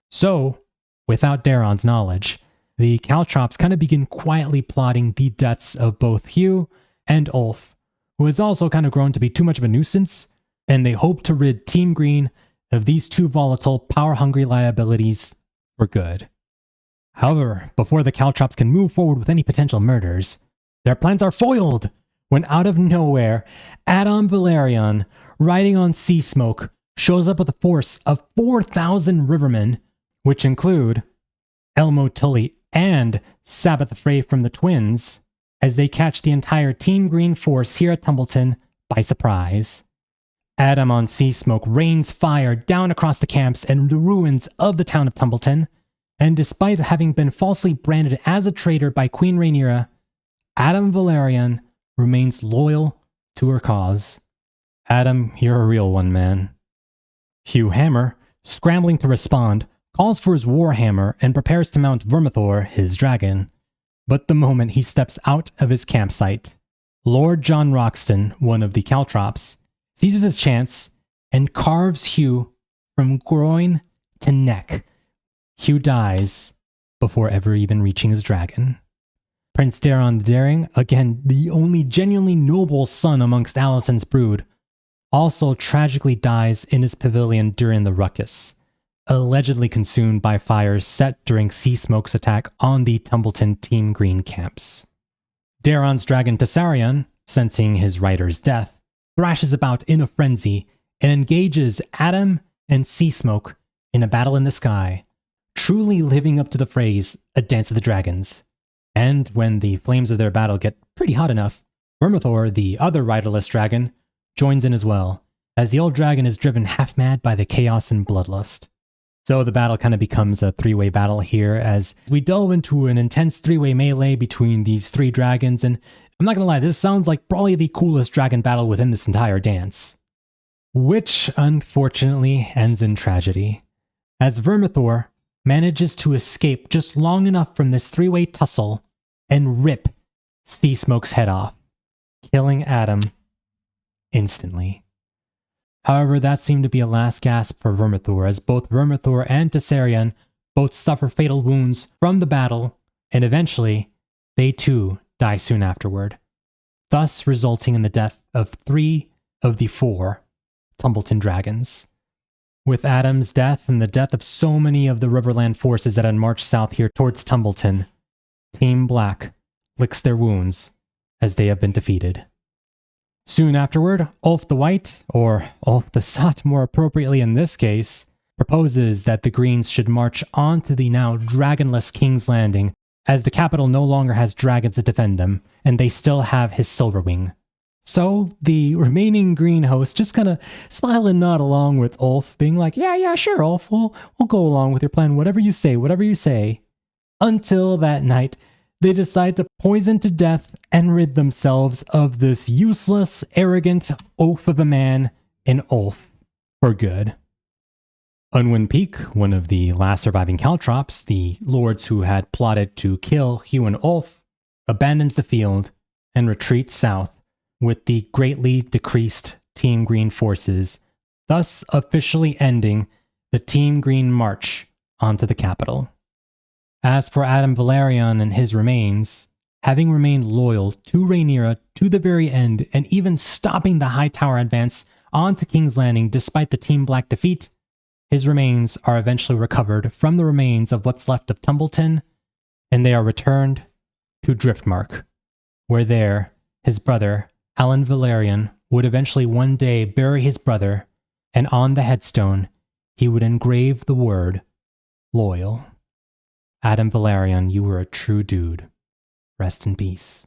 So, without Daeron's knowledge, the Caltrops kind of begin quietly plotting the deaths of both Hugh and Ulf, who has also kind of grown to be too much of a nuisance, and they hope to rid Team Green of these two volatile, power-hungry liabilities for good. However, before the Caltrops can move forward with any potential murders, their plans are foiled when out of nowhere, Aegon Velaryon, riding on sea smoke, shows up with a force of 4,000 rivermen, which include Elmo Tully and Sabbath Frey from the twins, as they catch the entire Team Green force here at Tumbleton by surprise. Adam on sea smoke rains fire down across the camps and the ruins of the town of Tumbleton, and despite having been falsely branded as a traitor by Queen Rhaenyra, Adam Velaryon remains loyal to her cause. Adam, you're a real one, man. Hugh Hammer, scrambling to respond, calls for his warhammer and prepares to mount Vermithor, his dragon. But the moment he steps out of his campsite, Lord John Roxton, one of the Caltrops, seizes his chance and carves Hugh from groin to neck. Hugh dies before ever even reaching his dragon. Prince Daeron the Daring, again the only genuinely noble son amongst Alicent's brood, also tragically dies in his pavilion during the ruckus, allegedly consumed by fires set during Sea Smoke's attack on the Tumbleton Team Green camps. Daeron's dragon Targaryen, sensing his rider's death, thrashes about in a frenzy and engages Adam and Sea Smoke in a battle in the sky, truly living up to the phrase, a dance of the dragons. And when the flames of their battle get pretty hot enough, Vermithor, the other riderless dragon, joins in as well, as the old dragon is driven half-mad by the chaos and bloodlust. So the battle kind of becomes a three-way battle here as we delve into an intense three-way melee between these three dragons, and I'm not gonna lie, this sounds like probably the coolest dragon battle within this entire dance. Which, unfortunately, ends in tragedy, as Vermithor manages to escape just long enough from this three-way tussle and rip Sea Smoke's head off, killing Adam instantly. However, that seemed to be a last gasp for Vermithor, as both Vermithor and Targaryen both suffer fatal wounds from the battle, and eventually, they too die soon afterward, thus resulting in the death of 3 of the 4 Tumbleton dragons. With Adam's death and the death of so many of the Riverland forces that had marched south here towards Tumbleton, Team Black licks their wounds as they have been defeated. Soon afterward, Ulf the White, or Ulf the Sot more appropriately in this case, proposes that the Greens should march on to the now dragonless King's Landing, as the capital no longer has dragons to defend them, and they still have his Silverwing. So the remaining Green hosts just kind of smile and nod along with Ulf, being like, yeah, sure, Ulf, we'll go along with your plan, whatever you say. Until that night, they decide to poison to death and rid themselves of this useless, arrogant oaf of a man in Ulf for good. Unwin Peak, one of the last surviving Caltrops, the lords who had plotted to kill Hugh and Ulf, abandons the field and retreats south with the greatly decreased Team Green forces, thus officially ending the Team Green march onto the capital. As for Adam Velaryon and his remains, having remained loyal to Rhaenyra to the very end and even stopping the High Tower advance onto King's Landing despite the Team Black defeat, his remains are eventually recovered from the remains of what's left of Tumbleton, and they are returned to Driftmark, where there, his brother, Alan Velaryon, would eventually one day bury his brother, and on the headstone, he would engrave the word, loyal. Adam Velaryon, you were a true dude. Rest in peace.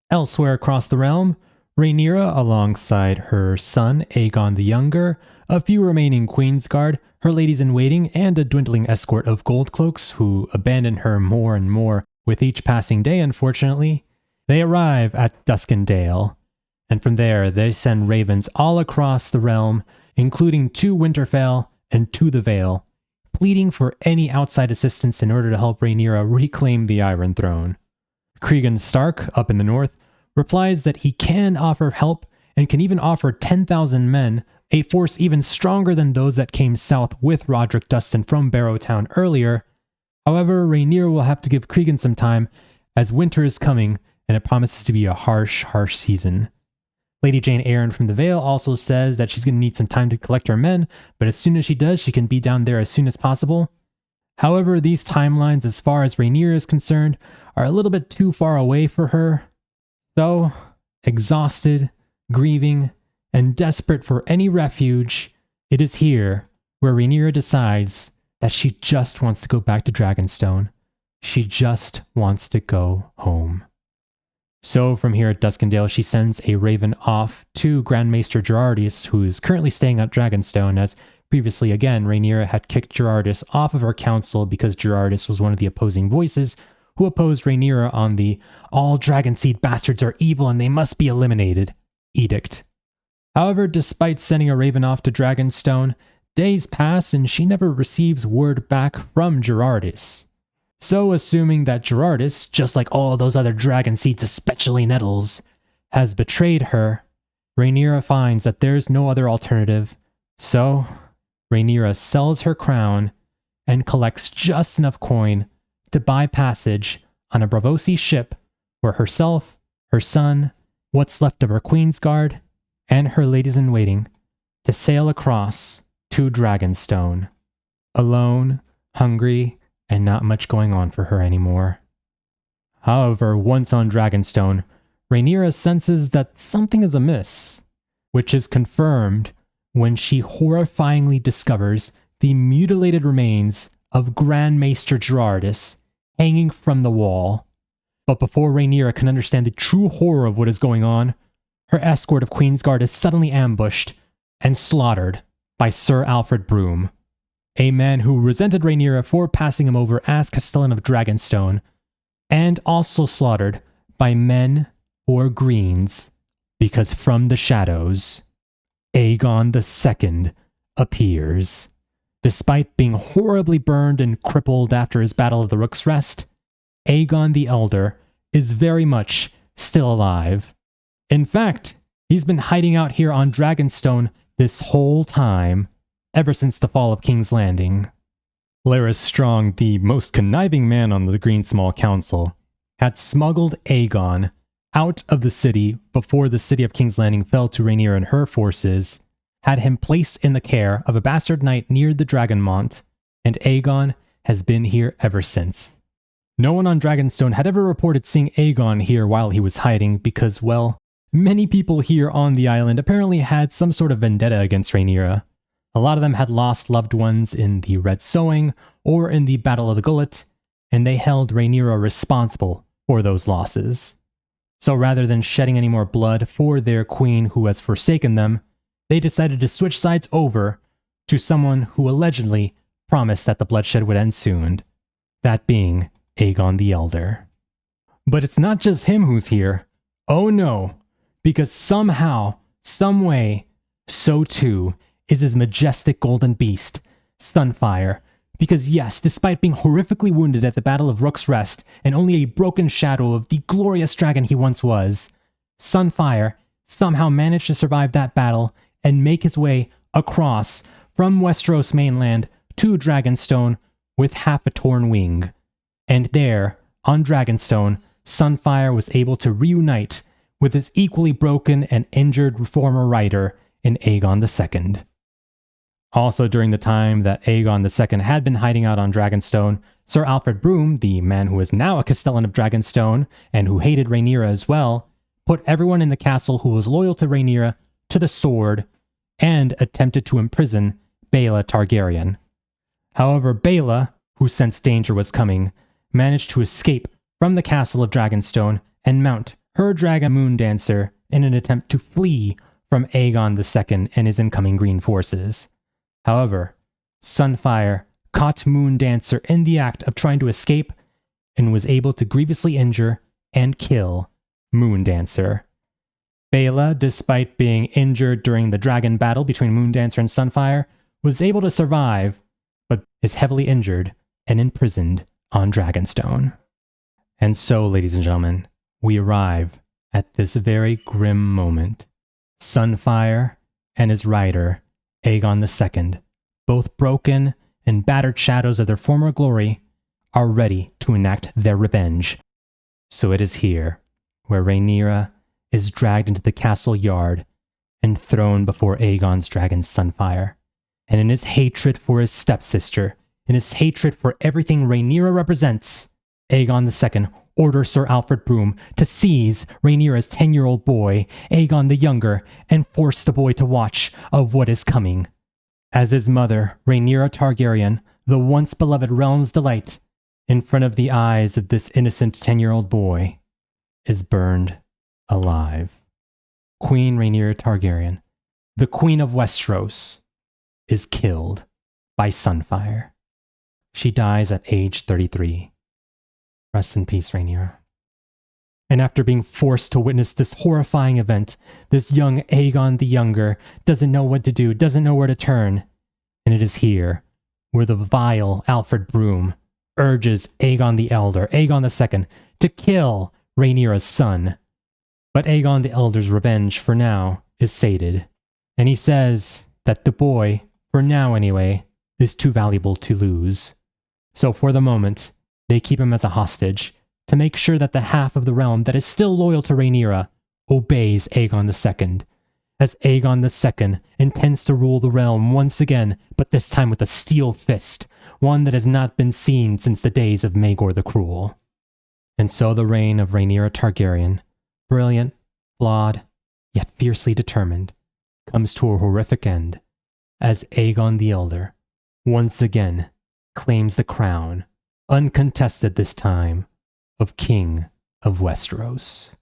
Elsewhere across the realm, Rhaenyra, alongside her son Aegon the Younger, a few remaining Queensguard, her ladies-in-waiting, and a dwindling escort of Goldcloaks who abandon her more and more with each passing day, unfortunately, they arrive at Duskendale, and from there they send ravens all across the realm, including to Winterfell and to the Vale, pleading for any outside assistance in order to help Rhaenyra reclaim the Iron Throne. Cregan Stark, up in the north, replies that he can offer help and can even offer 10,000 men, a force even stronger than those that came south with Roderick Dustin from Barrowtown earlier. However, Rhaenyra will have to give Cregan some time, as winter is coming and it promises to be a harsh, harsh season. Lady Jane Eyre from the Vale also says that she's going to need some time to collect her men, but as soon as she does, she can be down there as soon as possible. However, these timelines, as far as Rhaenyra is concerned, are a little bit too far away for her. So, exhausted, grieving, and desperate for any refuge, it is here where Rhaenyra decides that she just wants to go back to Dragonstone. She just wants to go home. So from here at Duskendale, she sends a raven off to Grand Maester Gerardus, who is currently staying at Dragonstone, as previously again Rhaenyra had kicked Gerardus off of her council because Gerardus was one of the opposing voices who opposed Rhaenyra on the "all Dragonseed bastards are evil and they must be eliminated" edict. However, despite sending a raven off to Dragonstone, days pass and she never receives word back from Gerardus. So, assuming that Gerardus, just like all those other Dragonseeds, especially Nettles, has betrayed her, Rhaenyra finds that there's no other alternative. So, Rhaenyra sells her crown and collects just enough coin to buy passage on a Braavosi ship for herself, her son, what's left of her Queensguard, and her ladies-in-waiting to sail across to Dragonstone. Alone, hungry, and not much going on for her anymore. However, once on Dragonstone, Rhaenyra senses that something is amiss, which is confirmed when she horrifyingly discovers the mutilated remains of Grand Maester Gerardus hanging from the wall. But before Rhaenyra can understand the true horror of what is going on, her escort of Queensguard is suddenly ambushed and slaughtered by Sir Alfred Broom, a man who resented Rhaenyra for passing him over as Castellan of Dragonstone, and also slaughtered by men or greens, because from the shadows, Aegon II appears. Despite being horribly burned and crippled after his battle of the Rook's Rest, Aegon the Elder is very much still alive. In fact, he's been hiding out here on Dragonstone this whole time, ever since the fall of King's Landing. Larys Strong, the most conniving man on the Green Small Council, had smuggled Aegon out of the city before the city of King's Landing fell to Rhaenyra and her forces, had him placed in the care of a bastard knight near the Dragonmont, and Aegon has been here ever since. No one on Dragonstone had ever reported seeing Aegon here while he was hiding because, well, many people here on the island apparently had some sort of vendetta against Rhaenyra. A lot of them had lost loved ones in the Red Sowing or in the Battle of the Gullet, and they held Rhaenyra responsible for those losses. So rather than shedding any more blood for their queen who has forsaken them, they decided to switch sides over to someone who allegedly promised that the bloodshed would end soon, that being Aegon the Elder. But it's not just him who's here. Oh no, because somehow, someway, so too is his majestic golden beast, Sunfire. Because yes, despite being horrifically wounded at the Battle of Rook's Rest and only a broken shadow of the glorious dragon he once was, Sunfire somehow managed to survive that battle and make his way across from Westeros mainland to Dragonstone with half a torn wing. And there, on Dragonstone, Sunfire was able to reunite with his equally broken and injured former rider in Aegon II. Also during the time that Aegon II had been hiding out on Dragonstone, Sir Alfred Broom, the man who is now a Castellan of Dragonstone and who hated Rhaenyra as well, put everyone in the castle who was loyal to Rhaenyra to the sword and attempted to imprison Baela Targaryen. However, Baela, who sensed danger was coming, managed to escape from the castle of Dragonstone and mount her dragon moon dancer in an attempt to flee from Aegon II and his incoming green forces. However, Sunfire caught Moondancer in the act of trying to escape and was able to grievously injure and kill Moondancer. Baela, despite being injured during the dragon battle between Moondancer and Sunfire, was able to survive, but is heavily injured and imprisoned on Dragonstone. And so, ladies and gentlemen, we arrive at this very grim moment. Sunfire and his rider, Aegon II, both broken and battered shadows of their former glory, are ready to enact their revenge. So it is here where Rhaenyra is dragged into the castle yard and thrown before Aegon's dragon Sunfire. And in his hatred for his stepsister, in his hatred for everything Rhaenyra represents, Aegon II orders Sir Alfred Broom to seize Rhaenyra's 10-year-old boy, Aegon the Younger, and force the boy to watch of what is coming. As his mother, Rhaenyra Targaryen, the once beloved realm's delight, in front of the eyes of this innocent 10-year-old boy, is burned alive. Queen Rhaenyra Targaryen, the Queen of Westeros, is killed by Sunfire. She dies at age 33. Rest in peace, Rhaenyra. And after being forced to witness this horrifying event, this young Aegon the Younger doesn't know what to do, doesn't know where to turn. And it is here where the vile Alfred Broom urges Aegon the Elder, Aegon II, to kill Rhaenyra's son. But Aegon the Elder's revenge, for now, is sated. And he says that the boy, for now anyway, is too valuable to lose. So for the moment, they keep him as a hostage, to make sure that the half of the realm that is still loyal to Rhaenyra obeys Aegon II, as Aegon II intends to rule the realm once again, but this time with a steel fist, one that has not been seen since the days of Maegor the Cruel. And so the reign of Rhaenyra Targaryen, brilliant, flawed, yet fiercely determined, comes to a horrific end, as Aegon the Elder once again claims the crown, uncontested this time, of King of Westeros.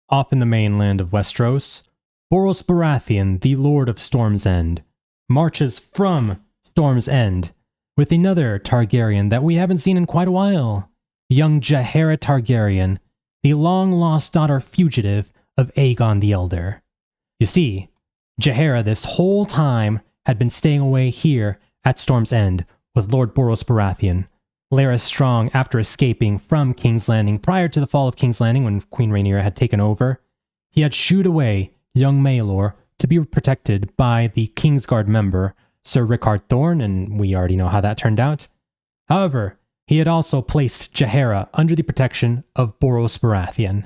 Off in the mainland of Westeros, Borros Baratheon, the Lord of Storm's End, marches from Storm's End with another Targaryen that we haven't seen in quite a while, young Jaehaerys Targaryen, the long-lost daughter fugitive of Aegon the Elder. You see, Jaehaerys this whole time had been staying away here at Storm's End with Lord Borros Baratheon. Larys Strong, after escaping from King's Landing prior to the fall of King's Landing when Queen Rhaenyra had taken over, he had shooed away young Maelor to be protected by the Kingsguard member, Sir Rickard Thorne, and we already know how that turned out. However, he had also placed Jaehaerys under the protection of Borros Baratheon.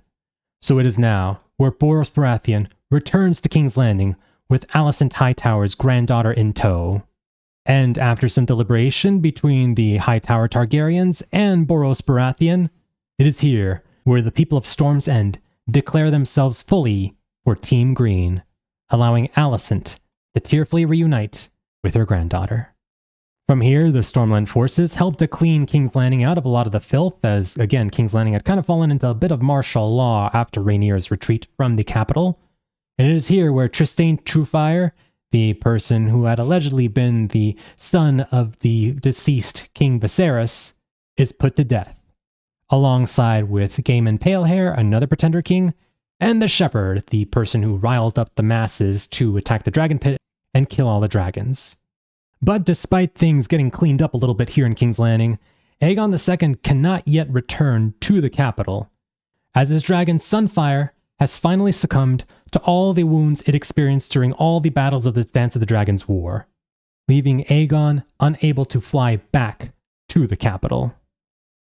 So it is now where Borros Baratheon returns to King's Landing with Alicent Hightower's granddaughter in tow. And after some deliberation between the Hightower Targaryens and Borros Baratheon, it is here where the people of Storm's End declare themselves fully for Team Green, allowing Alicent to tearfully reunite with her granddaughter. From here, the Stormland forces helped to clean King's Landing out of a lot of the filth, as, again, King's Landing had kind of fallen into a bit of martial law after Rhaenyra's retreat from the capital. And it is here where Trystane Truefire, the person who had allegedly been the son of the deceased King Viserys, is put to death, alongside with Gaiman Palehair, another Pretender King, and the Shepherd, the person who riled up the masses to attack the Dragonpit and kill all the dragons. But despite things getting cleaned up a little bit here in King's Landing, Aegon II cannot yet return to the capital, as his dragon Sunfire has finally succumbed to all the wounds it experienced during all the battles of this Dance of the Dragons war, leaving Aegon unable to fly back to the capital.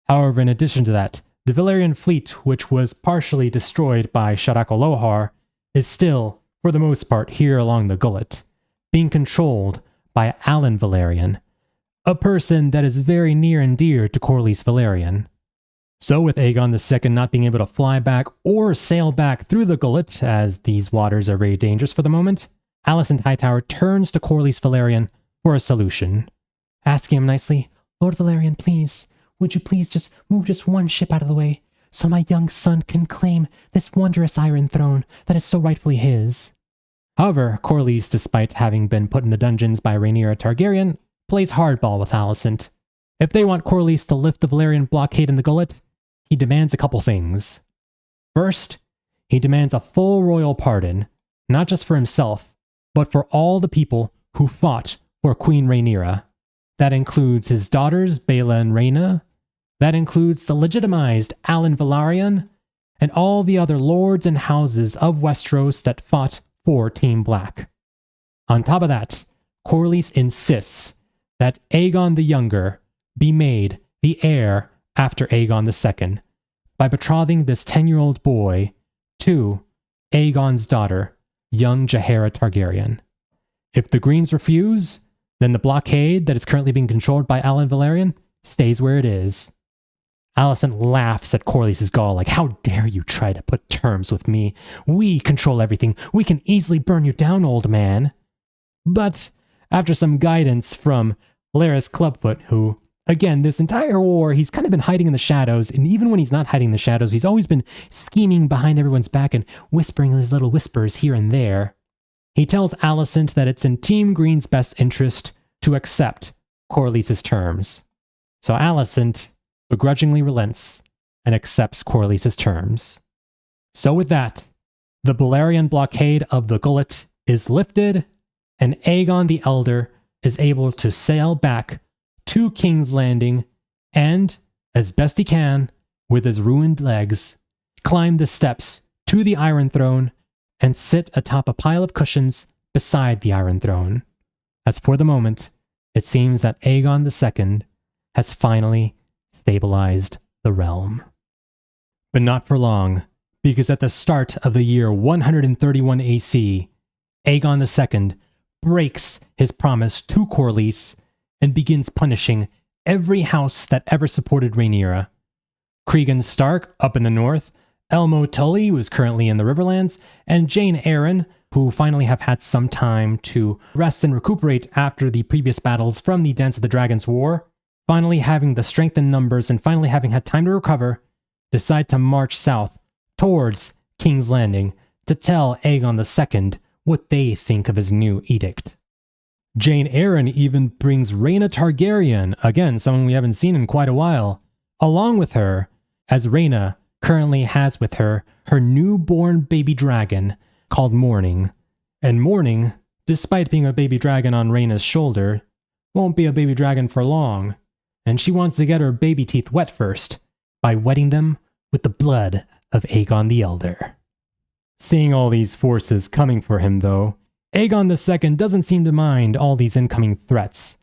However, in addition to that, the Valyrian fleet, which was partially destroyed by Shaddaq Lohar, is still, for the most part, here along the Gullet, being controlled by Alan Velaryon, a person that is very near and dear to Corlys Velaryon. So with Aegon II not being able to fly back or sail back through the Gullet, as these waters are very dangerous for the moment, Alicent Hightower turns to Corlys Velaryon for a solution, asking him nicely, "Lord Velaryon, please, would you please just move just one ship out of the way, so my young son can claim this wondrous Iron Throne that is so rightfully his. However, Corlys, despite having been put in the dungeons by Rhaenyra Targaryen, plays hardball with Alicent. If they want Corlys to lift the Valyrian blockade in the Gullet, he demands a couple things. First, he demands a full royal pardon, not just for himself, but for all the people who fought for Queen Rhaenyra. That includes his daughters Baela and Rhaena. That includes the legitimized Alan Velaryon, and all the other lords and houses of Westeros that fought for Team Black. On top of that, Corlys insists that Aegon the Younger be made the heir after Aegon II by betrothing this 10-year-old boy to Aegon's daughter, young Jaehaerys Targaryen. If the Greens refuse, then the blockade that is currently being controlled by Alan Velaryon stays where it is. Alicent laughs at Corlys' gall like, how dare you try to put terms with me? We control everything. We can easily burn you down, old man. But after some guidance from Larys Clubfoot, who, again, this entire war, he's kind of been hiding in the shadows, and even when he's not hiding in the shadows, he's always been scheming behind everyone's back and whispering his little whispers here and there. He tells Alicent that it's in Team Green's best interest to accept Corlys' terms. So Alicent begrudgingly relents and accepts Corlys' terms. So with that, the Balerion blockade of the Gullet is lifted, and Aegon the Elder is able to sail back to King's Landing and, as best he can, with his ruined legs, climb the steps to the Iron Throne and sit atop a pile of cushions beside the Iron Throne. As for the moment, it seems that Aegon II has finally stabilized the realm. But not for long, because at the start of the year 131 AC, Aegon II breaks his promise to Corlys and begins punishing every house that ever supported Rhaenyra. Cregan Stark up in the north, Elmo Tully, who is currently in the Riverlands, and Jane Arryn, who finally have had some time to rest and recuperate after the previous battles from the Dance of the Dragons War, finally having the strength in numbers and finally having had time to recover, decide to march south towards King's Landing to tell Aegon II what they think of his new edict. Jane Arryn even brings Rhaena Targaryen, again someone we haven't seen in quite a while, along with her, as Rhaena currently has with her her newborn baby dragon called Morning. And Morning, despite being a baby dragon on Rhaena's shoulder, won't be a baby dragon for long, and she wants to get her baby teeth wet first by wetting them with the blood of Aegon the Elder. Seeing all these forces coming for him, though, Aegon II doesn't seem to mind all these incoming threats,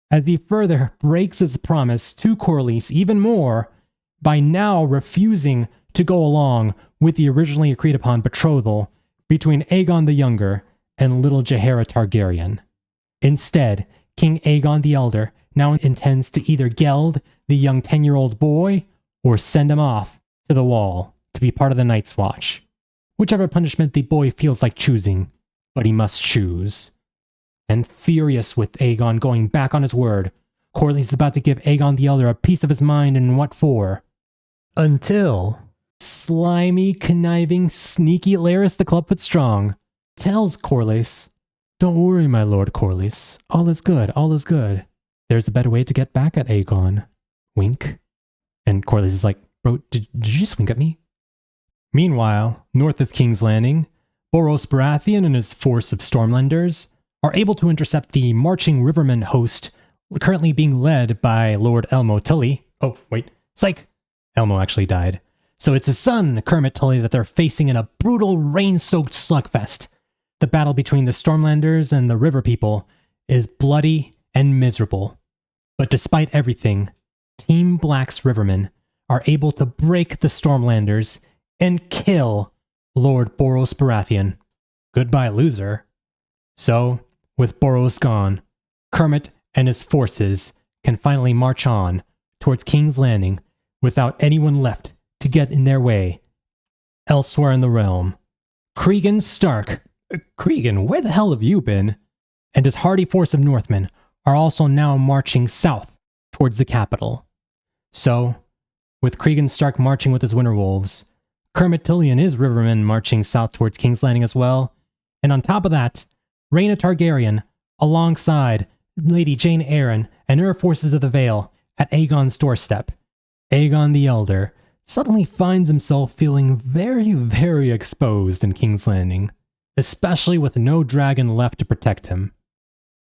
as he further breaks his promise to Corlys even more by now refusing to go along with the originally agreed upon betrothal between Aegon the Younger and little Jaehaerys Targaryen. Instead, King Aegon the Elder now intends to either geld the young 10-year-old boy or send him off to the wall to be part of the Night's Watch. Whichever punishment the boy feels like choosing, but he must choose. And furious with Aegon going back on his word, Corlys is about to give Aegon the Elder a piece of his mind, and what for? Until slimy, conniving, sneaky Larys the Clubfoot Strong tells Corlys, "Don't worry, my lord Corlys. All is good, all is good. There's a better way to get back at Aegon." Wink. And Corlys is like, "Bro, did you just wink at me?" Meanwhile, north of King's Landing, Boros Baratheon and his force of Stormlanders are able to intercept the marching Rivermen host currently being led by Lord Elmo Tully. Oh, wait. Psych! Elmo actually died. So it's his son, Kermit Tully, that they're facing in a brutal, rain-soaked slugfest. The battle between the Stormlanders and the River People is bloody and miserable. But despite everything, Team Black's Rivermen are able to break the Stormlanders and kill Lord Boros Baratheon. Goodbye, loser. So, with Boros gone, Kermit and his forces can finally march on towards King's Landing without anyone left to get in their way. Elsewhere in the realm, Cregan Stark, Cregan, where the hell have you been? And his hardy force of Northmen are also now marching south towards the capital. So, with Cregan Stark marching with his Winterwolves, Kermit Tully and his Rivermen marching south towards King's Landing as well, and on top of that, Rhaenyra Targaryen, alongside Lady Jane Arryn and her forces of the Vale at Aegon's doorstep. Aegon the Elder suddenly finds himself feeling very, very exposed in King's Landing, especially with no dragon left to protect him.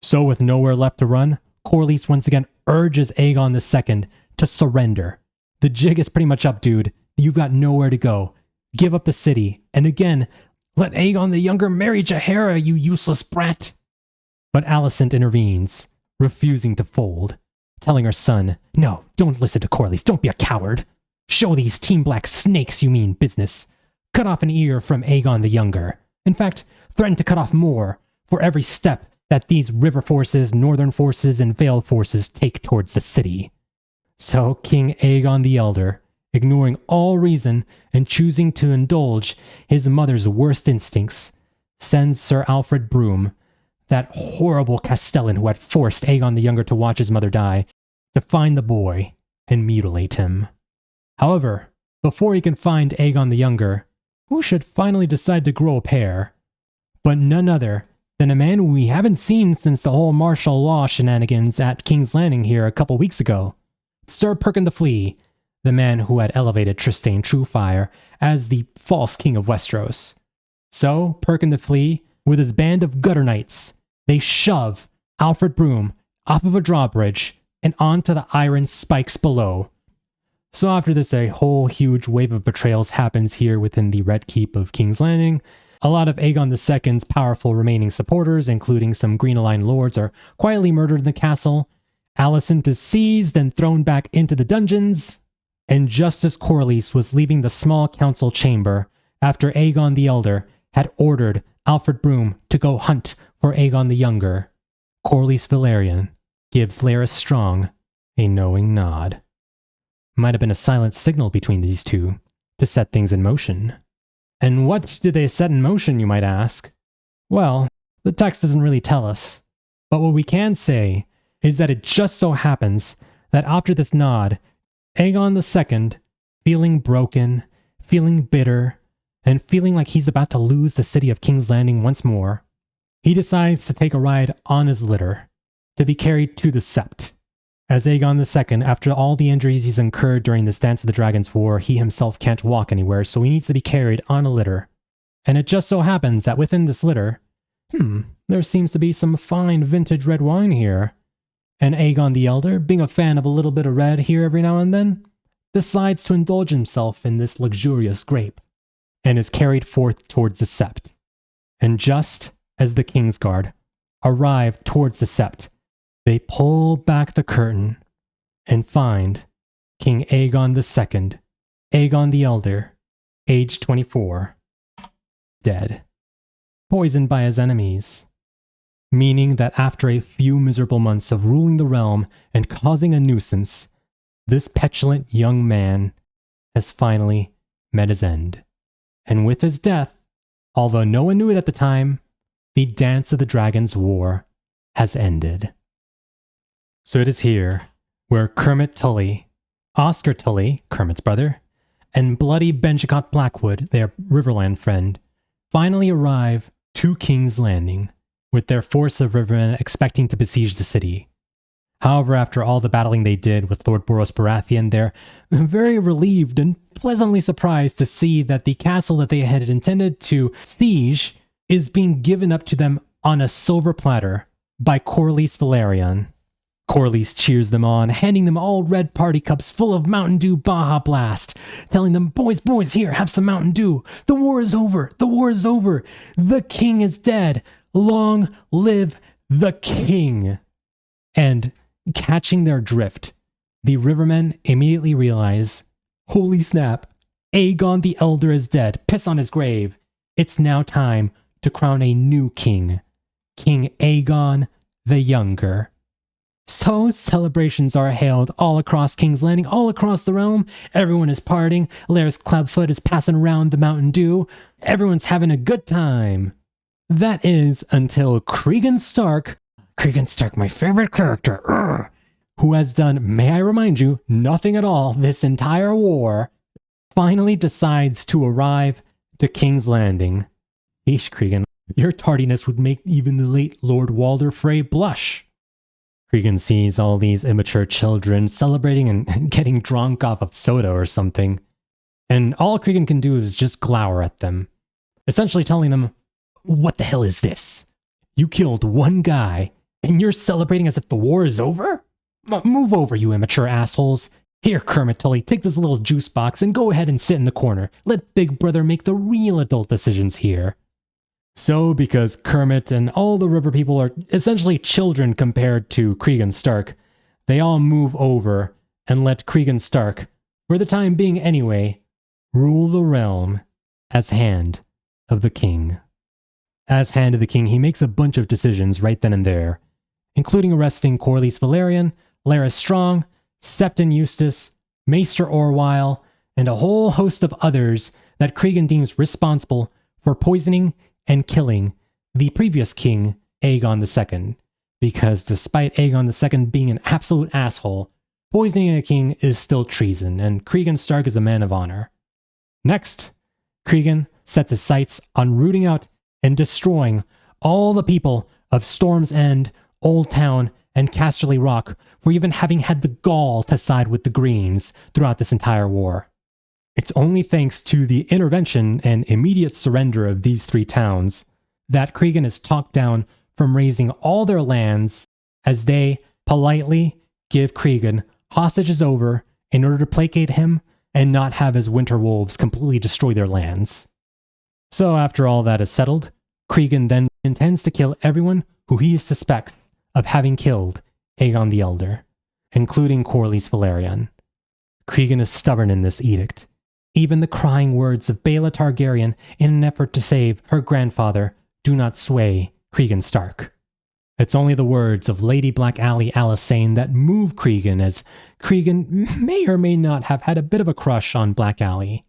So with nowhere left to run, Corlys once again urges Aegon II to surrender. The jig is pretty much up, dude. You've got nowhere to go. Give up the city, and again, let Aegon the Younger marry Jaehaerys, you useless brat. But Alicent intervenes, refusing to fold, telling her son, no, don't listen to Corlys, don't be a coward. Show these Team Black snakes you mean business. Cut off an ear from Aegon the Younger. In fact, threaten to cut off more for every step that these river forces, northern forces, and Vale forces take towards the city. So King Aegon the Elder, ignoring all reason and choosing to indulge his mother's worst instincts, sends Sir Alfred Broom, that horrible Castellan who had forced Aegon the Younger to watch his mother die, to find the boy and mutilate him. However, before he can find Aegon the Younger, who should finally decide to grow a pair, but none other than a man who we haven't seen since the whole martial law shenanigans at King's Landing here a couple weeks ago, Sir Perkin the Flea, the man who had elevated Trystane Truefire as the false king of Westeros. So, Perkin the Flea, with his band of gutter knights, they shove Alfred Broom off of a drawbridge and onto the iron spikes below. So after this, a whole huge wave of betrayals happens here within the Red Keep of King's Landing. A lot of Aegon II's powerful remaining supporters, including some Green-aligned lords, are quietly murdered in the castle. Alicent is seized and thrown back into the dungeons. And just as Corlys was leaving the small council chamber after Aegon the Elder had ordered Alfred Broom to go hunt for Aegon the Younger, Corlys Velaryon gives Larys Strong a knowing nod. Might have been a silent signal between these two to set things in motion. And what did they set in motion, you might ask? Well, the text doesn't really tell us. But what we can say is that it just so happens that after this nod, Aegon II, feeling broken, feeling bitter, and feeling like he's about to lose the city of King's Landing once more, he decides to take a ride on his litter, to be carried to the Sept. As Aegon II, after all the injuries he's incurred during this Dance of the Dragons War, he himself can't walk anywhere, so he needs to be carried on a litter. And it just so happens that within this litter, there seems to be some fine vintage red wine here. And Aegon the Elder, being a fan of a little bit of red here every now and then, decides to indulge himself in this luxurious grape, and is carried forth towards the Sept. And just as the Kingsguard arrive towards the Sept, they pull back the curtain and find King Aegon II, Aegon the Elder, age 24, dead, poisoned by his enemies. Meaning that after a few miserable months of ruling the realm and causing a nuisance, this petulant young man has finally met his end. And with his death, although no one knew it at the time, the Dance of the Dragons War has ended. So it is here where Kermit Tully, Oscar Tully, Kermit's brother, and bloody Benjicot Blackwood, their Riverland friend, finally arrive to King's Landing, with their force of rivermen expecting to besiege the city. However, after all the battling they did with Lord Boros Baratheon, they're very relieved and pleasantly surprised to see that the castle that they had intended to siege is being given up to them on a silver platter by Corlys Velaryon. Corlys cheers them on, handing them all red party cups full of Mountain Dew Baja Blast, telling them, boys, here, have some Mountain Dew. The war is over. The war is over. The king is dead. Long live the king. And catching their drift, the rivermen immediately realize, holy snap, Aegon the Elder is dead. Piss on his grave. It's now time to crown a new king, King Aegon the Younger. So celebrations are held all across King's Landing, all across the realm. Everyone is partying. Larys Clubfoot is passing around the Mountain Dew. Everyone's having a good time. That is until Cregan Stark, my favorite character, who has done, may I remind you, nothing at all this entire war, finally decides to arrive to King's Landing. Eesh, Cregan, your tardiness would make even the late Lord Walder Frey blush. Cregan sees all these immature children celebrating and getting drunk off of soda or something, and all Cregan can do is just glower at them, essentially telling them, what the hell is this? You killed one guy, and you're celebrating as if the war is over? Move over, you immature assholes. Here, Kermit Tully, take this little juice box and go ahead and sit in the corner. Let Big Brother make the real adult decisions here. So, because Kermit and all the river people are essentially children compared to Cregan Stark, they all move over and let Cregan Stark, for the time being anyway, rule the realm as Hand of the King. As Hand of the King, he makes a bunch of decisions right then and there, including arresting Corlys Velaryon, Larys Strong, Septon Eustace, Maester Orwyle, and a whole host of others that Cregan deems responsible for poisoning and killing the previous king, Aegon II, because despite Aegon II being an absolute asshole, poisoning a king is still treason, and Cregan Stark is a man of honor. Next, Cregan sets his sights on rooting out and destroying all the people of Storm's End, Old Town, and Casterly Rock for even having had the gall to side with the Greens throughout this entire war. It's only thanks to the intervention and immediate surrender of these three towns that Cregan is talked down from raising all their lands as they politely give Cregan hostages over in order to placate him and not have his winter wolves completely destroy their lands. So after all that is settled, Cregan then intends to kill everyone who he suspects of having killed Aegon the Elder, including Corlys Velaryon. Cregan is stubborn in this edict. Even the crying words of Baela Targaryen in an effort to save her grandfather do not sway Cregan Stark. It's only the words of Lady Black Aly Alysanne that move Cregan, as Cregan may or may not have had a bit of a crush on Black Aly.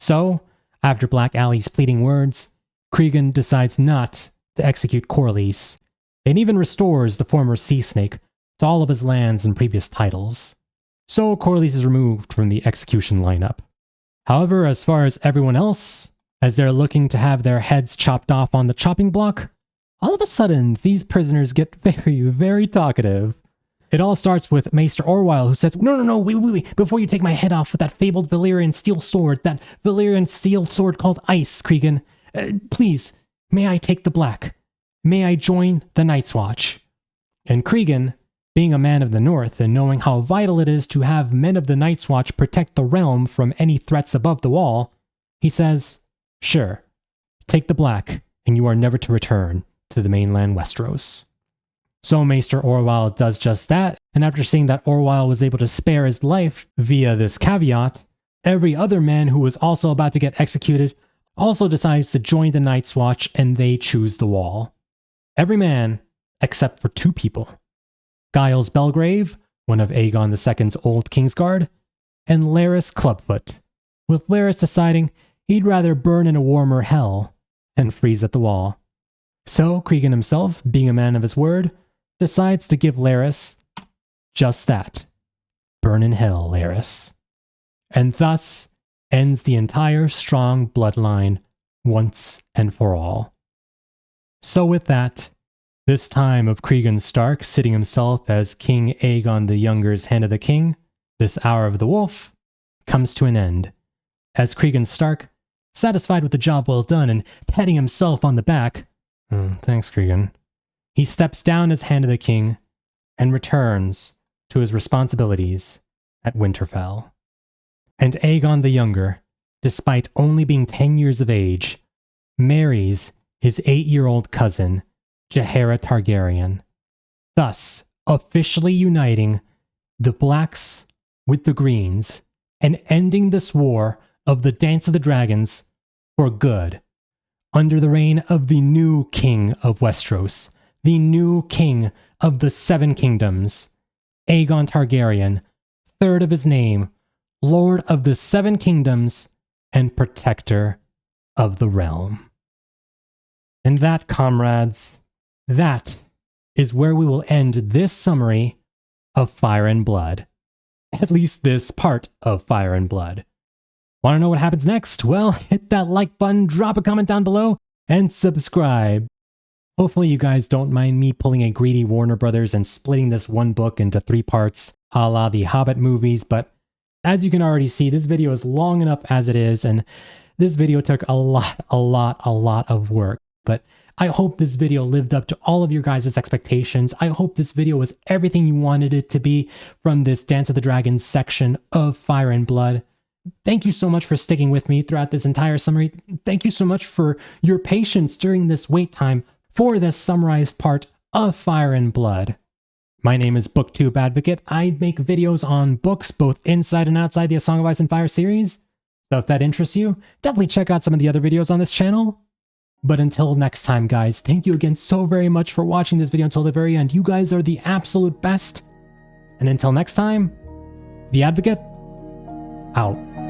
So, after Black Aly's pleading words, Cregan decides not to execute Corlys, and even restores the former Sea Snake to all of his lands and previous titles. So Corlys is removed from the execution lineup. However, as far as everyone else, as they're looking to have their heads chopped off on the chopping block, all of a sudden, these prisoners get very, very talkative. It all starts with Maester Orwyle, who says, No, wait, before you take my head off with that fabled Valyrian steel sword, that Valyrian steel sword called Ice, Cregan, please, may I take the black? May I join the Night's Watch? And Cregan, being a man of the North and knowing how vital it is to have men of the Night's Watch protect the realm from any threats above the wall, he says, sure, take the black, and you are never to return to the mainland Westeros. So Maester Orwyle does just that, and after seeing that Orwyle was able to spare his life via this caveat, every other man who was also about to get executed also decides to join the Night's Watch, and they choose the wall. Every man, except for two people. Giles Belgrave, one of Aegon II's old Kingsguard, and Larys Clubfoot, with Larys deciding he'd rather burn in a warmer hell than freeze at the wall. So Cregan himself, being a man of his word, decides to give Larys just that. Burn in hell, Larys. And thus ends the entire strong bloodline once and for all. So with that, this time of Cregan Stark sitting himself as King Aegon the Younger's Hand of the King, this hour of the wolf, comes to an end, as Cregan Stark, satisfied with the job well done and patting himself on the back, thanks Cregan, he steps down as Hand of the King and returns to his responsibilities at Winterfell. And Aegon the Younger, despite only being 10 years of age, marries his 8-year-old cousin, Jaehaerys Targaryen, thus officially uniting the Blacks with the Greens and ending this war of the Dance of the Dragons for good, under the reign of the new King of Westeros, the new King of the Seven Kingdoms, Aegon Targaryen, third of his name, Lord of the Seven Kingdoms, and Protector of the Realm. And that, comrades, that is where we will end this summary of Fire and Blood. At least this part of Fire and Blood. Want to know what happens next? Well, hit that like button, drop a comment down below, and subscribe. Hopefully you guys don't mind me pulling a greedy Warner Brothers and splitting this one book into 3 parts, a la the Hobbit movies, but as you can already see, this video is long enough as it is, and this video took a lot of work. But I hope this video lived up to all of your guys' expectations. I hope this video was everything you wanted it to be from this Dance of the Dragons section of Fire and Blood. Thank you so much for sticking with me throughout this entire summary. Thank you so much for your patience during this wait time for this summarized part of Fire and Blood. My name is BookTube Advocate. I make videos on books both inside and outside the A Song of Ice and Fire series. So if that interests you, definitely check out some of the other videos on this channel. But until next time, guys, thank you again so very much for watching this video until the very end. You guys are the absolute best. And until next time, the Advocate, out.